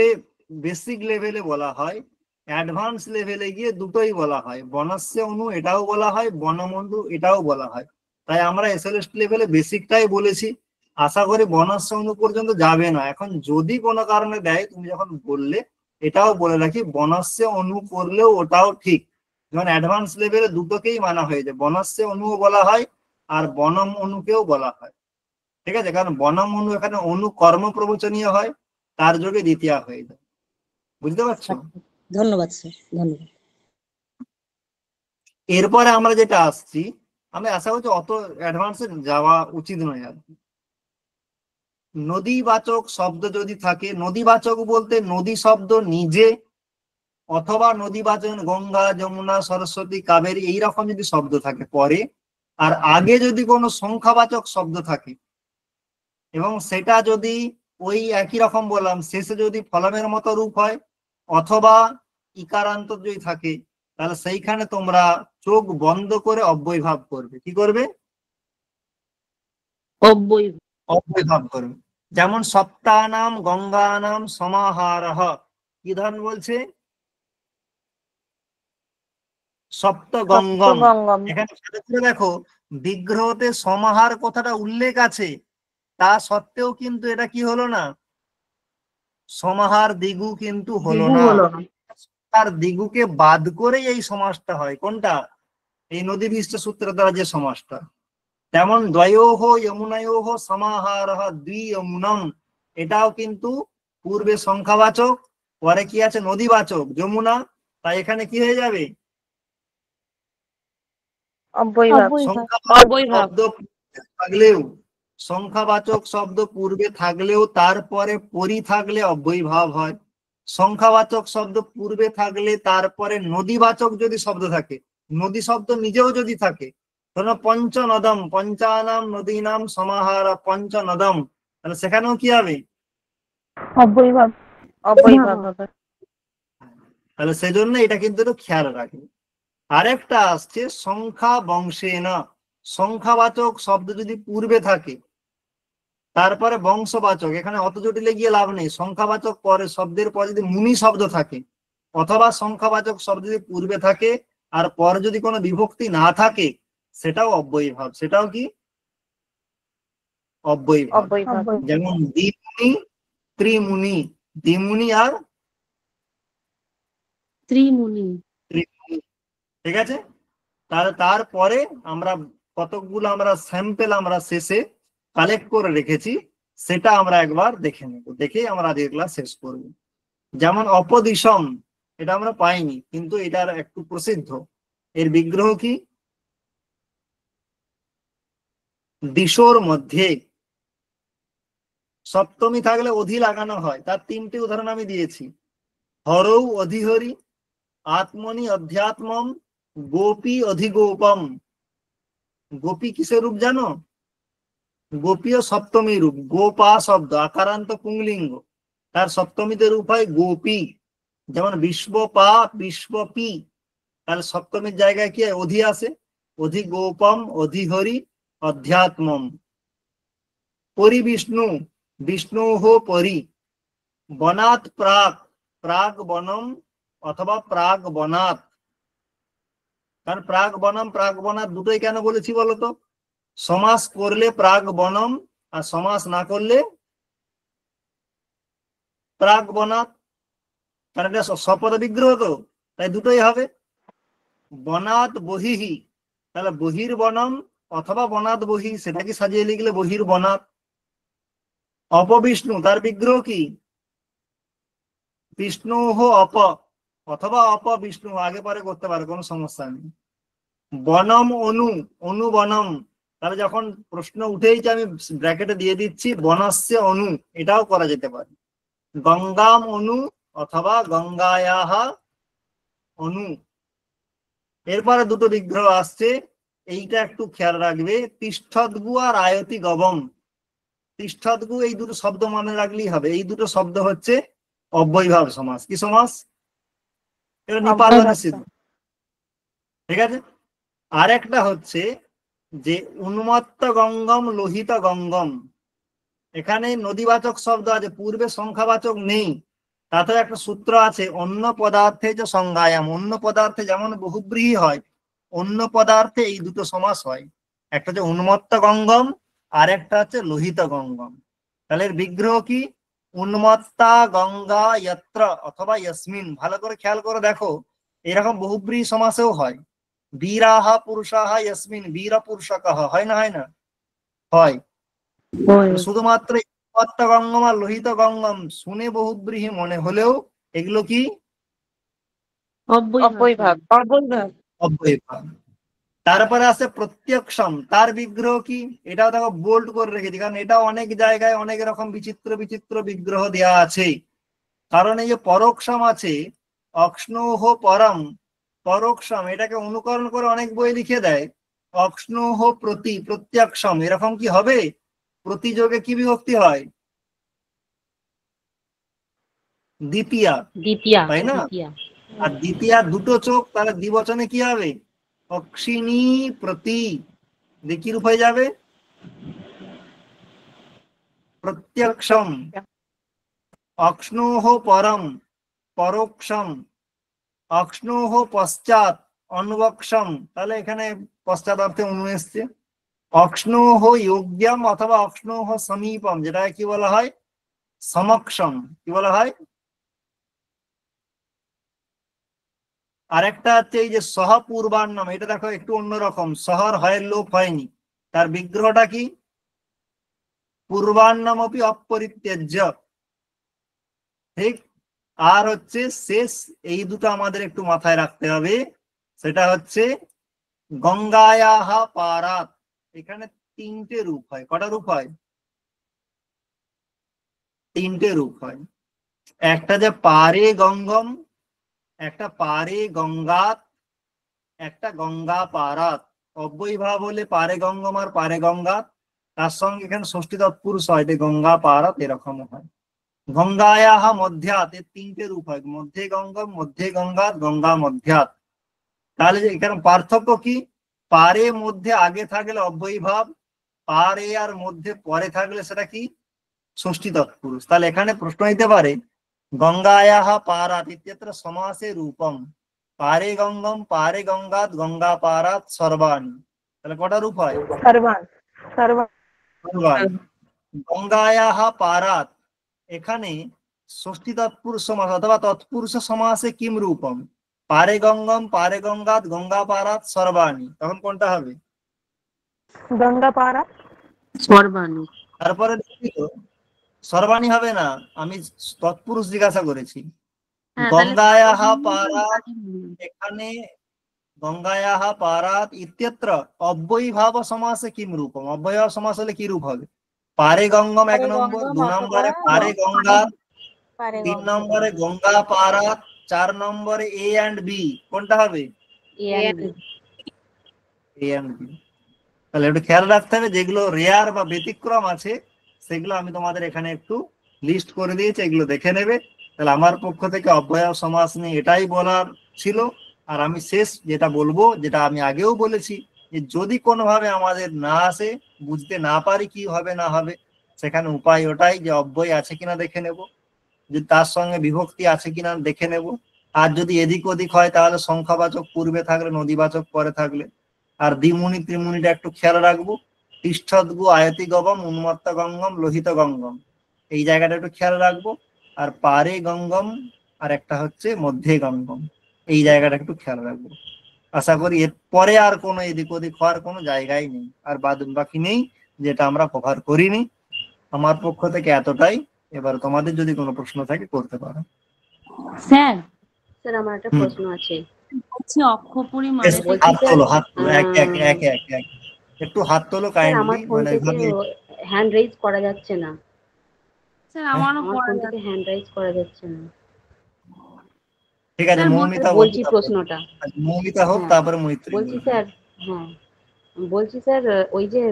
বেসিক লেভেলে বলা হয়। অ্যাডভান্স লেভেলে গিয়ে দুটোই বলা হয়। বনস্য অনু এটাও বলা হয়, বনম অনু এটাও বলা হয়। তাই আমরা এসএলএসটি লেভেলে বেসিকটাই বলেছি। আশা করি বনস্য অনু পর্যন্ত যাবে না। এখন যদি কোনো কারণে দেয়, তুমি যখন বললে এটাও বলে রাখি, বনস্য অনু করলেও ওটাও ঠিক। যেমন অ্যাডভান্স লেভেলে দুটোকেই মানা হয়েছে, বনস্য অনুও বলা হয় আর বনম অনুকেও বলা হয়। ঠিক আছে? কারণ বনম অনু এখানে অনু কর্ম প্রবচনীয় হয়, তার যোগে দ্বিতীয় হয়ে যায়। বুঝতে পারছো? ধন্যবাদ স্যার, ধন্যবাদ। এরপরে আমরা যেটা আসছি, আমি আশা করছি অত অ্যাডভান্সে যাওয়া উচিত নয় আর কি। নদীবাচক শব্দ যদি থাকে, নদীবাচক বলতে নদী শব্দ নিজে অথবা নদীবাচক গঙ্গা, যমুনা, সরস্বতী, কাবেরী এইরকম যদি শব্দ থাকে পরে, আর আগে যদি কোনো সংখ্যাবাচক শব্দ থাকে এবং সেটা যদি ওই একই রকম বললাম শেষে যদি ফলমের মতো রূপ হয় অথবা ইকারান্ত যদি থাকে, তাহলে সেইখানে তোমরা চোখ বন্ধ করে অব্যয় ভাব করবে। কি করবে? অব্যয়। অব্যয় ভাব করবে। যেমন সপ্তানাম গঙ্গানাম সমাহারঃ, কি ধরন বলছে? সপ্তগঙ্গম। সপ্তগঙ্গম। এখানে ভালো করে দেখো, বিগ্রহতে সমাহার কথাটা উল্লেখ আছে, তা সত্ত্বেও কিন্তু এটা কি হলো না? সমাহার দিগু কিন্তু হলো না। তার দিগুকে বাদ করেই এই সমাসটা হয়। কোনটা? এই নদীভিষ্ট সূত্রের দ্বারা যে সমাসটা। তেমন দ্বয়োহ যমুনায়োহ সমাহারঃ দ্বিযমুনম, এটাও কিন্তু পূর্বে সংখ্যাবাচক, পরে কি আছে? নদীবাচক, যমুনা। তাই এখানে কি হয়ে যাবে? অব্যয়ভাব। অব্যয়ভাব। শব্দ থাকলেও, সংখ্যাবাচক শব্দ পূর্বে থাকলেও তারপরে পরি থাকলে অব্যয়ভাব হয়। সংখ্যাবাচক শব্দ পূর্বে থাকলে তারপরে নদীবাচক যদি শব্দ থাকে, নদী শব্দ নিজেও যদি থাকে, ধরো পঞ্চনদম, পঞ্চানাম নদীনাম সমাহার পঞ্চনদম, তাহলে সেখানেও কি হবে? অব্যয়ভাব। অব্যয়ভাব হবে। তাহলে সেজন্য এটা কিন্তু একটু খেয়াল রাখবে। আরেকটা আসছে সংখ্যা বংশে না, সংখ্যাবাচক শব্দ যদি পূর্বে থাকে তারপরে বংশবাচক, এখানে অত জটিলে গিয়ে লাভ নেই। সংখ্যাবাচক পরে শব্দের পরে যদি মুনি শব্দ থাকে, অথবা সংখ্যাবাচক শব্দ যদি পূর্বে থাকে আর পরে যদি কোনো বিভক্তি না থাকে, সেটাও অব্যয়ভাব। সেটাও কি? অব্যয়ভাব। অব্যয়ভাব। যেমন দ্বিমুনি, ত্রিমুনি, দ্বিমুনি আর ত্রিমুনি। ত্রিমুনি। ঠিক আছে, তাহলে তারপরে আমরা কতকগুলো আমরা স্যাম্পেল আমরা শেষে কালেক্ট করে রেখেছি, সেটা আমরা একবার দেখে নেব, দেখে আমরা আজকের ক্লাস শেষ করব। যেমন অপদিশম, এটা আমরা পাইনি কিন্তু এটার একটু প্রসিদ্ধ। এর বিগ্রহ কি? দিশোর মধ্যে সপ্তমী থাকলে অধি লাগানো হয়, তার তিনটি উদাহরণ আমি দিয়েছি। হরৌ অধিহরি, আত্মনি অধ্যাত্মম, গোপী অধিগোপম। গোপী কিসের রূপ জানো? গোপীয় সপ্তমী রূপ। গোপা শব্দ আকারান্ত পুংলিঙ্গ, তার সপ্তমীতে রূপ হয় গোপী। যেমন বিশ্বপা, বিশ্বপি, তাহলে সপ্তমীর জায়গায় কি অধি আসে? অধিগোপম, অধিহরি, অধ্যাত্মম। পরিবিষ্ণু, বিষ্ণুহ পরি। বনাৎ প্রাক, প্রাক বনম অথবা প্রাক বনাৎ। কারণ প্রাক বনম প্রাক বনাৎ দুটোই কেন বলেছি বলতো? সমাস করলে প্রাক বনম, আর সমাস না করলে প্রাক বনাৎ। কারণ এটা সপদ বিগ্রহ তো, তাই দুটোই হবে। বনাৎ বহিহি, তাহলে বহির বনম অথবা বনাৎ বহি, সেটাকে সাজিয়ে লিখলে বহির বনাৎ। অপবিষ্ণু, তার বিগ্রহ কি? বিষ্ণু অপ অথবা অপবিষ্ণু, আগে পরে করতে পারে, কোনো সমস্যা নেই। বনম অনু, অনু বনম, তাহলে যখন প্রশ্ন উঠেইছে আমি ব্র্যাকেটে দিয়ে দিচ্ছি বনস্য অনু, এটাও করা যেতে পারে। গঙ্গাম অনু অথবা গঙ্গায়াহা অনু। এরপরে দুটো বিগ্রহ আসছে, এইটা একটু খেয়াল রাখবে। তিষ্ঠদ্গু আর আয়তি গবম। তিষ্ঠদ্গু, এই দুটো শব্দ মনে রাখলেই হবে। এই দুটো শব্দ হচ্ছে অব্যয়ভাব সমাস। কি সমাস? এটা নিপালনে সিদ্ধ। ঠিক আছে, আরেকটা হচ্ছে যে উন্মত্ত গঙ্গম, লোহিত গঙ্গম। এখানে নদীবাচক শব্দ আছে, পূর্বে সংখ্যাবাচক নেই। তাতে একটা সূত্র আছে, অন্য পদার্থে যে সংজ্ঞায়াম। অন্য পদার্থে যেমন বহুব্রীহি হয়, অন্য পদার্থে এই দুটো সমাস হয়। একটা হচ্ছে উন্মত্ত গঙ্গম, আর একটা হচ্ছে লোহিত গঙ্গম। তাহলে এর বিগ্রহ কি? উন্মত্তা গঙ্গা যত্র অথবা ইয়াসমিন। ভালো করে খেয়াল করে দেখো, এরকম বহুব্রীহি সমাসেও হয়। বীরাহা পুরুষাহা ইয়াসমিন, বীর পুরুষকহ, হয় না? হয় না? হয়। শুধুমাত্র উন্মত্ত গঙ্গম আর লোহিত গঙ্গম শুনে বহুব্রীহি মনে হলেও এগুলো কি? অব্যয়ভাব। অব্যয়ভাব। তারপরে আছে প্রত্যক্ষম, তার বিগ্রহ কি? এটাও দেখো বোল্ড করে রেখেছি, কারণ এটা অনেক জায়গায় অনেক রকম বিচিত্র বিচিত্র বিগ্রহ দেওয়া আছে। কারণ এই যে পরোক্ষম আছে, অক্ষ্ণোহ পরম, পরোক্ষম, এটাকে অনুকরণ করে অনেক বই লিখে দেয়। অক্ষ্ণোহ প্রতি, প্রত্যক্ষম, এরকম কি হবে? প্রতিযোগে কি বিভক্তি হয়? দ্বিতীয়া, তাই না? আর দ্বিতীয়া দুটো চোখ, তাহলে দ্বিবচনে কি হবে? অক্ষিণী প্রতি, কি রূপ হয়ে যাবে? প্রত্যক্ষম। অক্ষ্ণোহ পরম, পরোক্ষম। অক্ষ্ণোহ পশ্চাৎ, অনুবক্ষম, তাহলে এখানে পশ্চাৎ অর্থে অনু এসছে। অক্ষ্ণোহ যোগ্যম অথবা অক্ষ্ণোহ সমীপম, যেটা কি বলা হয়? সমক্ষম। কি বলা হয়? আরেকটা হচ্ছে এই যে সহ পূর্বান্নম, এটা দেখো একটু অন্যরকম। শহর হয়, লোপ হয়নি, তার বিগ্রহটা কি? পূর্বান্নমপি অপরিত্যাজ্য। ঠিক। আর হচ্ছে শেষ, এই দুটো আমাদের একটু মাথায় রাখতে হবে, সেটা হচ্ছে গঙ্গায়াহা পারাত, এখানে তিনটে রূপ হয়। কটা রূপ হয়? তিনটে রূপ হয়। একটা যে পারে গঙ্গম, একটা পারে গঙ্গাত, একটা গঙ্গা পারাত। অব্যয়ীভাব হলে পারে গঙ্গম আর পারে গঙ্গাত, তার সঙ্গে এখানে ষষ্ঠী তৎপুরুষ হয়, যে গঙ্গা পারাত এরকম হয়। গঙ্গায়াহা মধ্যাত, এর তিনটে রূপ হয়, মধ্যে গঙ্গম, মধ্যে গঙ্গাত, গঙ্গা মধ্যাত। তাহলে যে এখানে পার্থক্য কি? পারে মধ্যে আগে থাকলে অব্যয়ীভাব, পারে আর মধ্যে পরে থাকলে সেটা কি? ষষ্ঠী তৎপুরুষ। তাহলে এখানে প্রশ্ন নিতে পারে গঙ্গায়াহা পারাত ইত্যত্র সমাসে রূপম পারে গঙ্গম পারে গঙ্গাত গঙ্গা পারাত সর্বাণি। তাহলে কটা রূপ হয়? সর্বান সর্বান সর্বাণি। গঙ্গায়াহা পারাত, এখানে ষষ্ঠী তৎপুরুষ সমাস অথবা তৎপুরুষ সমাসে কিম রূপম পারে গঙ্গম পারে গঙ্গাত গঙ্গা পারাত সর্বাণি। তখন কোনটা হবে? গঙ্গা পারা সর্বাণী। তারপরে দেখি তো, সর্বাণী হবে না, আমি তৎপুরুষ জিজ্ঞাসা করেছি। হ্যাঁ, তাহলে গঙ্গায়াহা সর্বাণী পারাত, আগে বলুন। এখানে গঙ্গায়াহা পারাত ইত্যত্র অব্যয়ীভাব সমাসে কিম রূপম, অব্যয়ীভাব সমাস হলে কি রূপ হবে? পারে গঙ্গম এক পারে নম্বর, গঙ্গম দু অথবা নম্বরে পারে গঙ্গা, পারে তিন গঙ্গা। নম্বরে গঙ্গা পারাত, চার নম্বরে এ অ্যান্ড বি। কোনটা হবে? A and B। A and B. তাহলে একটু খেয়াল রাখতে হবে, যেগুলো রেয়ার বা ব্যতিক্রম আছে সেগুলো আমি তোমাদের এখানে একটু লিস্ট করে দিয়েছি, এগুলো দেখে নেবে। তাহলে আমার পক্ষ থেকে অব্যয় সমাস নিয়ে এটাই বলার ছিল। আর আমি শেষ যেটা বলবো, যেটা আমি আগেও বলেছি, যে যদি কোনোভাবে আমাদের না আসে, বুঝতে না পারি কি হবে না হবে, সেখানে উপায় ওটাই যে অব্যয় আছে কিনা দেখে নেব, যদি তার সঙ্গে বিভক্তি আছে কিনা দেখে নেব। আর যদি এদিক ওদিক হয় তাহলে সংখ্যাবাচক পূর্বে থাকলে, নদীবাচক পরে থাকলে। আর দ্বিমুনি ত্রিমুনিটা একটু খেয়াল রাখবো, তিষ্ঠদ্গু আয়তি গবম উন্মত্ত গঙ্গম লোহিত গঙ্গম, এই জায়গাটা একটু খেয়াল রাখবো। আর পারে গঙ্গম আর একটা হচ্ছে মধ্যে গঙ্গম, এই জায়গাটা একটু খেয়াল রাখবো। আশা করি এর পরে আর কোনো এদিক ওদিক হওয়ার কোনো জায়গায় নেই, আর বাদ বাকি নেই যেটা আমরা কভার করিনি। আমার পক্ষ থেকে এতটাই। এবার তোমাদের যদি কোনো প্রশ্ন থাকে করতে পারো। স্যার স্যার আমার একটা হুম। প্রশ্ন আছে। হচ্ছে অক্ষপুরী বেশ, মানে বলছি হাত স্যার, তোলো, হাত তোলো, একে একে একে একে একে। একটু হাত তোলো স্যার কাইন্ডলি, আমার ফোন মানে থেকে এইভাবে। হ্যান্ড রাইজ করা যাচ্ছে না। স্যার হ্যাঁ, আমারও আমার পড়া ফোন থেকে যাচ্ছে। হ্যান্ড রাইজ করা যাচ্ছে না। ঠিক আছে, স্যার মৌমিতা বলুন বলছি তারপরে। প্রশ্নটা। মৌমিতা হোক, হ্যাঁ তারপরে মৈত্রী বলছি বলবে। স্যার, হ্যাঁ বলছি স্যার, ওই যে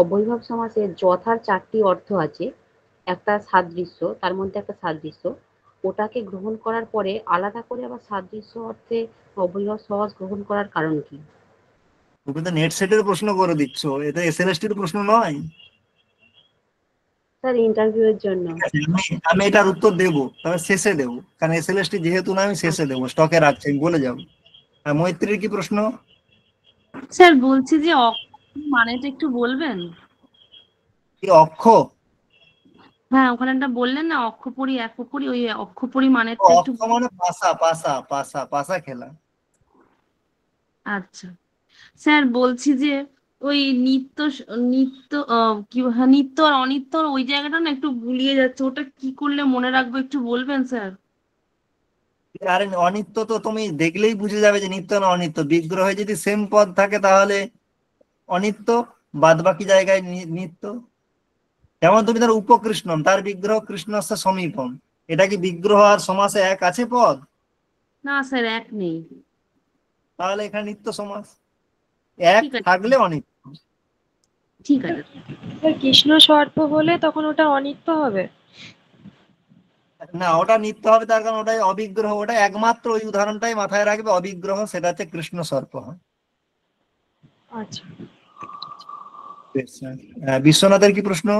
অবৈভব সমাসে যথার 4টি অর্থ আছে। একটা সাদৃশ্য, তার মধ্যে একটা সাদৃশ্য, ওটাকে গ্রহণ করার পরে আলাদা করে আবার সাদৃশ্য অর্থে অবৈভব সমাস গ্রহণ করার কারণ কি? তুমি তো নেট সেটের প্রশ্ন করে দিচ্ছ, এটা এসএলএসটির প্রশ্ন নয়। স্যার ইন্টারভিউ এর জন্য। ঠিক আছে, আমি এটার উত্তর দেবো, তবে শেষে দেবো, কারণ এসএলএসটি যেহেতু না, আমি শেষে দেবো, স্টকে রাখছি, আমি বলে যাবো। আর মৈত্রীর কি প্রশ্ন? স্যার বলছি যে অক্ষপুরী মানেটা একটু বলবেন? কি অক্ষ? হ্যাঁ, ওখানে একটা বললেন না অক্ষপুরী একপুরী, ওই অক্ষপুরী মানেটা একটু। অক্ষ মানে পাশা, পাশা, পাশা, পাশা খেলা। আচ্ছা স্যার, বলছি যে ওই নিত্য নিত্য কি হ্যাঁ, নিত্য আর অনিত্য ওই জায়গাটা না একটু গুলিয়ে যাচ্ছে, ওটা কি করলে মনে রাখবো একটু বলবেন স্যার? আরে অনিত্য তো তুমি দেখলেই বুঝে যাবে যে নিত্য না অনিত্য। বিগ্রহে যদি সেম পদ থাকে তাহলে অনিত্য, বাদ বাকি জায়গায় নিত্য। যেমন তুমি ধরো উপকৃষ্ণম, তার বিগ্রহ কৃষ্ণস্য সমীপম, এটা কি বিগ্রহ আর সমাসে এক আছে পদ? না স্যার, এক নেই। তাহলে এখানে নিত্য সমাস, এক ঠিক আছে, থাকলে অনিত্য। ঠিক আছে। কৃষ্ণ সর্প হলে তখন ওটা অনিত্য হবে। না, ওটা নিত্য হবে, তার কারণ ওটাই অবিগ্রহ, ওটা একমাত্র ওই উদাহরণটাই মাথায় রাখবে, অবিগ্রহ, সেটা হচ্ছে কৃষ্ণ সর্প হয়। আচ্ছা বেশ, বিশ্বনাথের কি প্রশ্ন?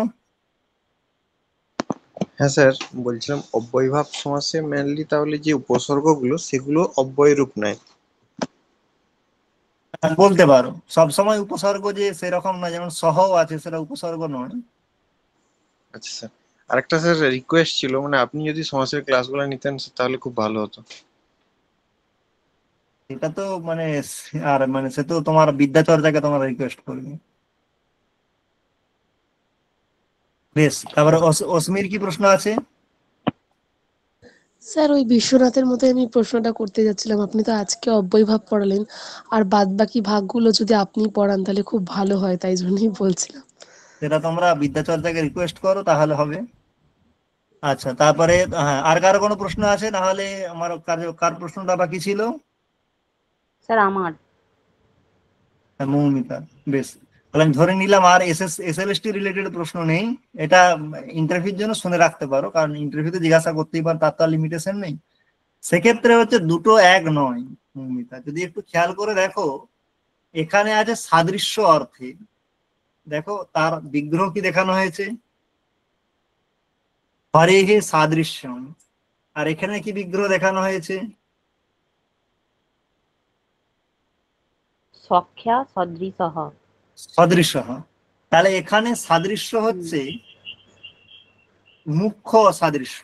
হ্যাঁ স্যার, বলছিলাম অব্যয়ভাব সমাসে মেনলি তাহলে যে উপসর্গগুলো সেগুলো অব্যয় রূপ নেয়। বলতে পারো, সব সময় উপসর্গ যে সেরকম না, যেমন সহ আছে সেটা উপসর্গ নয়। আচ্ছা স্যার, আরেকটা স্যার রিকোয়েস্ট ছিল, মানে আপনি যদি সমাসের ক্লাসগুলো নিতেন তাহলে খুব ভালো হতো। এটা তো মানে আর মানে সে তো তোমার বিদ্যাচর্যাকে তোমার রিকোয়েস্ট করবে। বেশ, তারপরে অসমির কি প্রশ্ন আছে? স্যার ওই বিশ্বনাথের মতো আমি প্রশ্নটা করতে যাচ্ছিলাম, আপনি তো আজকে অব্যয় ভাব পড়ালেন, আর বাদ বাকি ভাগগুলো যদি আপনি পড়ান তাহলে খুব ভালো হয়, তাই জন্যই বলছিলাম। সেটা তোমরা বিদ্যাচর্যাকে রিকোয়েস্ট করো তাহলে হবে। আচ্ছা, তারপরে হ্যাঁ, আর কারো কোনো প্রশ্ন আছে? না হলে আমার কার প্রশ্নটা বাকি ছিল? স্যার আমার হ্যাঁ, মৌমিতা। বেশ, তাহলে আমি ধরে নিলাম আর এসএলএসটি রিলেটেড প্রশ্ন নেই। এটা ইন্টারভিউর জন্য শুনে রাখতে পারো, কারণ ইন্টারভিউতে জিজ্ঞাসা করতেই পারে, তার তো আর লিমিটেশন নেই। সেক্ষেত্রে হচ্ছে দুটো এক নয় মৌমিতা, যদি একটু খেয়াল করে দেখো, এখানে আছে সাদৃশ্য অর্থে। দেখো তার বিগ্রহ কি দেখানো হয়েছে, হরেহে সাদৃশ্যম। আর এখানে কি বিগ্রহ দেখানো হয়েছে? সখ্যা সদৃশহ। সদৃশ্য। তাহলে এখানে সাদৃশ্য হচ্ছে মুখ্য সাদৃশ্য,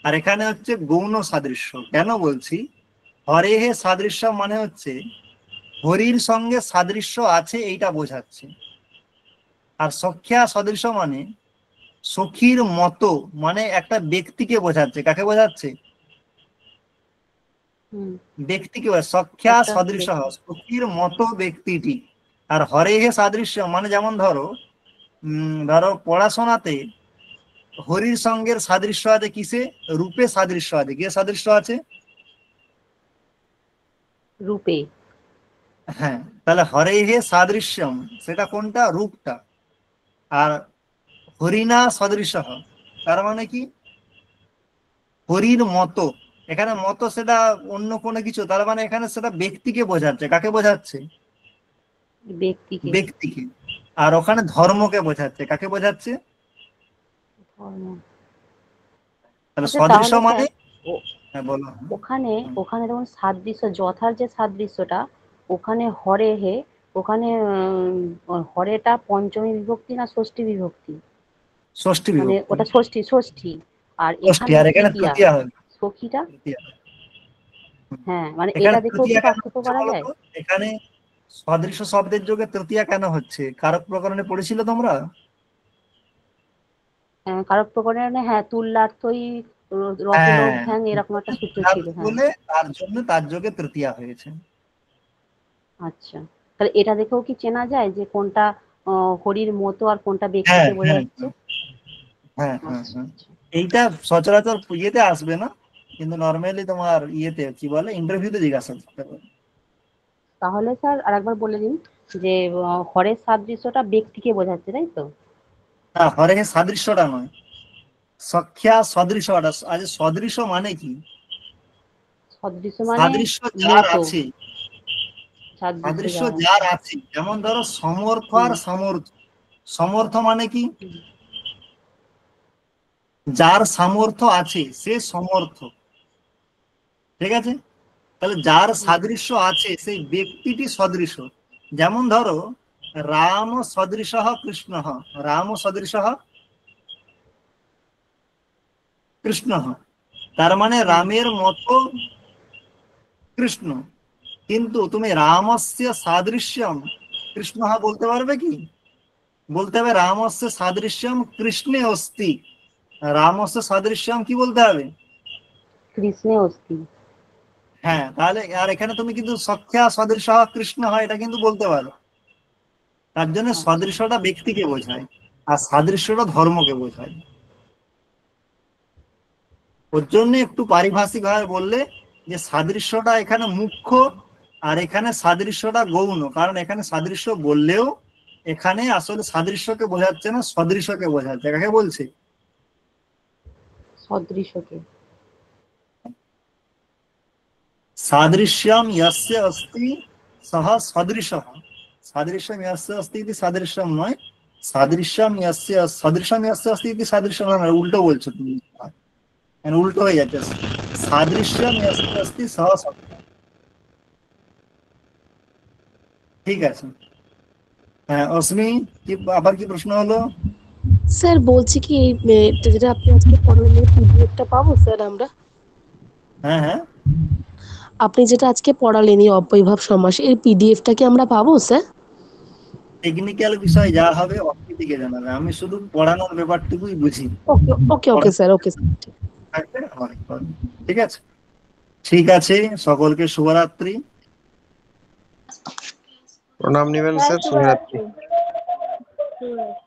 আর এখানে হচ্ছে গৌণ সাদৃশ্য। কেন বলছি? হরেহে সাদৃশ্য মানে হচ্ছে হরির সঙ্গে সাদৃশ্য আছে এইটা বোঝাচ্ছে, আর সখ্যা সদৃশ্য মানে সখীর মতো, মানে একটা ব্যক্তিকে বোঝাচ্ছে। কাকে বোঝাচ্ছে? ব্যক্তিকে। সখ্যা সদৃশ, সখীর মতো ব্যক্তিটি। আর হরেহে সাদৃশ্য মানে যেমন ধরো ধরো পড়াশোনাতে হরির সঙ্গের সাদৃশ্য আছে কিসে? রূপে সাদৃশ্য আছে। কে সাদৃশ্য আছে? রূপে। হ্যাঁ, তাহলে হরেহে সাদৃশ্যম সেটা কোনটা? রূপটা। আর হরিণা সদৃশ, তার মানে কি? হরির মতো। এখানে মতো সেটা অন্য কোনো কিছু, তার মানে এখানে সেটা ব্যক্তিকে বোঝাচ্ছে। কাকে বোঝাচ্ছে? ব্যক্তিকে। ব্যক্তিকে। আর ওখানে ধর্মকে বোঝাচ্ছে। কাকে বোঝাচ্ছে? তাহলে আচ্ছা, সদৃশ তাহলে মানে স্যার হ্যাঁ বলো। ওখানে ওখানে যেমন সাদৃশ্য, যথার যে সাদৃশ্যটা, ওখানে হরে হে, ওখানে হরেটা পঞ্চমী বিভক্তি না ষষ্ঠী বিভক্তি? ষষ্ঠী মানে বিভক্তি। ওটা ষষ্ঠী ষষ্ঠী, আর ষষ্ঠী, এখানে আর এখানে তৃতীয়া। তৃতীয়া হবে। সখীটা তৃতীয়া। হ্যাঁ, মানে এখানে এটা দেখেও কি তৃতীয়া কেন পার্থক্য হচ্ছে করা বলো যায়? তো? এখানে সদৃশ শব্দের যোগে তৃতীয়া কেন হচ্ছে? কারক প্রকরণে পড়েছিল তোমরা? কারক প্রকরণে হ্যাঁ, তুল্যার্থই রসলোভ্যাং এরকম একটা সূত্র ছিল। হ্যাঁ, বলে তার যোগে তৃতীয়া হয়েছে। আচ্ছা, তাহলে এটা দেখেও কি চেনা যায় যে কোনটা হরির মতো আর কোনটা হ্যাঁ ব্যক্তিকে বোঝা হ্যাঁ যাচ্ছে? হ্যাঁ হ্যাঁ হ্যাঁ। এইটা সচরাচর ইয়েতে আসবে না, কিন্তু নর্মালি তোমার ইয়েতে কি বলে ইন্টারভিউতে জিজ্ঞাসা করতে পারে। তাহলে স্যার আরেকবার বলে দিন যে হরের সাদৃশ্যটা ব্যক্তিকে বোঝাচ্ছে, তাই তো? হ্যাঁ, হরে সাদৃশ্যটা নয়, সখ্যা সদৃশটা। আজ সদৃশ মানে কি? সদৃশ্য মানে সাদৃশ্য যার মতো। আছে, সাদৃশ্য সাদৃশ্য যার যার আছে। যেমন ধরো সমর্থ আর সামর্থ্য। সমর্থ মানে কি? যার সামর্থ্য আছে সে সমর্থ। ঠিক আছে? তাহলে যার সাদৃশ্য আছে সেই ব্যক্তিটি সদৃশ। যেমন ধরো রাম সদৃশ কৃষ্ণ, রাম সদৃশ কৃষ্ণ, তার মানে রামের মতো কৃষ্ণ। কিন্তু তুমি রামস্য সাদৃশ্যম কৃষ্ণ বলতে পারবে কি? বলতে হবে রামস্য সাদৃশ্যম কৃষ্ণে অস্তি। রামস্য সাদৃশ্যম কি বলতে হবে? কৃষ্ণে অস্তি। হ্যাঁ, তাহলে আর এখানে তুমি কিন্তু সখ্যা সদৃশ কৃষ্ণ হয় এটা কিন্তু বলতে পারো। তার জন্য সদৃশটা ব্যক্তিকে বোঝায় আর সাদৃশ্যটা ধর্মকে বোঝায়। ওর জন্য একটু পারিভাষিক ভাবে বললে যে সাদৃশ্যটা এখানে মুখ্য আর এখানে সাদৃশ্যটা গৌণ। কারণ এখানে সাদৃশ্য বললেও এখানে আসলে সাদৃশ্যকে বোঝাচ্ছে না, সদৃশকে বোঝাচ্ছে। কাকে বলছে? সদৃশকে। সাদৃশ্যম ইয়স্য অস্তি সহ সদৃশঃ। সাদৃশ্যম ইয়স্য অস্তি ইতি সাদৃশ্যম নয়, সাদৃশ্যম ইয়স্য সদৃশ্যম ইয়স্য অস্তি ইতি সাদৃশ্যম নয়, উল্টো বলছো তুমি। উল্টো হয়ে যাচ্ছে। সাদৃশ্যম ইয়স্য অস্তি সহ সদৃশম। ঠিক আছে। হ্যাঁ অস্মি, কি আবার কি প্রশ্ন হলো? স্যার বলছি কি এই যেটা আপনি আজকে পড়ালেন পিডিএফটা পাবো স্যার আমরা? হ্যাঁ হ্যাঁ, আপনি যেটা আজকে পড়ালেন এই অব্যয়ভাব সমাস, এর পিডিএফটা কি আমরা পাবো স্যার? টেকনিক্যাল বিষয় যা হবে অফিসে জানাবে, আমি শুধু পড়ানোর ব্যাপারটুকুই বুঝি। ওকে ওকে ওকে স্যার, ওকে স্যার। থাকবে অনেক ঠিক আছে, ঠিক আছে, সকলকে শুভরাত্রি। প্রণাম নিবেন স্যার, শুভরাত্রি। শুভরাত্রি।